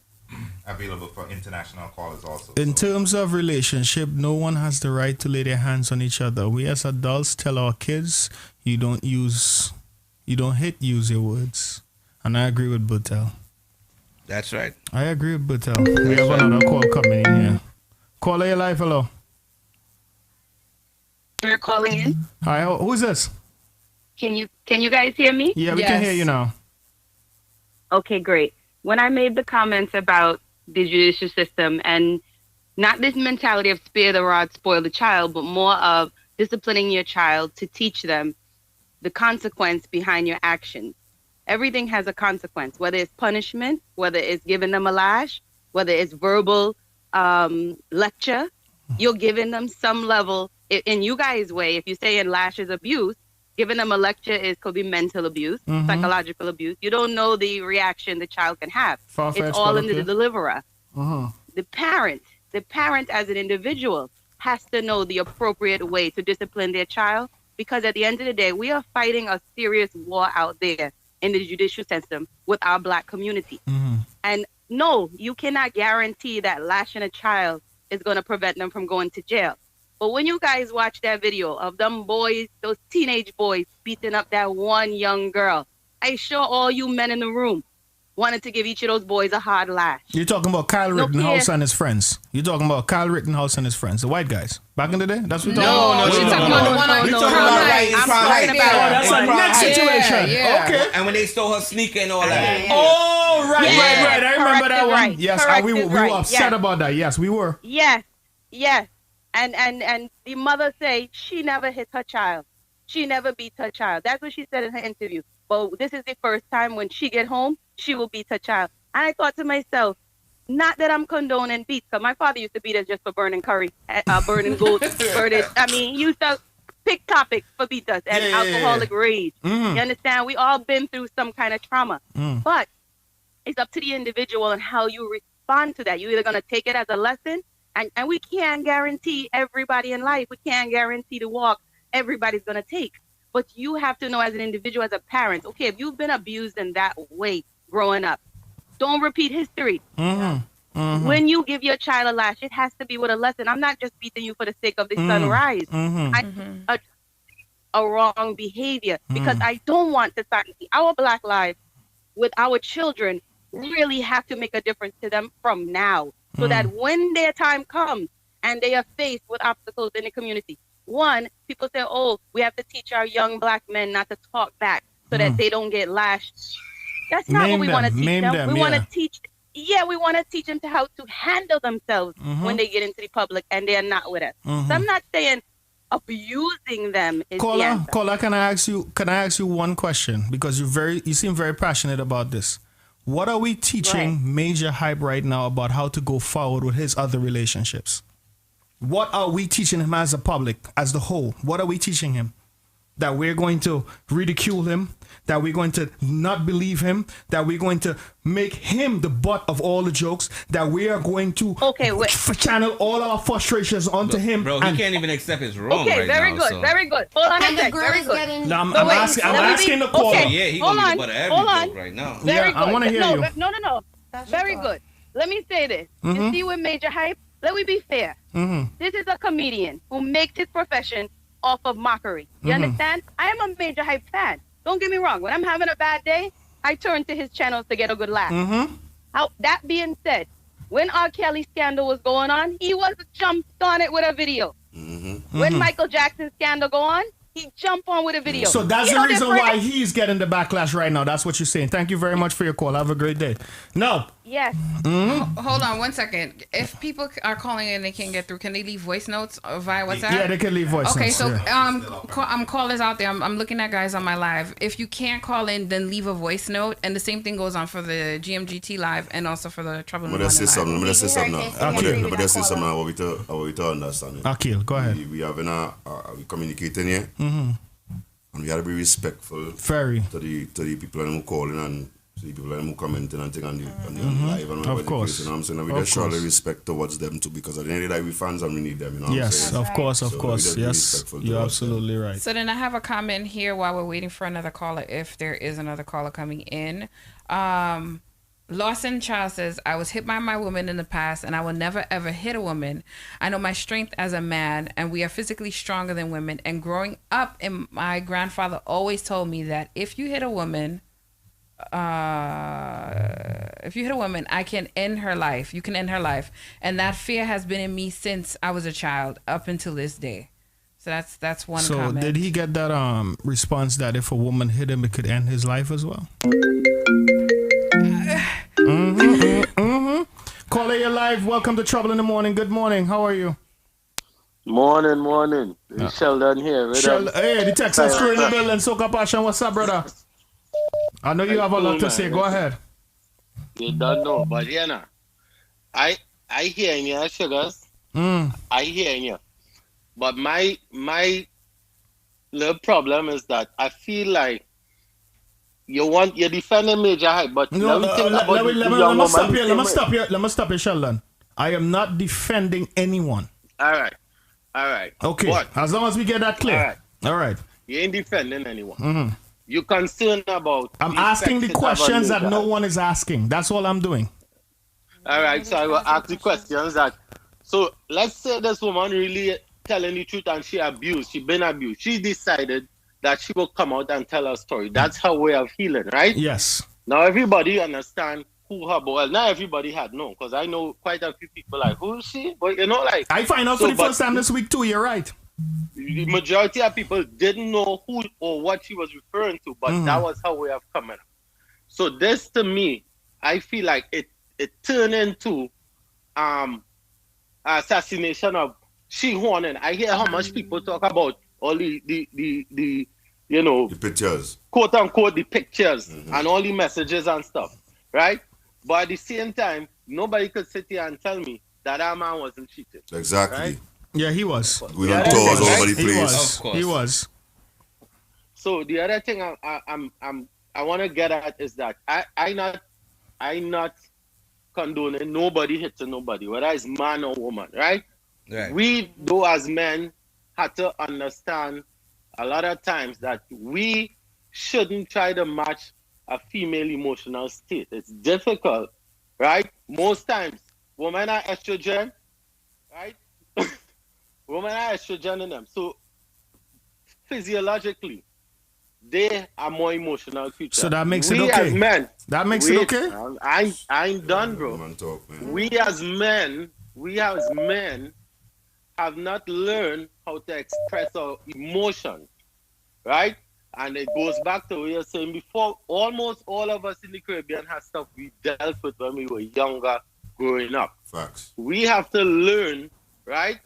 available for international callers also. In terms of relationship, no one has the right to lay their hands on each other. We as adults tell our kids, you don't hit, use your words. And I agree with Butel. That's right. I agree with Butel. We have another call coming in here. Caller, your life, hello. You're calling in. Hi, who's this? Can you guys hear me? Yeah, we can hear you now. Okay, great. When I made the comments about the judicial system and not this mentality of spare the rod, spoil the child, but more of disciplining your child to teach them the consequence behind your actions. Everything has a consequence, whether it's punishment, whether it's giving them a lash, whether it's verbal lecture, you're giving them some level. In you guys' way, if you say in lash is abuse, giving them a lecture could be mental abuse, psychological abuse. You don't know the reaction the child can have. It's all in the deliverer. The parent as an individual has to know the appropriate way to discipline their child, because at the end of the day, we are fighting a serious war out there in the judicial system with our Black community. And no, you cannot guarantee that lashing a child is going to prevent them from going to jail. But when you guys watch that video of them boys, those teenage boys beating up that one young girl, I'm sure all you men in the room wanted to give each of those boys a hard lash. You're talking about Kyle Rittenhouse and his friends. You're talking about Kyle Rittenhouse and his friends, the white guys. Back in the day? That's what you're talking about? No, she's talking about the one on That's a next situation. Yeah. Okay. And when they stole her sneaker and all that. Oh, right. I remember that one. Right. Yes, we were upset about that. Yes, we were. Yes. And the mother say she never hit her child. She never beat her child. That's what she said in her interview. But this is the first time when she get home, she will beat her child. And I thought to myself, not that I'm condoning beats, because my father used to beat us just for burning curry, burning gold, he used to pick topics for beat us and alcoholic rage. You understand? We all been through some kind of trauma. But it's up to the individual and how you respond to that. You're either going to take it as a lesson, and we can't guarantee everybody in life. We can't guarantee the walk everybody's going to take. But you have to know as an individual, as a parent, okay, if you've been abused in that way growing up, don't repeat history. When you give your child a lash, it has to be with a lesson. I'm not just beating you for the sake of the sunrise. A wrong behavior, because I don't want society, our Black lives with our children, really have to make a difference to them from now, so that when their time comes and they are faced with obstacles in the community, one, people say, oh, we have to teach our young Black men not to talk back so that they don't get lashed. That's not what we want to teach them. We want to teach, we want to teach them how to handle themselves when they get into the public and they're not with us. So I'm not saying abusing them is the answer. Caller, can I ask you one question? Because you seem very passionate about this. What are we teaching Major Hype right now about how to go forward with his other relationships? What are we teaching him as a public, as the whole? What are we teaching him? That we're going to ridicule him, that we're going to not believe him, that we're going to make him the butt of all the jokes, that we are going to channel all our frustrations onto him. Bro, he can't even accept his wrong very good. Hold on a sec. Very good. I'm asking the caller. Yeah, he's going to be the butt of every joke right now. Very good. I want to hear you. No. Very good. Let me say this. You see with Major Hype, let me be fair. This is a comedian who makes his profession off of mockery. You understand? I am a Major Hype fan. Don't get me wrong. When I'm having a bad day, I turn to his channels to get a good laugh. That being said, when R. Kelly scandal was going on, he was jumped on it with a video. When Michael Jackson scandal go on, he jumped on with a video. So that's the reason why he's getting the backlash right now. That's what you're saying. Thank you very much for your call. Have a great day. No. Yes. Hold on 1 second. If people are calling in, they can't get through. Can they leave voice notes via WhatsApp? Yeah, they can leave voice notes. Okay, so I'm callers out there. I'm looking at guys on my live. If you can't call in, then leave a voice note. And the same thing goes on for the GMGT live and also for the Trouble in the Morning live. Let me say something now. What we to understand. Akil, go ahead. We have we communicating here. And we have to be respectful to the people who calling and to the people who commenting and thing on the live and of course. You know what I'm saying? And we just show the respect towards them too, because at the end of the day we fans and we need them, you know what I'm saying? Of course. Yes, you're absolutely right. So then I have a comment here while we're waiting for another caller, if there is another caller coming in. Lawson Child says, I was hit by my woman in the past and I will never ever hit a woman. I know my strength as a man and we are physically stronger than women. And growing up, my grandfather always told me that if you hit a woman, if you hit a woman, I can end her life. You can end her life. And that fear has been in me since I was a child up until this day. So that's one comment. So did he get that response that if a woman hit him, it could end his life as well? Caller, you're live. Welcome to Trouble in the Morning. Good morning. How are you? Morning. It's Sheldon here. Hey, the Texas crew in the building. Soca Passion. What's up, brother? I know you have a lot to say. Go ahead. You don't know, but I hear you, Sugars. I hear you. But my little problem is that I feel like you're defending Major Hype, but let me stop you, Sheldon. I am not defending anyone. All right. Okay. But, as long as we get that clear. All right. You ain't defending anyone. You're concerned about. I'm asking the questions that no one is asking. That's all I'm doing. All right. So I will ask the questions that. So let's say this woman really telling the truth and she been abused. She decided that she will come out and tell her story. That's her way of healing, right? Yes. Now everybody understand who her boy. Well, not everybody had known, because I know quite a few people like, who is she? But like I find out for the first time this week too. You're right. The majority of people didn't know who or what she was referring to, but that was her way of coming up. So this, to me, I feel like it turned into assassination of she warning. I hear how much people talk about all the the pictures, quote unquote, the pictures and all the messages and stuff, right? But at the same time, nobody could sit here and tell me that man wasn't cheating. Exactly. Right? Yeah, he was. We don't tours all over the place. He was. So the other thing I want to get at is that I not condoning nobody hitting nobody, whether it's man or woman, right? We, though, as men, had to understand a lot of times that we shouldn't try to match a female emotional state. It's difficult, right? Most times, women are estrogen, right? Women are estrogen in them. So, physiologically, they are more emotional creatures. So that makes it okay. We as men. That makes it okay? I ain't done, bro. We as men have not learned how to express our emotions, right? And it goes back to what you're saying before. Almost all of us in the Caribbean have stuff we dealt with when we were younger, growing up. Facts. We have to learn, right?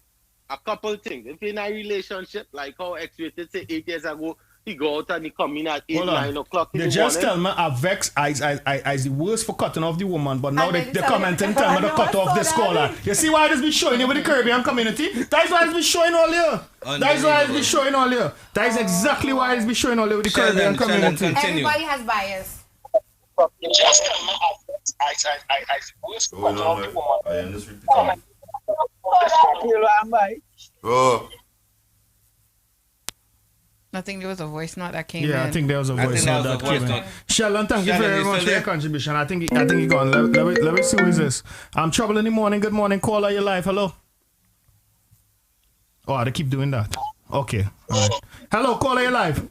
A couple things. If you're in a relationship, like how X-rated say 8 years ago, he go out and he come in at 8, 9 o'clock in the morning. They just tell me I vex I the worst for cutting off the woman, but now they comment and tell me to cut off the scholar. You see why this be showing you with the Caribbean community? That is why it's be showing all here. That is why it's be showing all here. That is exactly why it's be showing all here with the Caribbean community. Everybody has bias. Just tell me I worst for cut off the woman. Oh. I think there was a voice note that came in. Yeah, I think there was a voice note that came in. Sheldon, thank you very much for your contribution. I think he gone. Let me see who is this. I'm Trouble in the Morning. Good morning. Caller, your live. Hello. Oh, they keep doing that. Okay. All right. Hello, caller, your live.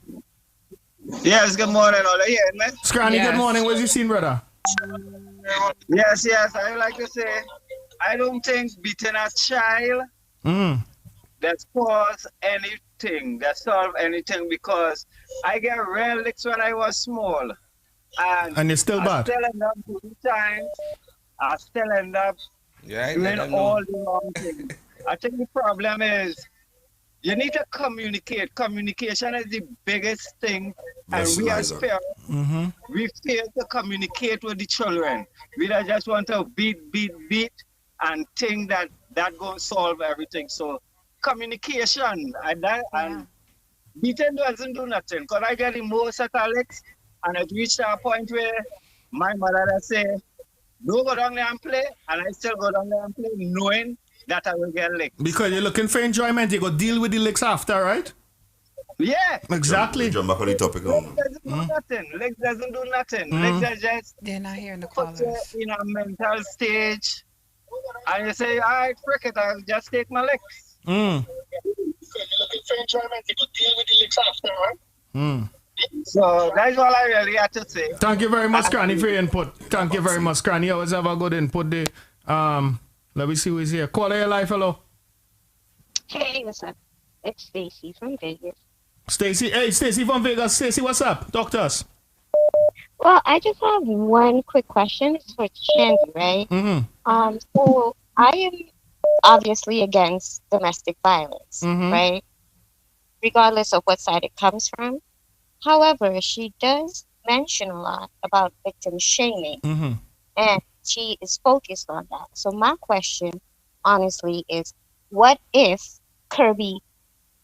Yes, good morning, all here, man. Scranny, good morning. Where's you seen, brother? Yes. I like to say, I don't think beating a child that cause anything, that solve anything, because I get real licks when I was small. And you're still bad. I still end up doing times. I still end up doing all the wrong things. I think the problem is you need to communicate. Communication is the biggest thing. And we as parents, we fail to communicate with the children. We just want to beat, and think that going to solve everything. So communication and beating doesn't do nothing. Because I get the most at Alex, and it reached a point where my mother say, don't go down there and play, and I still go down there and play, knowing that I will get licked. Because you're looking for enjoyment, you go deal with the licks after, right? Yeah. Exactly. Jump back on the topic. Legs doesn't do nothing. Legs doesn't do nothing. Legs are just they're not here in the put you in a mental stage, and you say, all right, frick it, I'll just take my legs. You're looking for enjoyment, you go deal with the licks after, right? So that's all I really had to say. Thank you very much, Granny, for your input. Thank you very much, Granny. You always have a good input there. Let me see who is here. Call your life, hello. Hey, what's up? It's Stacy from Vegas. Stacy, hey, Stacy from Vegas. Stacy, what's up? Talk to us. Well, I just have one quick question. It's for Chandy, right? Mm-hmm. So I am obviously against domestic violence, right? Regardless of what side it comes from. However, she does mention a lot about victim shaming, and she is focused on that. So my question, honestly, is what if Kirby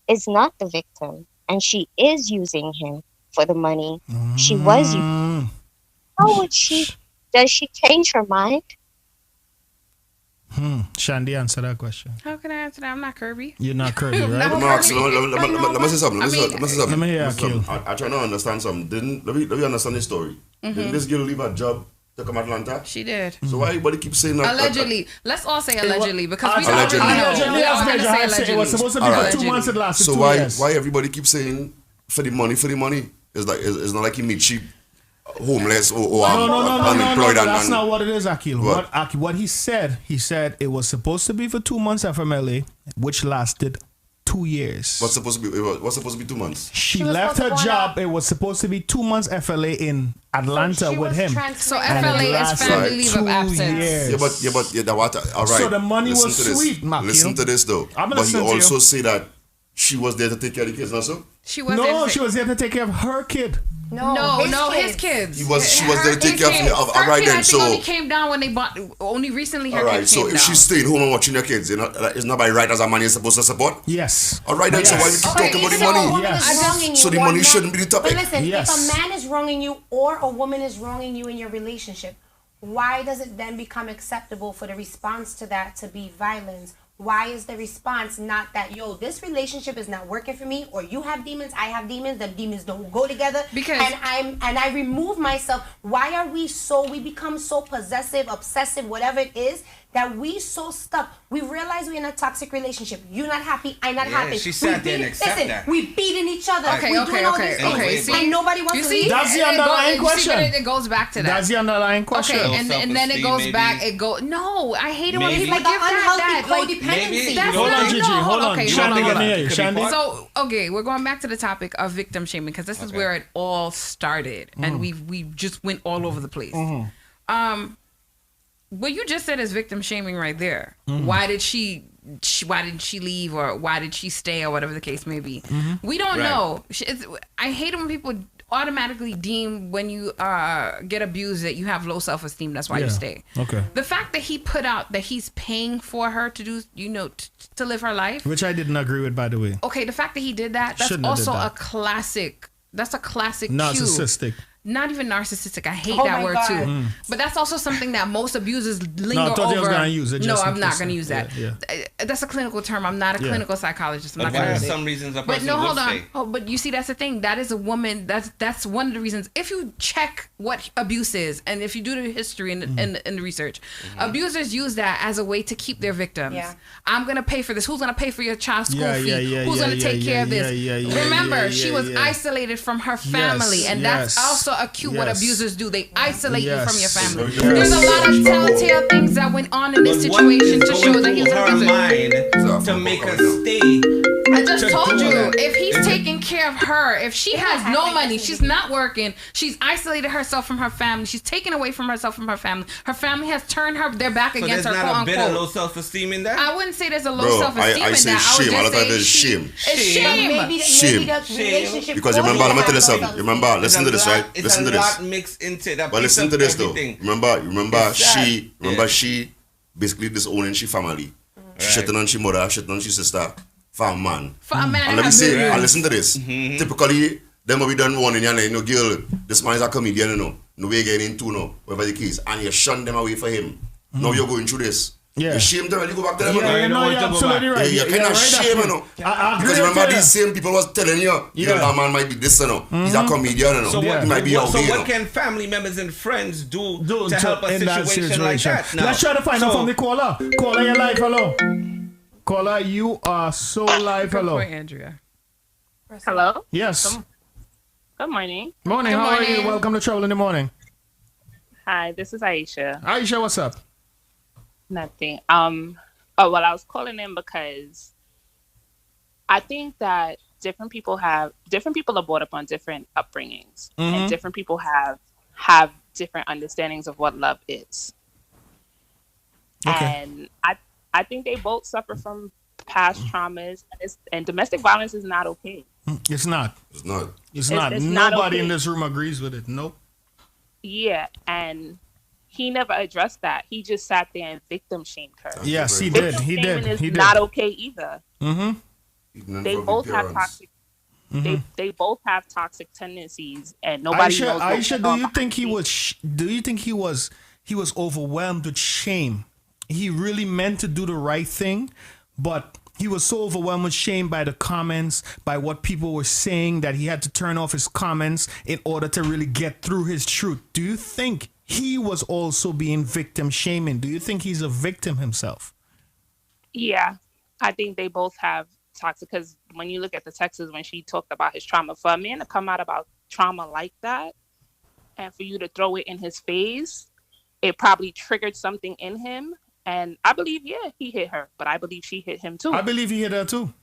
is not the victim and she is using him for the money she was using? How would she, does she change her mind? Shandy, answer that question. How can I answer that? I'm not Kirby. You're not Kirby, right? Let me say something. Let me hear Akil. I try to understand something. Let me understand this story. Didn't this girl leave her job to come to Atlanta? She did. So why everybody keep saying that? Allegedly. Let's all say allegedly because we allegedly. already know. We all gonna say allegedly. It was supposed to be for 2 months. It lasted so 2 why years. why everybody keep saying for the money? It's not like he meet cheap, homeless or unemployed. That's not what it is, Akil. What he said it was supposed to be for 2 months FMLA, which lasted 2 years. What's supposed to be 2 months? She left her job. It was supposed to be 2 months FLA in Atlanta with him. So FLA is family leave of absence. All right. So the money was sweet, Akil. Listen to this though. But he also say that she was there to take care of the kids, also. She was she was there to take care of her kid. His kids. She was there to take care of her right kid, then. I think So only came down when they bought. Only recently her all right. kid So came if down. she's staying home and watching her kids, it's not by right as a man you're supposed to support. Yes. All right then. So why we keep talking about the money? So the money shouldn't be the topic. But listen, if a man is wronging you or a woman is wronging you in your relationship, why does it then become acceptable for the response to that to be violence? Why is the response not that, yo, this relationship is not working for me, or you have demons, I have demons, the demons don't go together, and I remove myself? Why are we become so possessive, obsessive, whatever it is, that we so stuck? We realize we're in a toxic relationship. You're not happy, I'm not happy. She sat there and accepted that. We beating each other. Okay. See, and nobody wants to leave. That's the underlying question. It goes back to that. That's the underlying question. Okay, and then it goes back. No, I hate it when people give that. Codependency. Hold on, Gigi. Hold on. Shandy. So, okay, we're going back to the topic of victim shaming because this is where it all started, and we just went all over the place. What you just said is victim shaming right there. Why didn't she leave, or why did she stay, or whatever the case may be? We don't know. I hate it when people automatically deem when you get abused that you have low self-esteem. That's why you stay. Okay. The fact that he put out that he's paying for her to do, to live her life, which I didn't agree with, by the way. Okay, the fact that he did that, that's also a classic. That's a classic narcissistic. Not even narcissistic. I hate that word too. But that's also something that most abusers linger over. I thought you was gonna use it. No, I'm not going to use that. That's a clinical term. I'm not a clinical psychologist. I'm not going to use it. Some reasons a but person no, hold would on. stay. Oh, but you see, that's the thing. That is a woman. That's one of the reasons. If you check what abuse is, and if you do the history and the research, abusers use that as a way to keep their victims. Yeah. I'm going to pay for this. Who's going to pay for your child's school fee? Who's going to take care of this? Remember, she was isolated from her family, and that's also acute what abusers do. They isolate you from your family. There's a lot of telltale things that went on in this situation to show that he was her mind to make her stay. I just told you, if he's taking care of her, if she has no money, she's not working, she's isolated herself from her family, she's taken away from herself from her family has turned their back against her, quote quote unquote. There's not a bit of low self-esteem in that? I wouldn't say there's a low self-esteem I in say that. shame. I All would the time just is say shame. It's shame. Shame. Because remember, let me tell you something. Remember, listen to this, right? Listen to this. It's a lot mixed into that. But listen to this though. Remember, she basically disowning she family. She shitting on she mother, shitting on she sister, for a man. And let me say, and listen to this. Typically, them will be done warning you, and girl, this man is a comedian, no way getting into, whatever the case, and you shun them away for him. Now you're going through this. Yeah. You're ashamed to really go back to them. You're absolutely right. You're kind of ashamed, because remember these same people was telling you, that man might be this, he's a comedian, so he might be out so there. What can family members and friends do to help a situation like that? Now, let's try to find out from the caller. Caller, you're live, hello. Caller, you are so live, hello. Andrea. Hello? Yes. Good morning. Morning, how are you? Welcome to Trouble in the Morning. Hi, this is Aisha. Aisha, what's up? Nothing. Oh, well, I was calling in because I think that different people are brought up on different upbringings, and different people have different understandings of what love is. Okay. And I think they both suffer from past traumas, and domestic violence is not okay. It's not. It's not. It's not. It's Nobody not okay. in this room agrees with it. Nope. Yeah, and he never addressed that. He just sat there and victim shamed her. Yes, he did. He did. Is He did. not okay either. Mm-hmm. They both have toxic. They both have toxic tendencies, and nobody knows. Aisha, do you think he was? Do you think he was overwhelmed with shame? He really meant to do the right thing, but he was so overwhelmed with shame by the comments, by what people were saying, that he had to turn off his comments in order to really get through his truth. Do you think he was also being victim shaming? Do you think he's a victim himself? Yeah, I think they both have toxic, because when you look at the texts when she talked about his trauma, for a man to come out about trauma like that and for you to throw it in his face, it probably triggered something in him. And I believe, yeah, he hit her, but I believe she hit him too. I believe he hit her too.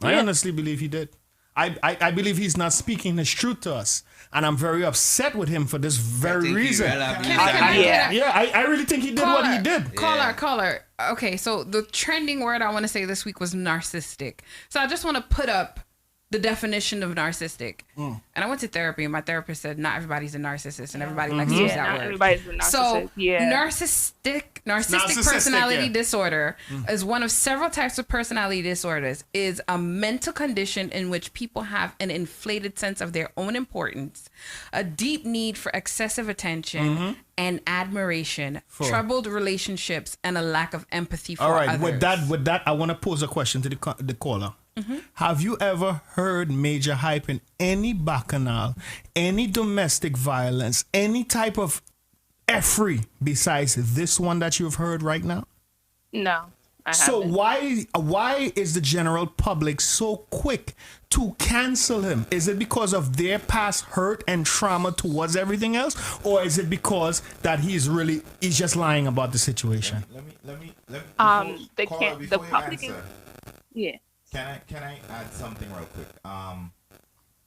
Yeah. I honestly believe he did. I believe he's not speaking his truth to us, and I'm very upset with him for this very reason. I really think he did what he did. Caller. Okay, so the trending word I want to say this week was narcissistic. So I just want to put up the definition of narcissistic. And I went to therapy, and my therapist said not everybody's a narcissist, and everybody likes to use that word. Everybody's a narcissist. So narcissistic Narcissistic, personality yeah. disorder is one of several types of personality disorders. Is a mental condition in which people have an inflated sense of their own importance, a deep need for excessive attention and admiration, troubled relationships, and a lack of empathy for others. With that, I want to pose a question to the caller. Have you ever heard major hype in any bacchanal, any domestic violence, any type of effery besides this one that you've heard right now? No, I So haven't. why is the general public so quick to cancel him? Is it because of their past hurt and trauma towards everything else, or is it because that he's just lying about the situation? Let me. The public. Yeah. Can I add something real quick?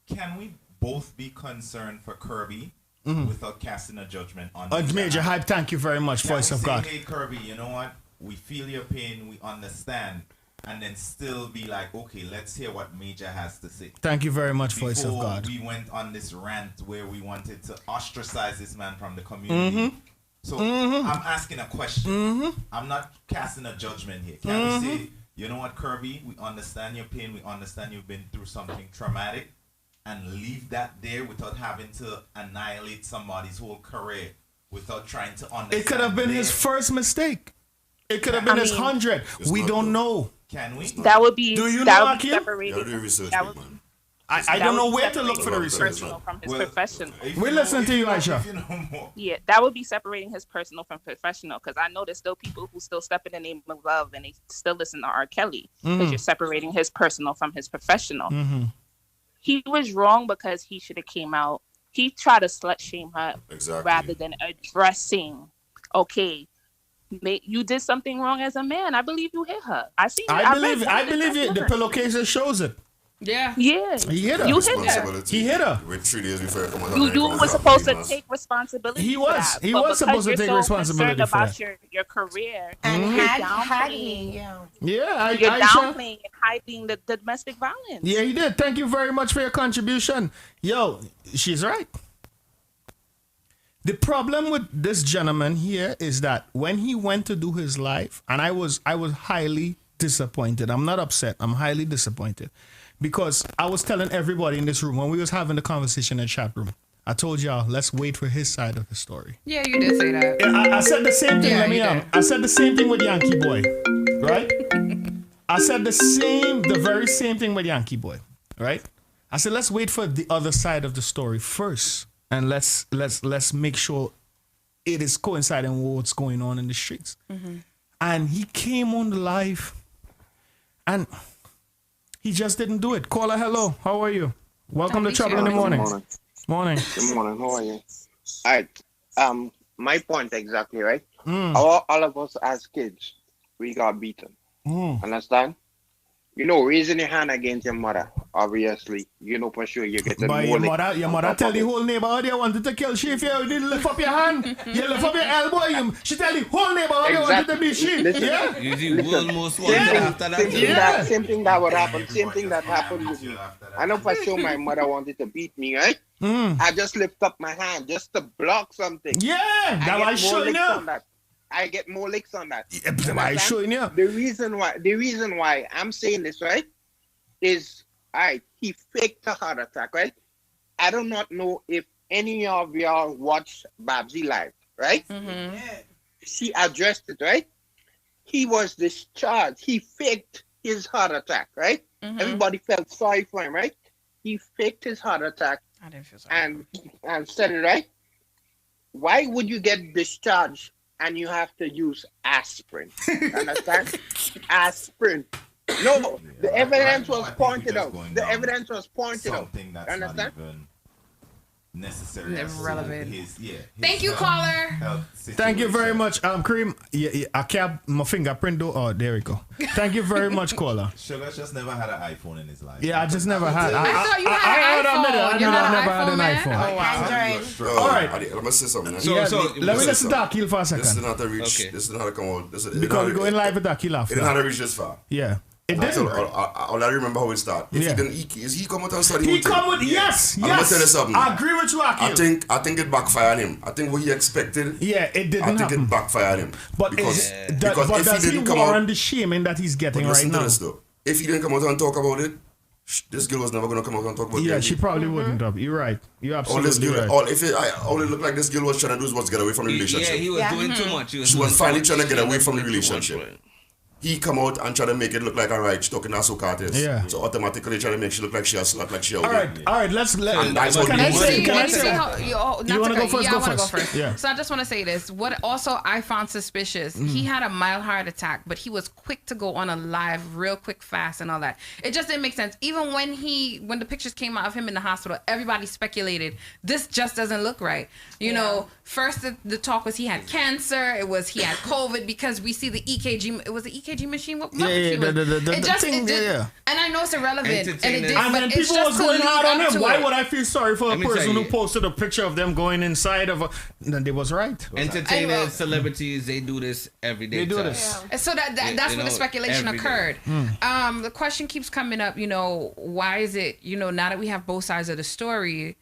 Can we both be concerned for Kirby without casting a judgment on Major Hype, thank you very much, Voice of God. Hey Kirby, you know what? We feel your pain, we understand, and then still be like, okay, let's hear what Major has to say. Thank you very much, Voice of God. We went on this rant where we wanted to ostracize this man from the community. So I'm asking a question. I'm not casting a judgment here. Can we say, you know what, Kirby, we understand your pain, we understand you've been through something traumatic, and leave that there without having to annihilate somebody's whole career, without trying to understand. It could have been his first mistake. It could have been his 100. We don't know. Can we? That would be. Do you that know, would be Akim? separating. I don't know where to look for the his research. personal from his professional. We're listening to you, Aisha. Yeah, that would be separating his personal from professional, because I know there's still people who still step in the name of love and they still listen to R. Kelly, because you're separating his personal from his professional. He was wrong because he should have came out. He tried to slut shame her rather than addressing, okay, you did something wrong as a man. I believe you hit her. I believe it. The pillowcase shows it. Yeah. He hit her. You hit her. He hit her. With 3 days before You were supposed to take responsibility. He for was. that. He But was because supposed to take you're so responsibility concerned for about that. your career And you're had downplaying. Yeah, You're downplaying and hiding the domestic violence. Yeah, he did. Thank you very much for your contribution. Yo, she's right. The problem with this gentleman here is that when he went to do his live, and I was highly disappointed. I'm not upset. I'm highly disappointed. Because I was telling everybody in this room when we was having the conversation in the chat room, I told y'all, let's wait for his side of the story. Yeah, you did say that. I said the same thing. I said the same thing with Yankee Boy, right? I said the very same thing with Yankee Boy, right? I said let's wait for the other side of the story first, and let's make sure it is coinciding with what's going on in the streets. And he came on the live, and he just didn't do it. Caller, hello, how are you? Welcome to Trouble in the Morning. Morning. Good morning. How are you? All right. My point exactly, right? Mm. All of us as kids, we got beaten. Understand? You know, raising your hand against your mother, obviously, you know for sure you get the But your mother tell the whole neighborhood you wanted to kill she if you didn't lift up your hand. You lift up your elbow. She tell the whole neighborhood you wanted to beat she. Yeah. You the almost one after that. Same thing that would happen. Same thing that happened with me. I know for sure my mother wanted to beat me, right? I just lift up my hand just to block something. Yeah, that was showing you. I get more licks on that. Yeah, but I showing you. The reason why I'm saying this, right, is he faked a heart attack, right? I do not know if any of y'all watched Babsy Live, right? Mm-hmm. She addressed it, right? He was discharged. He faked his heart attack, right? Mm-hmm. Everybody felt sorry for him, right? He faked his heart attack I didn't feel sorry. and said it, right? Why would you get discharged and you have to use aspirin? Understand? Aspirin. No, the evidence was pointed out. The evidence was pointed out. That's understand? not even necessary. Irrelevant. His Thank you, caller. Thank you very much, Kareem. Yeah, I kept my fingerprint though. Oh, there we go. Thank you very much, caller. Sugar just never had an iPhone in his life. Yeah, I just never had. I thought you had an iPhone. You I had never an had an iPhone, man? iPhone. Oh, wow. All right. Let me say something. Let me listen to Akil for a second. This is not a reach. Okay. This is not a come out. Because we're going live with Akil after. It didn't have to reach this far. Yeah. It didn't. All I remember how it started. If he come out and study. He come with yes. I'm gonna tell you something. I agree with you, Akil. I think it backfired him. I think what he expected. Yeah, it didn't I think happen. it backfired him. But because does he warrant the shaming that he's getting right now? This, though. If he didn't come out and talk about it, this girl was never gonna come out and talk about it. Yeah, she probably wouldn't have. You're right. You're absolutely right. All it looked like this girl was trying to do was get away from the relationship. Yeah, he was doing too much. She was finally trying to get away from the relationship. He come out and try to make it look like alright, she's talking to Socrates. Yeah. So automatically try to make she look like she has slut, like she out. All right. Let's. Can I say? You want to go first? Yeah, I want to go first. Yeah. So I just want to say this. What also I found suspicious, he had a mild heart attack, but he was quick to go on a live real quick, fast and all that. It just didn't make sense. Even when the pictures came out of him in the hospital, everybody speculated, this just doesn't look right. You know, first the talk was he had cancer, it was he had COVID because we see the EKG, it was the EKG machine? What machine was it? And I know it's irrelevant. And then people was going hard on him. Why would I feel sorry for a person who posted a picture of them going inside of a... Then they was right. Entertainers, celebrities, they do this every day. They do this. Yeah. So that's where the speculation occurred. The question keeps coming up, why is it, now that we have both sides of the story,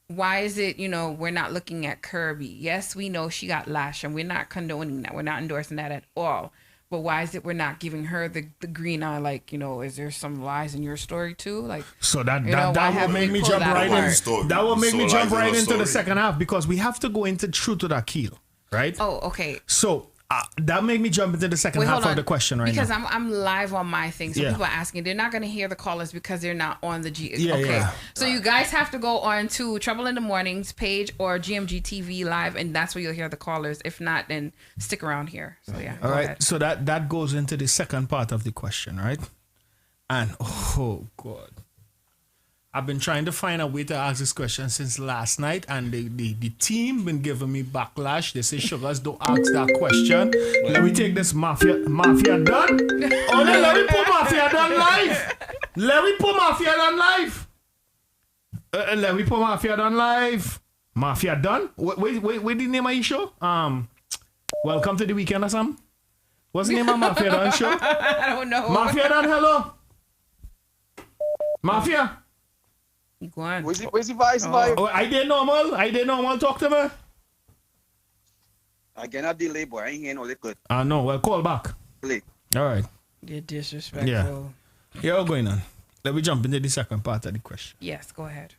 why is it, we're not looking at Kirby? Yes, we know she got lashed and we're not condoning that. We're not endorsing that at all. But why is it we're not giving her the green eye? Like, is there some lies in your story too? Like, so that will make me jump right in. That will make me jump right into the second half because we have to go into truth to that keel, right? Oh, okay. So that made me jump into the second half of the question right because now. Because I'm live on my thing. So people are asking, they're not going to hear the callers because they're not on the So you guys have to go on to Trouble in the Mornings page or GMGT.LIVE, and that's where you'll hear the callers. If not, then stick around here. So all right. Ahead. So that goes into the second part of the question, right? And oh God, I've been trying to find a way to ask this question since last night, and the team been giving me backlash. They say, Sugars, don't ask that question. Let me take this Mafia done. Oh, no, let me put Mafia done live. Let me put Mafia done live. Let me put Mafia done live. Mafia done? Wait, the name of your show? Welcome to the weekend or something? What's the name of Mafia done show? I don't know. Mafia done, hello? Mafia? Go on. Where's the voice? Oh, I did normal. Talk to me. I cannot delay, boy. I ain't hearing no liquid. No. Well, call back. Play. All right. You're disrespectful. Yeah. You're all going on. Let me jump into the second part of the question. Yes, go ahead.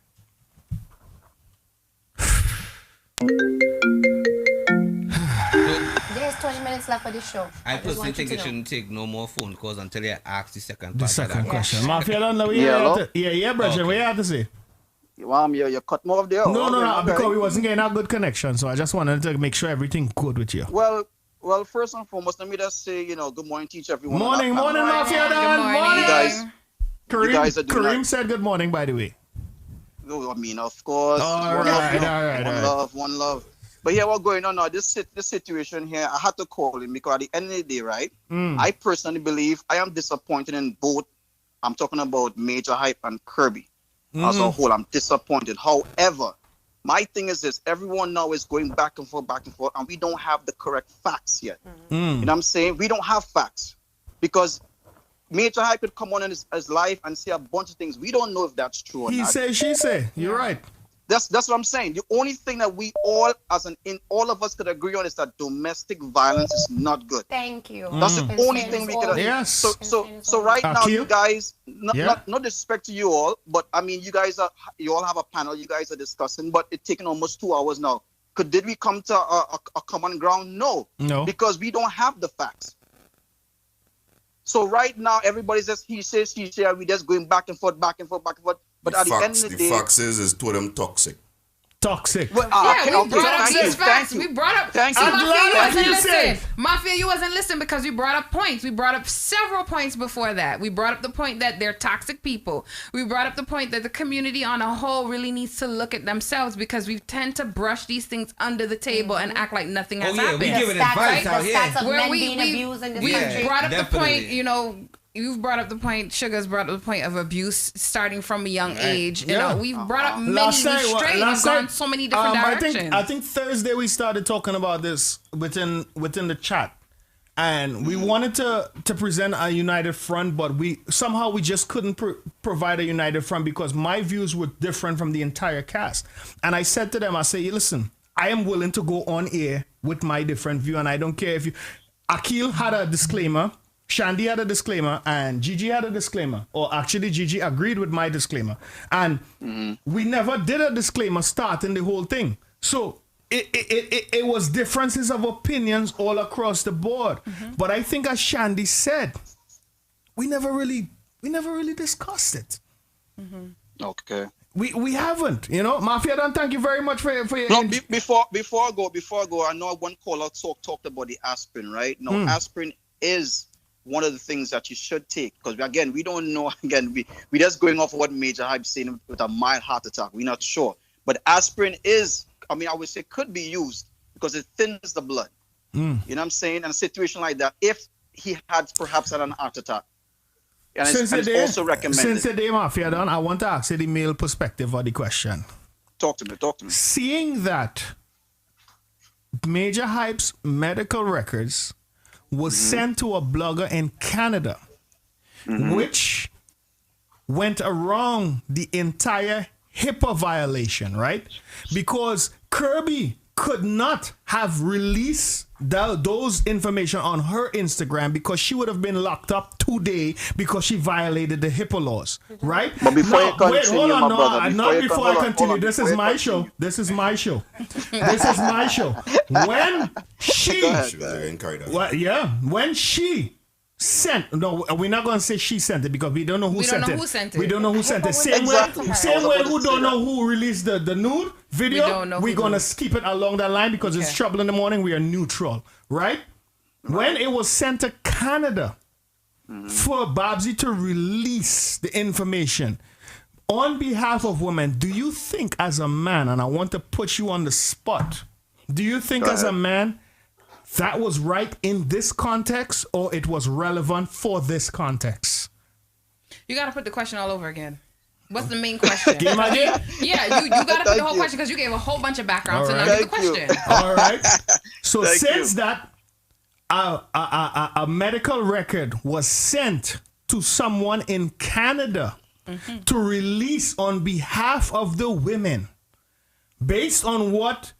There's 20 minutes left for this show. I personally think you shouldn't take no more phone calls until you ask the second part. The second question. Yeah. Mafia, don't know. Yeah, Bridget, what you have to say? You cut more of the hour. No, because we wasn't getting a good connection, so I just wanted to make sure everything good with you. Well, first and foremost, let me just say, good morning to each everyone. Morning, Mafia, Dan. Morning. You guys are doing Kareem said good morning, by the way. I mean, of course, All one right. love, one love. But here, what's going on now? This situation here, I had to call him because at the end of the day, right? I personally believe I am disappointed in both. I'm talking about Major Hype and Kirby as a whole. I'm disappointed. However, my thing is this: everyone now is going back and forth, and we don't have the correct facts yet. You know what I'm saying? We don't have facts because Major Hype could come on in his life and say a bunch of things. We don't know if that's true or not. He say, she say. You're right. That's what I'm saying. The only thing that we all, all of us could agree on is that domestic violence is not good. Thank you. That's the only thing we could. Yes. So right now, Akil? you guys, no disrespect to you all, but I mean, you all have a panel. You guys are discussing, but it's taken almost 2 hours now. Did we come to a common ground? No. Because we don't have the facts. So right now, everybody's just he says, she says. We just going back and forth. But at the end of the day, facts is two of them toxic. Toxic. Well, we brought up these facts. We brought up. Thank you. Mafia, you wasn't listening because we brought up points. We brought up several points before that. We brought up the point that they're toxic people. We brought up the point that the community on a whole really needs to look at themselves because we tend to brush these things under the table and act like nothing has happened. We give it advice out here. Where we brought up the point, you know. You've brought up the point, Sugar's brought up the point of abuse starting from a young age. You know, we've brought up many, we've gone so many different directions. I think Thursday we started talking about this within the chat. And we wanted to present a united front, but we just couldn't provide a united front because my views were different from the entire cast. And I said to them, I say, listen, I am willing to go on air with my different view, and I don't care if you... Akil had a disclaimer, Shandy had a disclaimer, and Gigi had a disclaimer. Or actually, Gigi agreed with my disclaimer. And we never did a disclaimer starting the whole thing. So it was differences of opinions all across the board. But I think, as Shandy said, we never really discussed it. Okay. We haven't, you know. Mafia, Dan, thank you very much for your... No, before I go, I know one caller talked about the aspirin, right? No, aspirin is one of the things that you should take, because again, we don't know. Again, we just going off of what Major Hype saying with a mild heart attack. We're not sure, but aspirin is, I mean, I would say could be used because it thins the blood. You know what I'm saying? And a situation like that, if he had perhaps had an heart attack, and it's also recommended. Since the day, Mafia, Dan, I want to ask you the male perspective of the question. Talk to me. Seeing that Major Hype's medical records was sent to a blogger in Canada, which went around the entire HIPAA violation, right? Because Kirby could not have released those information on her Instagram because she would have been locked up today because she violated the HIPAA laws, right? But before you continue, my brother, not before I continue. This is my show. This is my show. When she, when she sent, no, we're not going to say she sent it because we don't know who sent it. We don't know who sent it. Same way we don't know who released the nude video, we're going to keep it along that line because it's trouble in the morning. We are neutral, right? When it was sent to Canada for Babsy to release the information on behalf of women, do you think as a man, and I want to put you on the spot, do you think as a man that was right in this context, or it was relevant for this context? You got to put the question all over again. What's the main question? Yeah, you got to put the whole question because you gave a whole bunch of background. So now get the question. All right. So since that a medical record was sent to someone in Canada to release on behalf of the women, based on what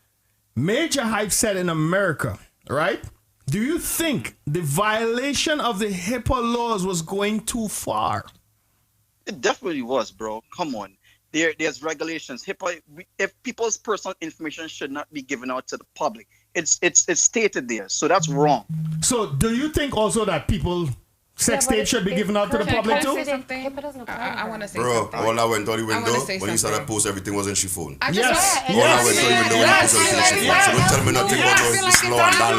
Major Hype said in America, right? Do you think the violation of the HIPAA laws was going too far? It definitely was, bro. Come on. There's regulations. HIPAA, if people's personal information should not be given out to the public. It's stated there. So that's wrong. So do you think also that people sex tapes should be given out to the public too? I want to say bro, something. all I went out the window when you started post everything was in she phone. I All I went out the window when you post everything in she phone. So don't tell me nothing about this law and that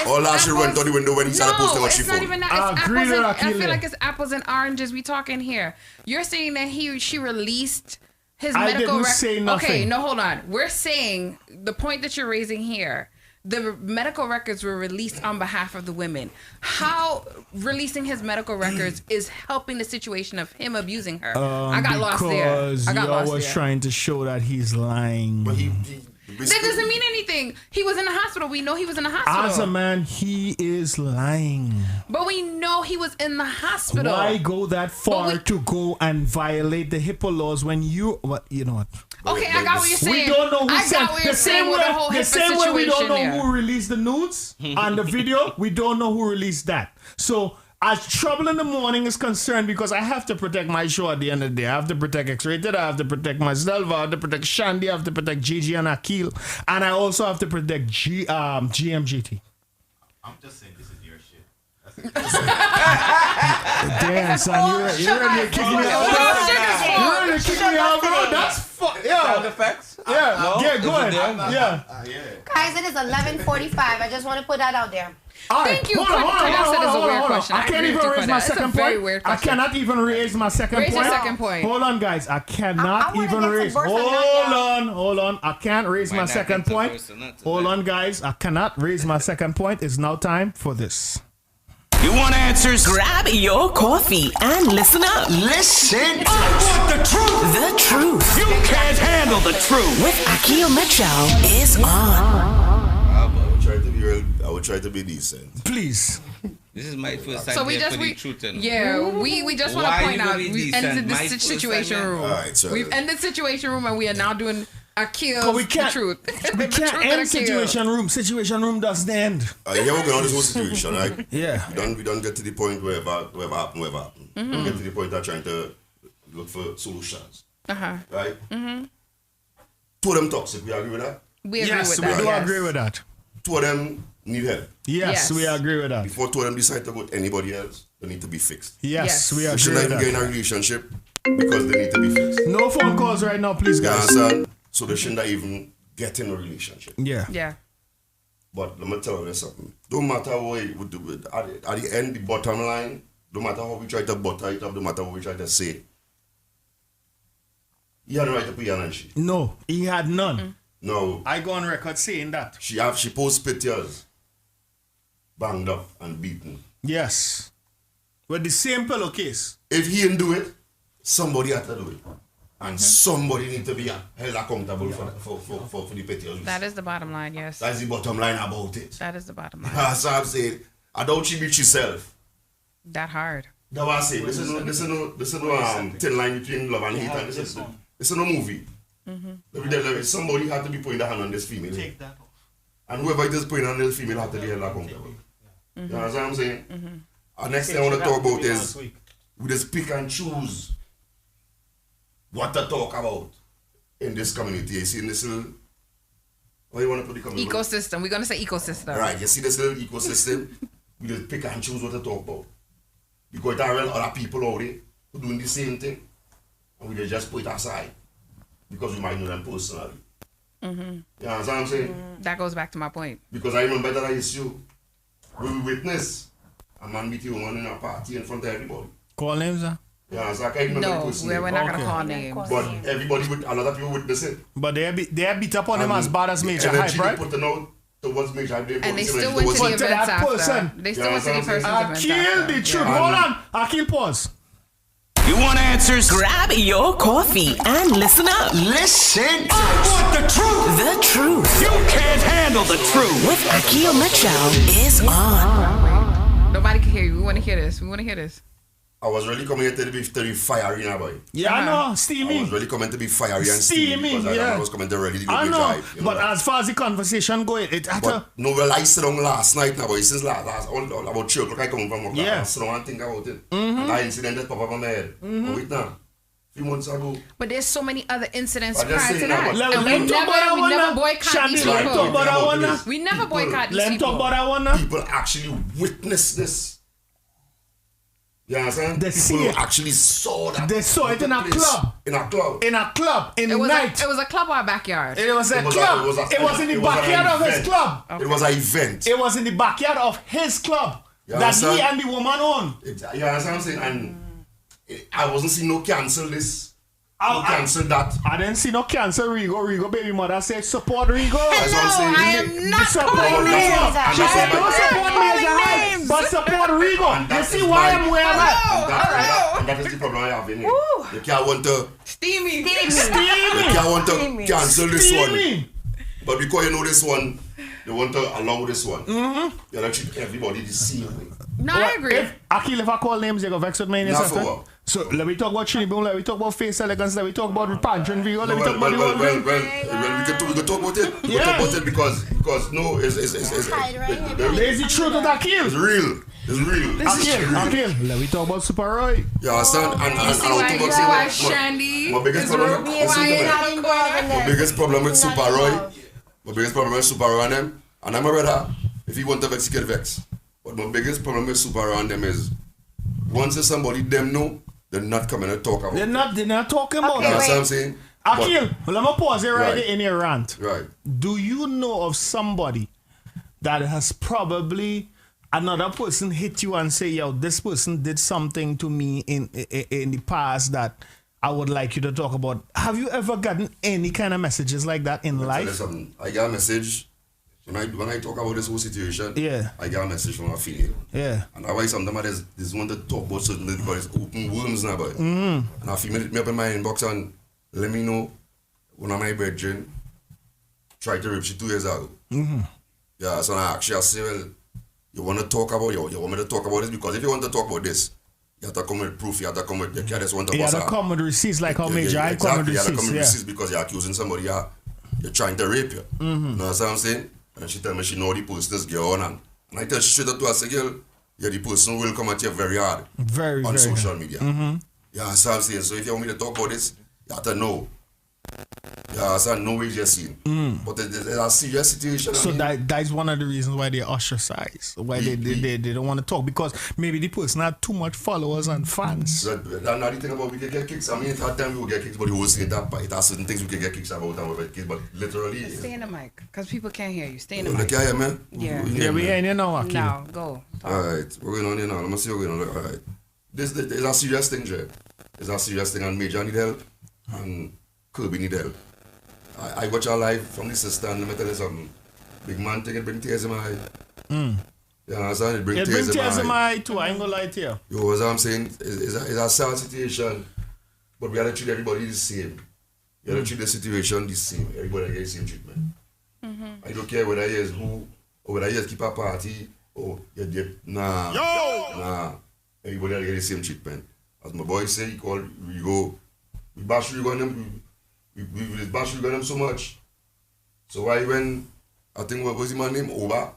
law. All I should went out the window when you started posting on she phone. I feel like it's apples and oranges we talking here. You're saying that she released his I medical didn't say nothing. Okay, no, hold on. We're saying the point that you're raising here. The medical records were released on behalf of the women. How releasing his medical records is helping the situation of him abusing her? I got lost there. Because y'all was trying to show that he's lying. That doesn't mean anything. He was in the hospital. We know he was in the hospital. As a man, he is lying. But we know he was in the hospital. Why go that far to go and violate the HIPAA laws when you know what? Okay, I got what you're saying. We don't know who I sent got what you're saying with the whole the HIPAA same way we don't know situation who released the nudes and the video. We don't know who released that. So as Trouble in the Morning is concerned, because I have to protect my show at the end of the day. I have to protect X-Rated. I have to protect myself. I have to protect Shandy. I have to protect Gigi and Akil. And I also have to protect GMGT. I'm just saying this is your shit. Damn, son, you're ready to kick me out. You're ready to kick me out, bro. That's fuck. Yeah. Sound effects? Yeah. Yeah, go ahead. Yeah. Guys, it is 11:45. I just want to put that out there. Thank you. Hold on. I can't even raise my second point. Weird I cannot even raise my second point. Raise your second point. Hold on, guys. I cannot even raise. Hold on. I can't raise my second point. Hold on, guys. I cannot raise my second point. It's now time for this. You want answers? Grab your coffee and listen up. Listen. I want the truth. The truth. You can't handle the truth. With Akil Mitchell is on. I would try to be decent. Please. This is my first time So we here just for the truth. we just want to point out we've ended this situation room. We've ended situation room and we are now doing Akil's the truth. We can't end situation room. Situation room doesn't end. Yeah, we're going on this whole situation, right? Yeah. We don't get to the point where whatever happened. We get to the point of trying to look for solutions. Right? Two of them toxic. We agree with that? We agree with that. Yes, we do agree with that. Two of them need help. Yes, we agree with that. Before two of them decide to go with anybody else, they need to be fixed. Yes, we They agree should with not even that. get in a relationship because they need to be fixed. No phone calls right now, please, guys. You understand? So they shouldn't even get in a relationship. Yeah. But let me tell you something. Don't matter what you would do it. At the end, the bottom line, no matter how we try to butter it up, no matter what we try to say, he had the right to put your she. No, he had none. No. I go on record saying that. She posts pictures, banged up and beaten. Yes. With the same pillowcase. If he didn't do it, somebody had to do it. And somebody need to be held accountable for the pictures. That is the bottom line, yes. That's the bottom line about it. That is the bottom line. That's what I'm saying. I don't she beat herself. That hard. That's what I say. This is no thin line between love and hate. And this is no movie. Somebody had to be putting their hand on this female. Take that off. And whoever it is putting on this female had to be held accountable. You know what I'm saying? And next thing I want to talk about is we just pick and choose what to talk about in this community. You see in this little, what do you want to put the community? Ecosystem. We're going to say ecosystem. Right. You see this little ecosystem? We just pick and choose what to talk about. Because there are other people out there who doing the same thing. And we just put it aside. Because we might know them personally. You know what I'm saying? That goes back to my point. Because I remember that issue when we witnessed a man meet a woman in a party in front of everybody. Call names, huh? Yeah, so I can't remember the person. No, we're not going to call names. But everybody, a lot of people witness it. But they beat up on him as bad as Major Hype, right? Putting out towards Major Hype. And they still went to the events after. They still went to the person's events Akil, the truth. Hold on. Akil, pause. You want answers? Grab your coffee and listen up. Listen. I want the truth. The truth. You can't handle the truth. With Akil Mitchell is on. Nobody can hear you. We want to hear this. I was really coming here to be fiery now, boy. Yeah, I know, steamy. I was really coming to be fiery and steamy. Because I was coming to ready to go to drive. But as far as the conversation going, it had to... No, well, I sit down last night now, boy. Since last about 3 o'clock I come from work. I sit down and think about it. And that incident that popped up on my head. Wait now. A few months ago. But there's so many other incidents prior to that. And we never boycott these people. We never boycott these people. People actually witnessed this. You understand? People actually saw that. They saw it in a club. In a club. In the night. It was a club or a backyard? It was a club. It was in the backyard of his club. It was an event. It was in the backyard of his club that he and the woman owned. You understand what I'm saying? And I wasn't seeing no cancel this. Who cancel that? I didn't see no cancel Rigo. Rigo baby mother said support Rigo. That's what I'm saying. I am not calling names. She said don't support Major Hype, but support Rigo. You see why I'm where I'm at? And that is the problem I have in here. You can't want to Steamy. You can't want to cancel this one. But because you know this one, you want to allow this one. You don't treat everybody the same way. No, I agree. If I call names, they go vex with me in your sister. So let me talk about Trini Boom, let me talk about face elegance, let me talk about Pantrin Vigo, let me talk about the whole thing. We can talk about it. We can talk about it because no, it's lazy truth of Akil. It's real. It's real. Akil, let me talk about Super Roy. You understand? And you see why you are Shandy? My biggest problem. My biggest problem with Super Roy. My biggest problem with Super Roy and them, and I'm a brother. If he want to vex, he can vex. But my biggest problem with Super Roy and them is once somebody them know, they're not coming to talk about. They're not talking about. That's what I'm saying. Akil, let me pause it right in your rant. Right. Do you know of somebody that has probably another person hit you and say, yo, this person did something to me in the past that I would like you to talk about? Have you ever gotten any kind of messages like that in life? I got a message. When I talk about this whole situation, I get a message from a female. Yeah. And that's why sometimes there's want to talk about certain things because it's open wounds now. But and a female hit me up in my inbox and let me know one of my brethren tried to rape she 2 years ago. Yeah, so I actually say, well, you want to talk about you want me to talk about this? Because if you want to talk about this, you have to come with proof, you have to come with, you can't just want to have to come with receipts like how Major I come with receipts. You have to come with receipts because you're accusing somebody, you're trying to rape you. You know what I'm saying? And she tell me she know the person is girl and I tell straight up to her, I say, girl, the person will come at you very hard on social media. Yeah, so I'm saying, so if you want me to talk about this, you have to know. Yeah, so no way you're seeing. But it's a serious situation. So that's one of the reasons why they ostracize, why they don't want to talk, because maybe the person had too much followers and fans. That's not the thing about we can get kicks. I mean, at time we will get kicks, but we will say that it has certain things we can get kicks about and we get kicks, but literally. Stay in the mic, because people can't hear you. Stay in the mic. mic. Man? Yeah. We ain't you now, Akil. No, go. Alright, we're going on here now. Let me see what's going on. Alright. This is a serious thing, Jay. It's a serious thing, and Major need help, and Kirby need help. I watch our live from the sister and let me tell you something. Big man thing, it bring tears in my eye. You understand? It bring tears in my eye too, I ain't gonna lie to you. You know what I'm saying? It's a sad situation, but we gotta treat everybody the same. You gotta treat the situation the same. Everybody get the same treatment. I don't care whether he is who, or whether he is keep a party, or you get, nah. Everybody get the same treatment. As my boy say, he called, we bash Rigo on them, we bash Rigo on them so much. So why when, I think what was his man name, Oba?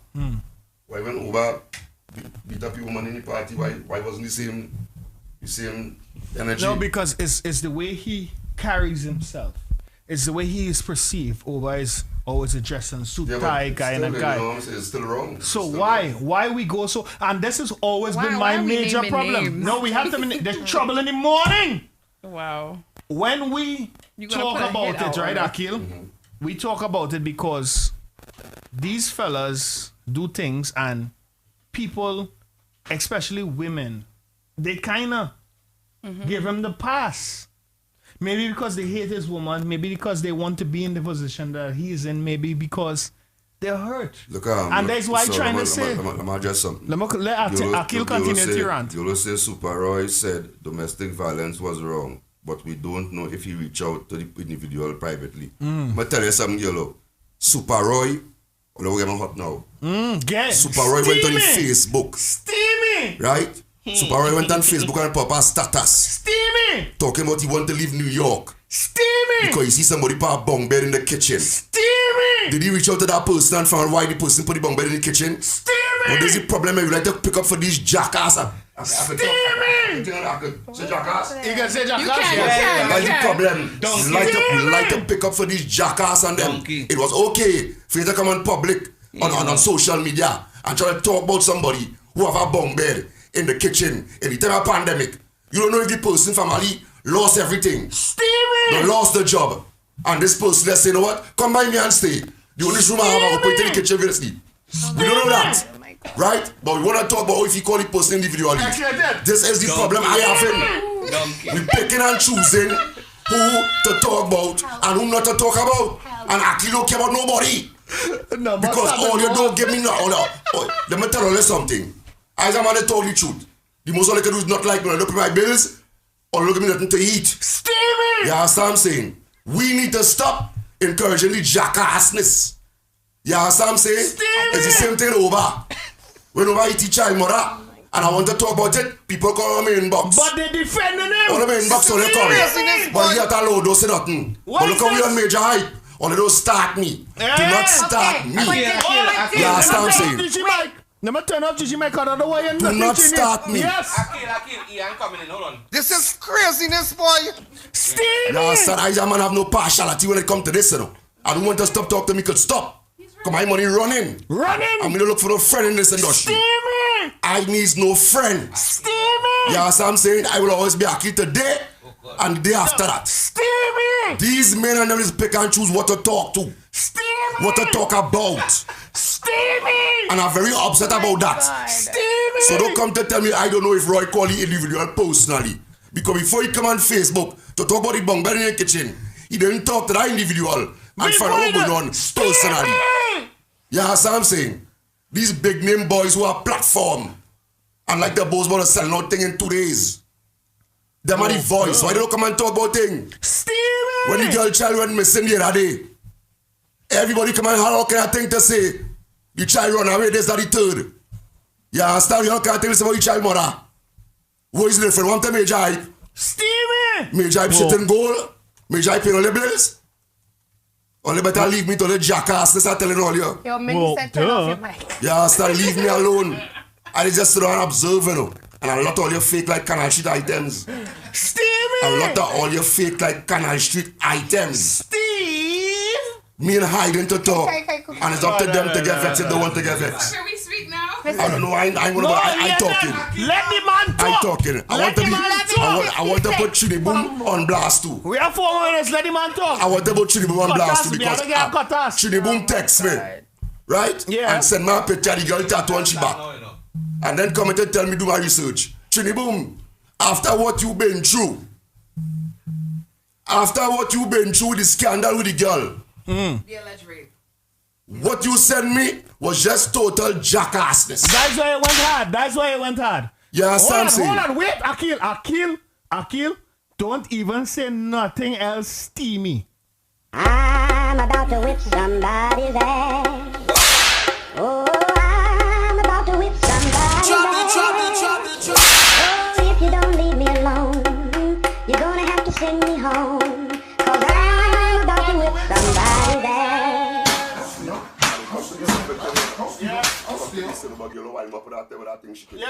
Why when Oba beat up the woman in the party, why wasn't the same energy? No, because it's the way he carries himself. It's the way he is perceived. Oba is always dressing suit tie guy and a guy. It's still wrong. So why we go so, and this has always been my major problem. Names? No, we have to there's trouble in the morning. Wow. When we talk about it, right, Akil? We talk about it because these fellas do things and people, especially women, they kind of give him the pass. Maybe because they hate his woman, maybe because they want to be in the position that he's in, maybe because they're hurt. Look, and that's why I'm trying to say. Let me address something. Let Akil continue to rant. You say Super Roy said domestic violence was wrong, but we don't know if he reached out to the individual privately. But tell you something, yellow. Super Roy, we're getting hot now. Super Roy went on Facebook. Steamy! Right? Super Roy went on Facebook and pop a status. Steamy! Talking about he want to leave New York. Steamy! Because he see somebody put a bunk bed in the kitchen. Steamy! Did he reach out to that person and find why the person put the bunk bed in the kitchen? Steamy! What is the problem? You like to pick up for these jackass. Steamy! Say jackass? You can say jackass? You can. That's the problem. You like to pick up for these jackass and them. It was okay for you to come on public on social media and try to talk about somebody who have a bunk bed in the kitchen in the time of pandemic. You don't know if the person family lost everything. Steamy! They lost the job. And this person, let's say, you know what? Come by me and stay. The only room I have, I'll put in the kitchen to sleep. We don't know that. Right? But we want to talk about if you call it person individually. This is the problem I have in. We're picking and choosing who to talk about and who not to talk about. And Akil don't care about nobody. No, because all you don't give me no. Let me tell you something. As a man, they told the truth. The most all I can do is not like me. Look at my bills or look at me nothing to eat. Steamy! You understand what I'm saying? We need to stop encouraging the jackassness. You understand what I'm saying? Steamy! It's the same thing over. Whenever I teach child mother and I want to talk about it, people call on my inbox. But they defending him. On my inbox, so they come. But yet alone, don't say nothing. But look how we on major hype. Only don't start me. Do not start me. You understand what I'm saying? Let me turn off GIGI mic out of the way and do not start me. Yes. Akil, I'm coming in. Hold on. This is craziness, boy. Steamy. Yeah, sir, I man have no partiality when it comes to this, you know. I don't want to stop talking to me, could stop. Come my money running. I'm gonna look for no friend in this industry. Steamy. I need no friend. Steamy. Yeah, so I'm saying I will always be Akil today and the day after that. Steamy. These men and them just pick and choose what to talk to. Steamy. What to talk about. Steamy. And I'm very upset about that. Steamy. So don't come to tell me I don't know if Roy call you individual personally. Because before he come on Facebook to talk about the bunk bed in the kitchen, he didn't talk to that individual and find out what's going on personally. Yeah, that's what I'm saying. These big name boys who are platform and like the boss about to sell out thing in 2 days. Them are the voice. Why they don't come and talk about things? Steamy. When the girl child went missing the other day, everybody come and have all kind of thing to say. The child run away, this, that, the third. You understand? You all can't tell us about your child mother. Who is different? One time Major Hype. Steamy. Major Hype shitting goal. Major Hype paying all the bills. Only better leave me to the jackass. This I'm telling all you. Yo, Minnie said turn off your mic. You understand? Leave me alone. I just sit down and observe, you know. And a lot of all your fake like Canal Street items. Steamy. A lot of all your fake like Canal Street items. Steve. Me and hiding to talk. And it's up to them to get vexed if they want to get vexed. Can we speak now? I don't know. I talking. Let the man talk. I talking. I want to put Chidi Boom on blast too. We have 4 minutes. Let the man talk. I want to put Chidi Boom on blast too because Chidi Boom text me, right? Yeah. And send me a picture of the girl tattoo on she back. And then come and tell me do my research. Chidi Boom, after what you been through, the scandal with the girl, The alleged rape. what you sent me was just total jackassness. That's why it went hard. Yeah, hold on, wait, Akil, don't even say nothing else steamy. I'm about to whip somebody's ass. Oh, I'm about to whip somebody's ass. Oh, if you don't leave me alone, you're gonna have to send me home. 'Cause I'm about to whip somebody's ass.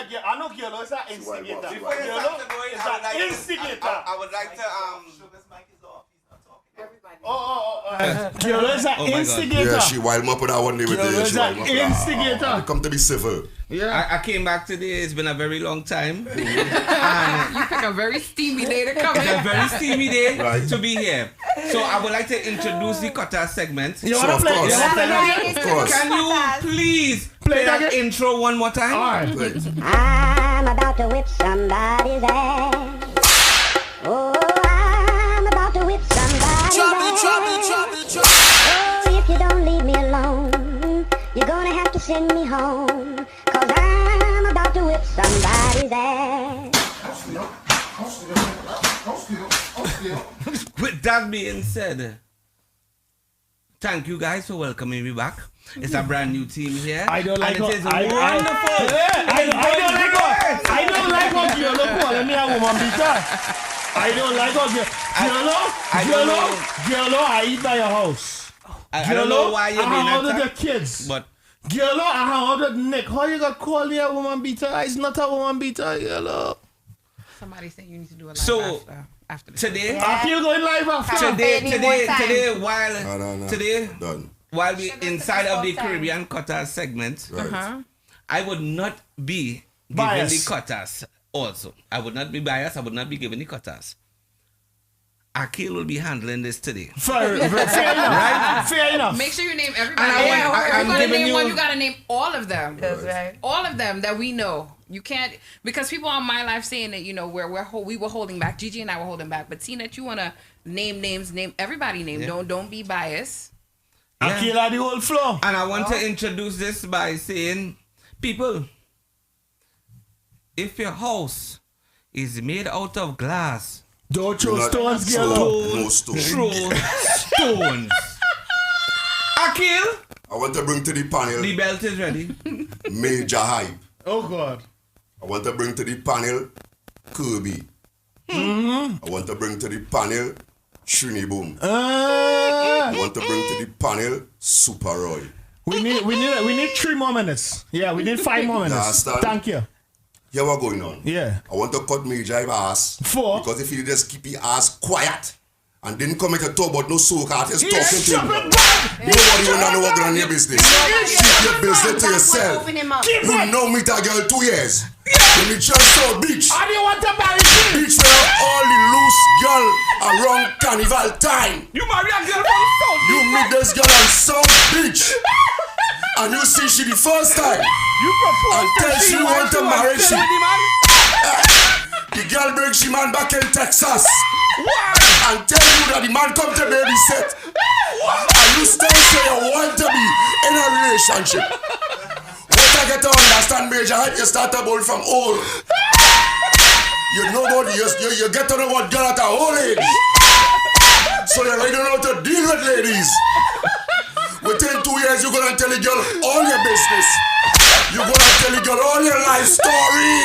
Yeah, I know Giolo is an instigator. I would like to Giolo is an instigator. Yeah, she wild up with that one day with Giolo is an instigator. Come to be civil. Yeah. I came back today. It's been a very long time. You pick a very steamy day to come It's in. a very steamy day to be here. So I would like to introduce the Qatar segment. You want to play? Of course. Can you please play that intro one more time? All right. I'm about to whip somebody's ass. Oh, I'm about to whip somebody's ass. Oh, if you don't leave me alone, you're gonna have to send me home. 'Cause I'm about to whip somebody's ass. With that being said, thank you guys for welcoming me back. It's a brand new team here. I don't like and it is I wonderful. I don't like how Giolo calling me a woman beater. I don't like how Giolo, I eat by your house. I don't know why you're being I hang out attacked. with the kids. But Giolo, I hang out with Nick. How you gonna call me a woman beater? It's not a woman beater, Giolo. Somebody said you need to do a live so after this. today, I feel going live after. Today, while Done. while we inside of the Caribbean Qatar segment, I would not be giving the Bias. Qatars also. I would not be biased. I would not be giving the Qatars. Akil will be handling this today. Fair enough. Fair enough. Make sure you name everybody. And If you're gonna giving name you- one, you gotta name all of them. That's right. All of them that we know. You can't, because people on my life saying that, you know, we were holding back. Gigi and I were holding back. But seeing that you want to name names, name everybody name. Yeah. Don't be biased. I kill the whole floor. And I want to introduce this by saying, people, if your house is made out of glass, don't throw stones, girl. No stones. Throw stones. Akil, I want to bring to the panel. The belt is ready. Major hype. Oh God. I want to bring to the panel Kirby. I want to bring to the panel Trini Boom. I want to bring to the panel Super Roy. We need 3 more minutes. Yeah, we need 5 more minutes. Thank you. Here what going on? Yeah. I want to cut Major Hype ass. Because if he just keep his ass quiet and didn't come to talk about no soca artist talking to him. Nobody will know what on your business. Keep your business to yourself. You know me that girl 2 years. You me just saw beach. How do you want to marry beach where all the loose girl around carnival time. You marry a girl from South. You meet this girl on South Beach. And you see she the first time. You propose and tell she want to marry she. The girl bring she man back in Texas. And tell you that the man come to babysit. And you still say you want to be in a relationship. What I get to understand, Major Hype, you start a bowl from old. You know what you get to know what girl at a old age. So you really don't know how to deal with ladies. Within 2 years, you're gonna tell the girl all your business. You're gonna tell the girl all your life story.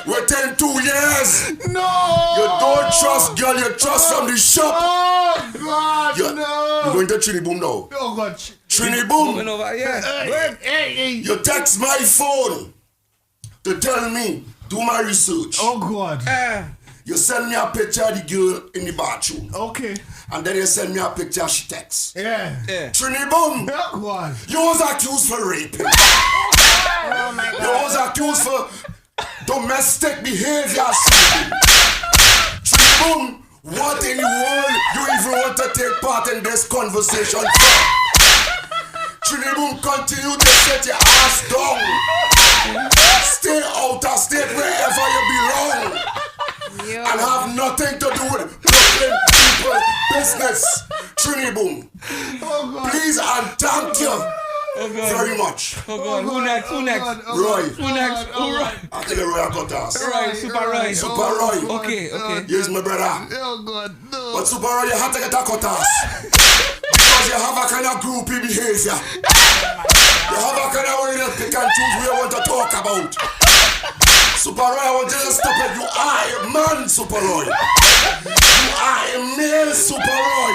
Within 2 years. No. You don't trust girl, you trust from the shop. Oh God, no. You're going to Trini Boom now. Oh God. Trini Boom. Hey. You text my phone to tell me, do my research. Oh God. You send me a picture of the girl in the bathroom. Okay. And then you send me a picture she texts. Yeah. Trini Boom. Oh God. You was accused for raping. Oh my God. You was accused for domestic behavior. Trini Boom. What in the world you even want to take part in this conversation for? Trini Boom, continue to set your ass down. Stay out of state wherever you belong. And have nothing to do with Brooklyn people business. Trini Boom. Oh please and thank you very much. Oh God, who next? Roy. Who next? Roy. I think Roy got us. Roy, Super Roy. Super Roy. Okay. Here's my brother. Oh God, no. But Super Roy, you have to get a cut us. Because you have a kind of groupie behavior. You have a kind of way to pick and choose what you want to talk about. Super Roy, I want you to stop it. You are a man, Super Roy. You are a male, Super Roy.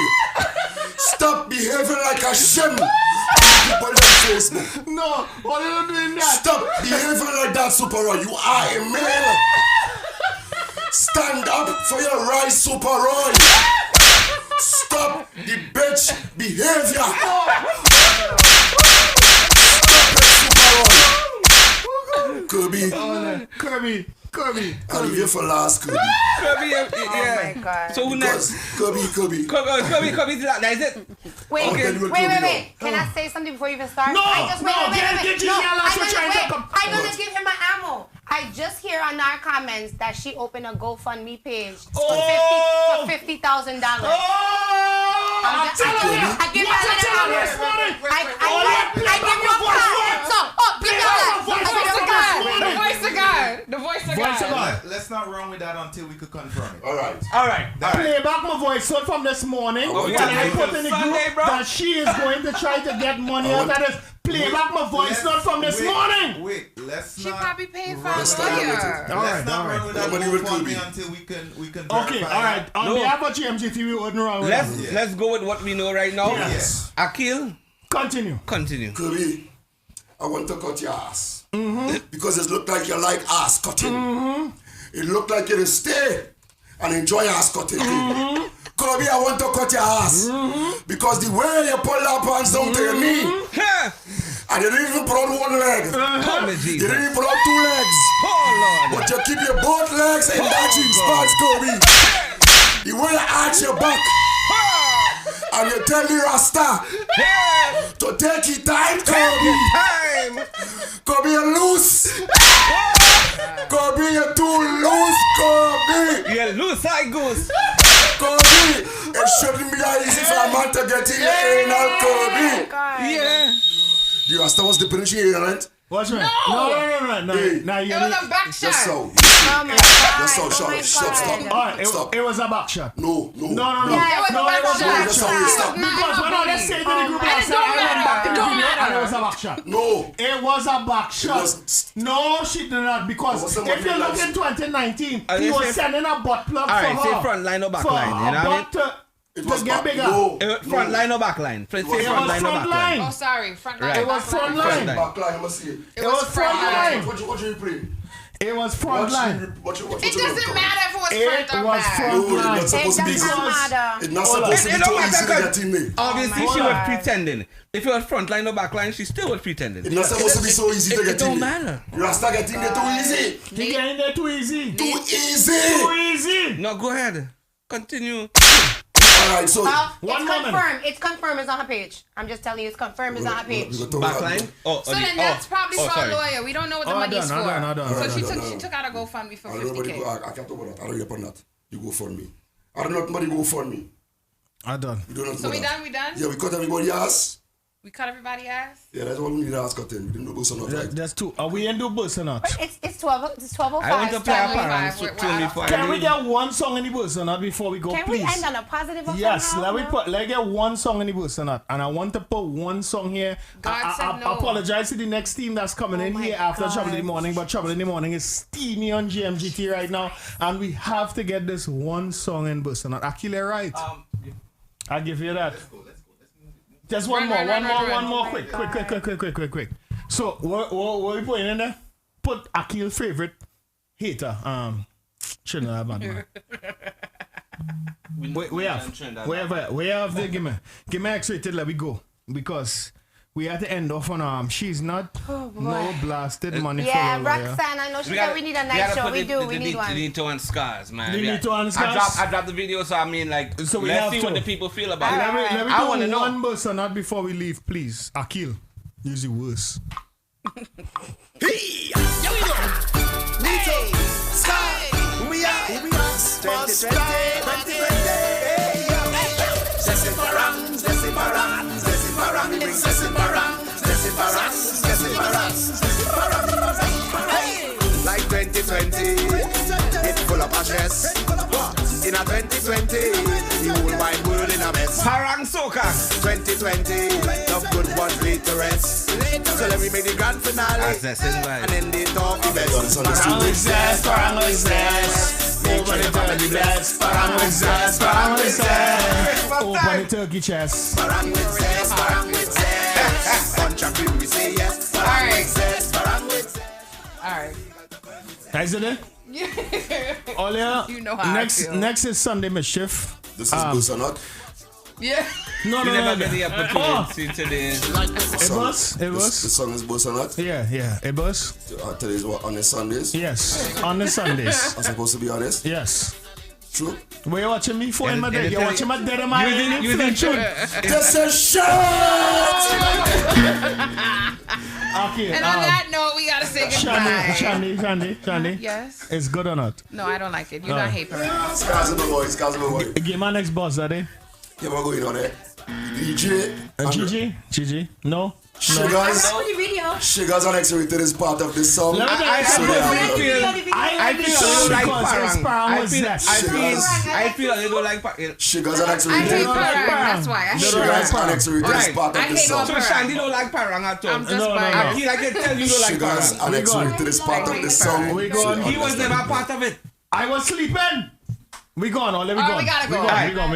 Stop behaving like a shim. People on Facebook. No, why are you doing that? Stop behaving like that, Super Roy. You are a male. Stand up for your right, Super Roy. Stop the bitch behavior. Stop it, Super Roy. Kirby. I'll leave you for last, Kirby. Oh my God. So who next? Kirby. That is it. Wait. Can I say something before you even start? No, I'm I'm gonna give him my ammo. I just hear on our comments that she opened a GoFundMe page for $50,000. I give you The voice of God. Let's not run with that until we could confirm it. All right. Play back my voice so from this morning. Oh, And I put in the group that she is going to try to get money out of this. Play back my voice not from this morning. Wait, let's She not. probably paid for Let's a lawyer. Let's not run with that Nobody will GoFundMe Kirby. until we can. Okay, all right. On behalf of GMGT, we wouldn't run with that. Let's go with what we know right now. Yes. Akil, Continue. Kirby, I want to cut your ass. Because it look like you like ass cutting. It look like you to stay and enjoy ass cutting. Kirby, I want to cut your ass. Because the way you pull that pants down to your knee, and you didn't even put on one leg. You didn't even put on 2 legs. But you keep your both legs in that jeans pants, Kirby. The way you arch your back. And you tell the Rasta to take it time, Kirby. time. Kobe, you're loose. Kobe, you're too loose, Kobe. You're loose, I goose. Kobe, it shouldn't be that easy for a man to get in your anal, Kobe. Yeah. You Rasta was dipping in your anal, right? What's right? No. No. Hey. Now you It was a back shot. Just so. Oh my God. Just so, Oh my stop. God. All right, Stop. it was a back shot. No. No. Yeah, it was a back shot. Just so, stop. Because when I say to the group, And it don't matter. It don't and it matter. was a back shot. No. It was a back shot. was- No, she did not. Because It was if you look in 2019, Are he you was saying- sending a butt plug All right, for say her. front line or back for line, you her know what I mean? butt It to was get back. bigger. Front line or back line? Say It front was line or front back line. line? Oh, sorry. Front line. Right. It was front line. Back line, I must see it. It was front line. What you play? It was front line. It doesn't matter if it was It front or was back. front No, line. it's not supposed to be. It doesn't matter. It's not supposed to be It don't too matter easy to 'cause get in me. Obviously, my she was God. pretending. If it was front line or back line, she still was pretending. It's not supposed to be so easy to It get in don't me. matter. Rasta get in there too easy. You get in there too easy. Too easy. Too easy. No, go ahead. Continue. Alright, so One It's moment. confirmed. It's confirmed. It's on her page. I'm just telling you, it's confirmed. It's on her page. Back line? Oh, So then that's probably for a sorry. lawyer. We don't know what the Oh, money is for. I done. So she took out a GoFundMe for I don't know 50K. I can't talk about that. I don't hear upon that. You go fund me. I don't know nobody go fund me. I done. We don't know So we that. done? We done? Yeah, we cut everybody ass. We cut everybody ass? Yeah, that's all we need ass cutting. We didn't know both or not, right? That's two. Are we in the bus or not? It's 12. It's 12:05. I want to play a Can parang We're tune out of before Can I we leave. get one song in the bus or not before we go, we please? end on a positive or Yes, somehow? let's get one song in the bus or not. And I want to put one song here. God said I no. apologize to the next team that's coming in my here after God. Trouble in the Morning, but Trouble in the Morning is steamy on GMGT right now. And we have to get this one song in bus or not. Akile, right? I'll give you that. Just one more. Quick. So, what we putting in there? Put Akil's favorite hater. Shouldn't have man. We have the give me X-rated. Let me go because we have to end off on she's not no blasted money. Yeah, for her, Roxanne, I know she said we need a night show. We do. We need one. You need to on scars, man. You need to on scars? I dropped the video, so I mean, like, So we let's have see to. what the people feel about Let me it. I want to do know. one bus or not before we leave, please. Akil, use the worst. Hey, here we go. Hey, Sky, we are 2020. Hey, Zessi Hey, like 2020, it's full of stress. In a 2020, the whole wide world in a mess. Parang Soca 2020, love good ones laid to rest. So let me make the grand finale, and then they talk the best. Parang exists. Open the turkey chest. Parang exists. Open the turkey chest. Parang exists. Bunch of people we say yes. Parang exists. Alright. Is it there? Olia, You know how I feel. next is Sunday Mischief. This is bus or not? Yeah. No. You never get the opportunity today. It was. The song is bus or not? Yeah. It was. Today's what, on the Sundays? Yes, on the Sundays. I'm supposed to be honest? Yes. True. Were you watching me for in my day? You're watching my dead in my You didn't shoot. This is shit! Okay. And on that note, we gotta say goodbye. Shandy. Yes. It's good or not? No, I don't like it. You don't hate parang. Scars my boy. Give my next boss, are they? Yeah, we're going on there. DJ. GG? No? Sugars. video. Sugars and X-rated is part of this song. I feel a little like parang. I feel a little like parang. Sugars and I X-rated. hate parang. That's why. I hate Sugars parang. and X-rated is part I of this hate all song. So Shandy don't like parang at all. I'm just biased. I can tell you don't like Sugars parang. and X-rated is part of this song. He was never part of it. I was sleeping. We gone, let me Oh, go. we gotta go. We gone.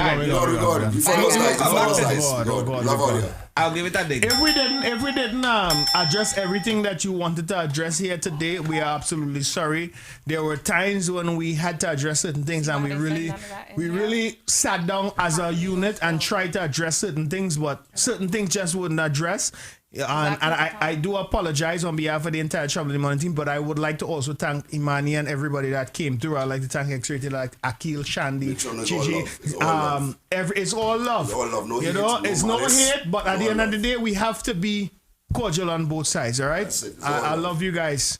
I'll give it a dig. If we didn't address everything that you wanted to address here today, we are absolutely sorry. There were times when we had to address certain things, and we really sat down as a unit and tried to address certain things, but certain things just wouldn't address. And I do apologize on behalf of the entire Trouble in the Morning team, but I would like to also thank Imani and everybody that came through. I'd like to thank X-Rated, like Akil, Shandy, Gigi. It's all love. No you hate, know, no it's no malice. hate, but at the end of the day, we have to be cordial on both sides, all right? I love you guys.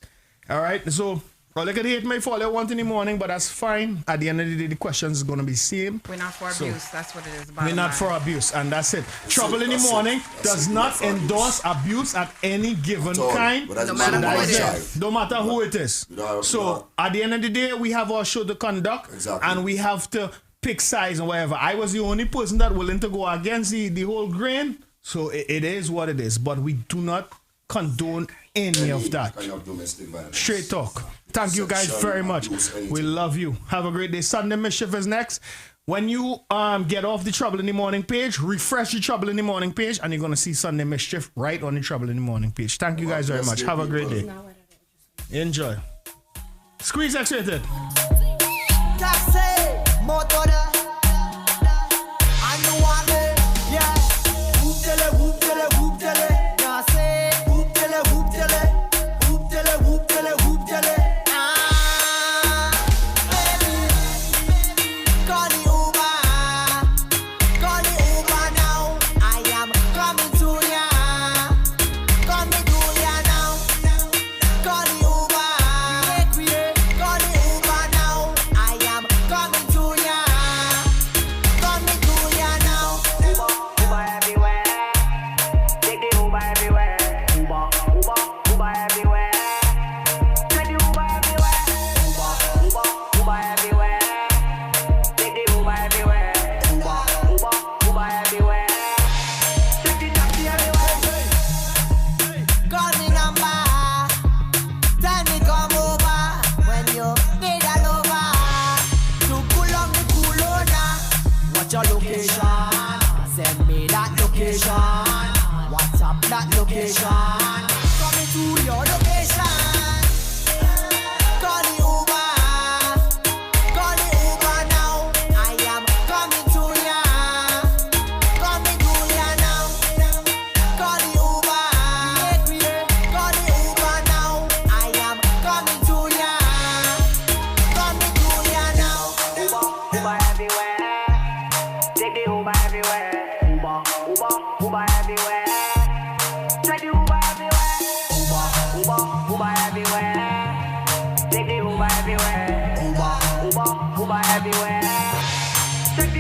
All right, so well, look at hate may fall at 1 in the morning, but that's fine. At the end of the day, the questions is going to be same. We're not for abuse. That's what it is. We're not for abuse, and that's it. Trouble in the morning does not endorse abuse at any given kind. No matter who it is. No matter who it is. So at the end of the day, we have our show to conduct, and we have to pick sides and whatever. I was the only person that willing to go against the whole grain, so it is what it is. But we do not condone any of that. Straight talk. Thank you guys very much. We love you. Have a great day. Sunday Mischief is next. When you get off the Trouble in the Morning page, refresh the Trouble in the Morning page, and you're going to see Sunday Mischief right on the Trouble in the Morning page. Thank you guys very much. Have a great day. Enjoy. Squeeze X-rated.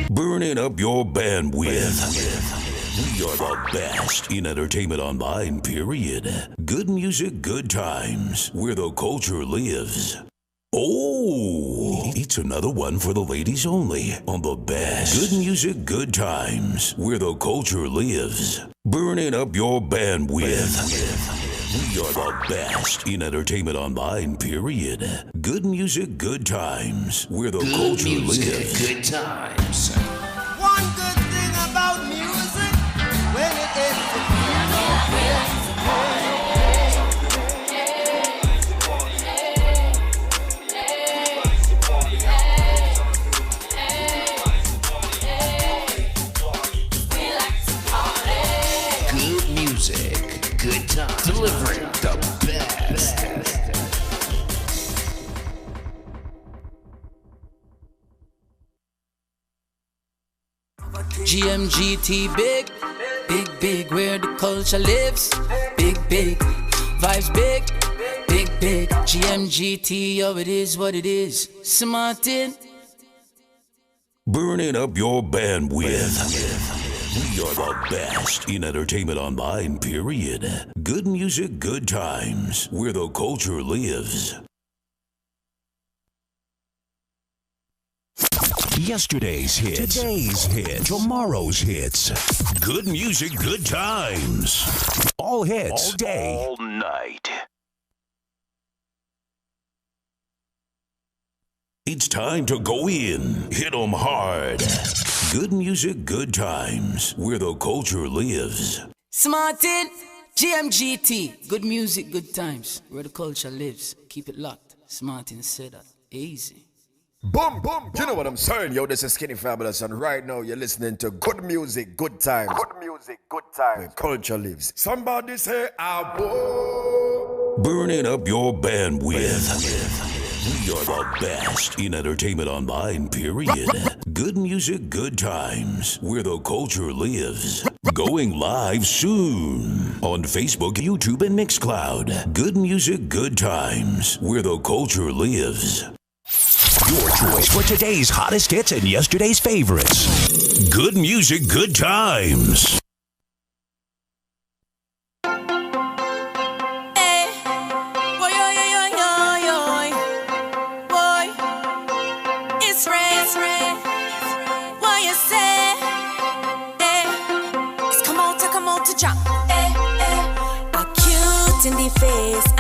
Burning up your bandwidth. We are the best in entertainment online, period. Good music, good times, where the culture lives. Oh, it's another one for the ladies only on the best. Good music, good times, where the culture lives. Burning up your bandwidth. We are the best in entertainment online, period. Good music, good times, where the culture lives. Good times. One good thing about music, when it is Good music, good times. Delivering the best. GMGT big, big, big, where the culture lives. Big, big, vibes big, big, big. GMGT, yo, it is what it is. Smartin. Burning up your bandwidth. We are the best in entertainment online, period. Good music, good times, where the culture lives. Yesterday's hits, today's hits, tomorrow's hits. Good music, good times. All hits, all day, all night. It's time to go in. Hit 'em hard. Good music, good times, where the culture lives. Smartin. GMGT. Good music, good times, where the culture lives. Keep it locked. Smartin said that. Easy. Boom, boom. You know what I'm saying? Yo, this is Skinny Fabulous, and right now you're listening to good music, good times. Good music, good times. Where culture lives. Somebody say, I will. Burning up your bandwidth. We are the best in entertainment online, period. Good music, good times, where the culture lives. Going live soon on Facebook, YouTube, and Mixcloud. Good music, good times, where the culture lives. Your choice for today's hottest hits and yesterday's favorites. Good music, good times. In the face and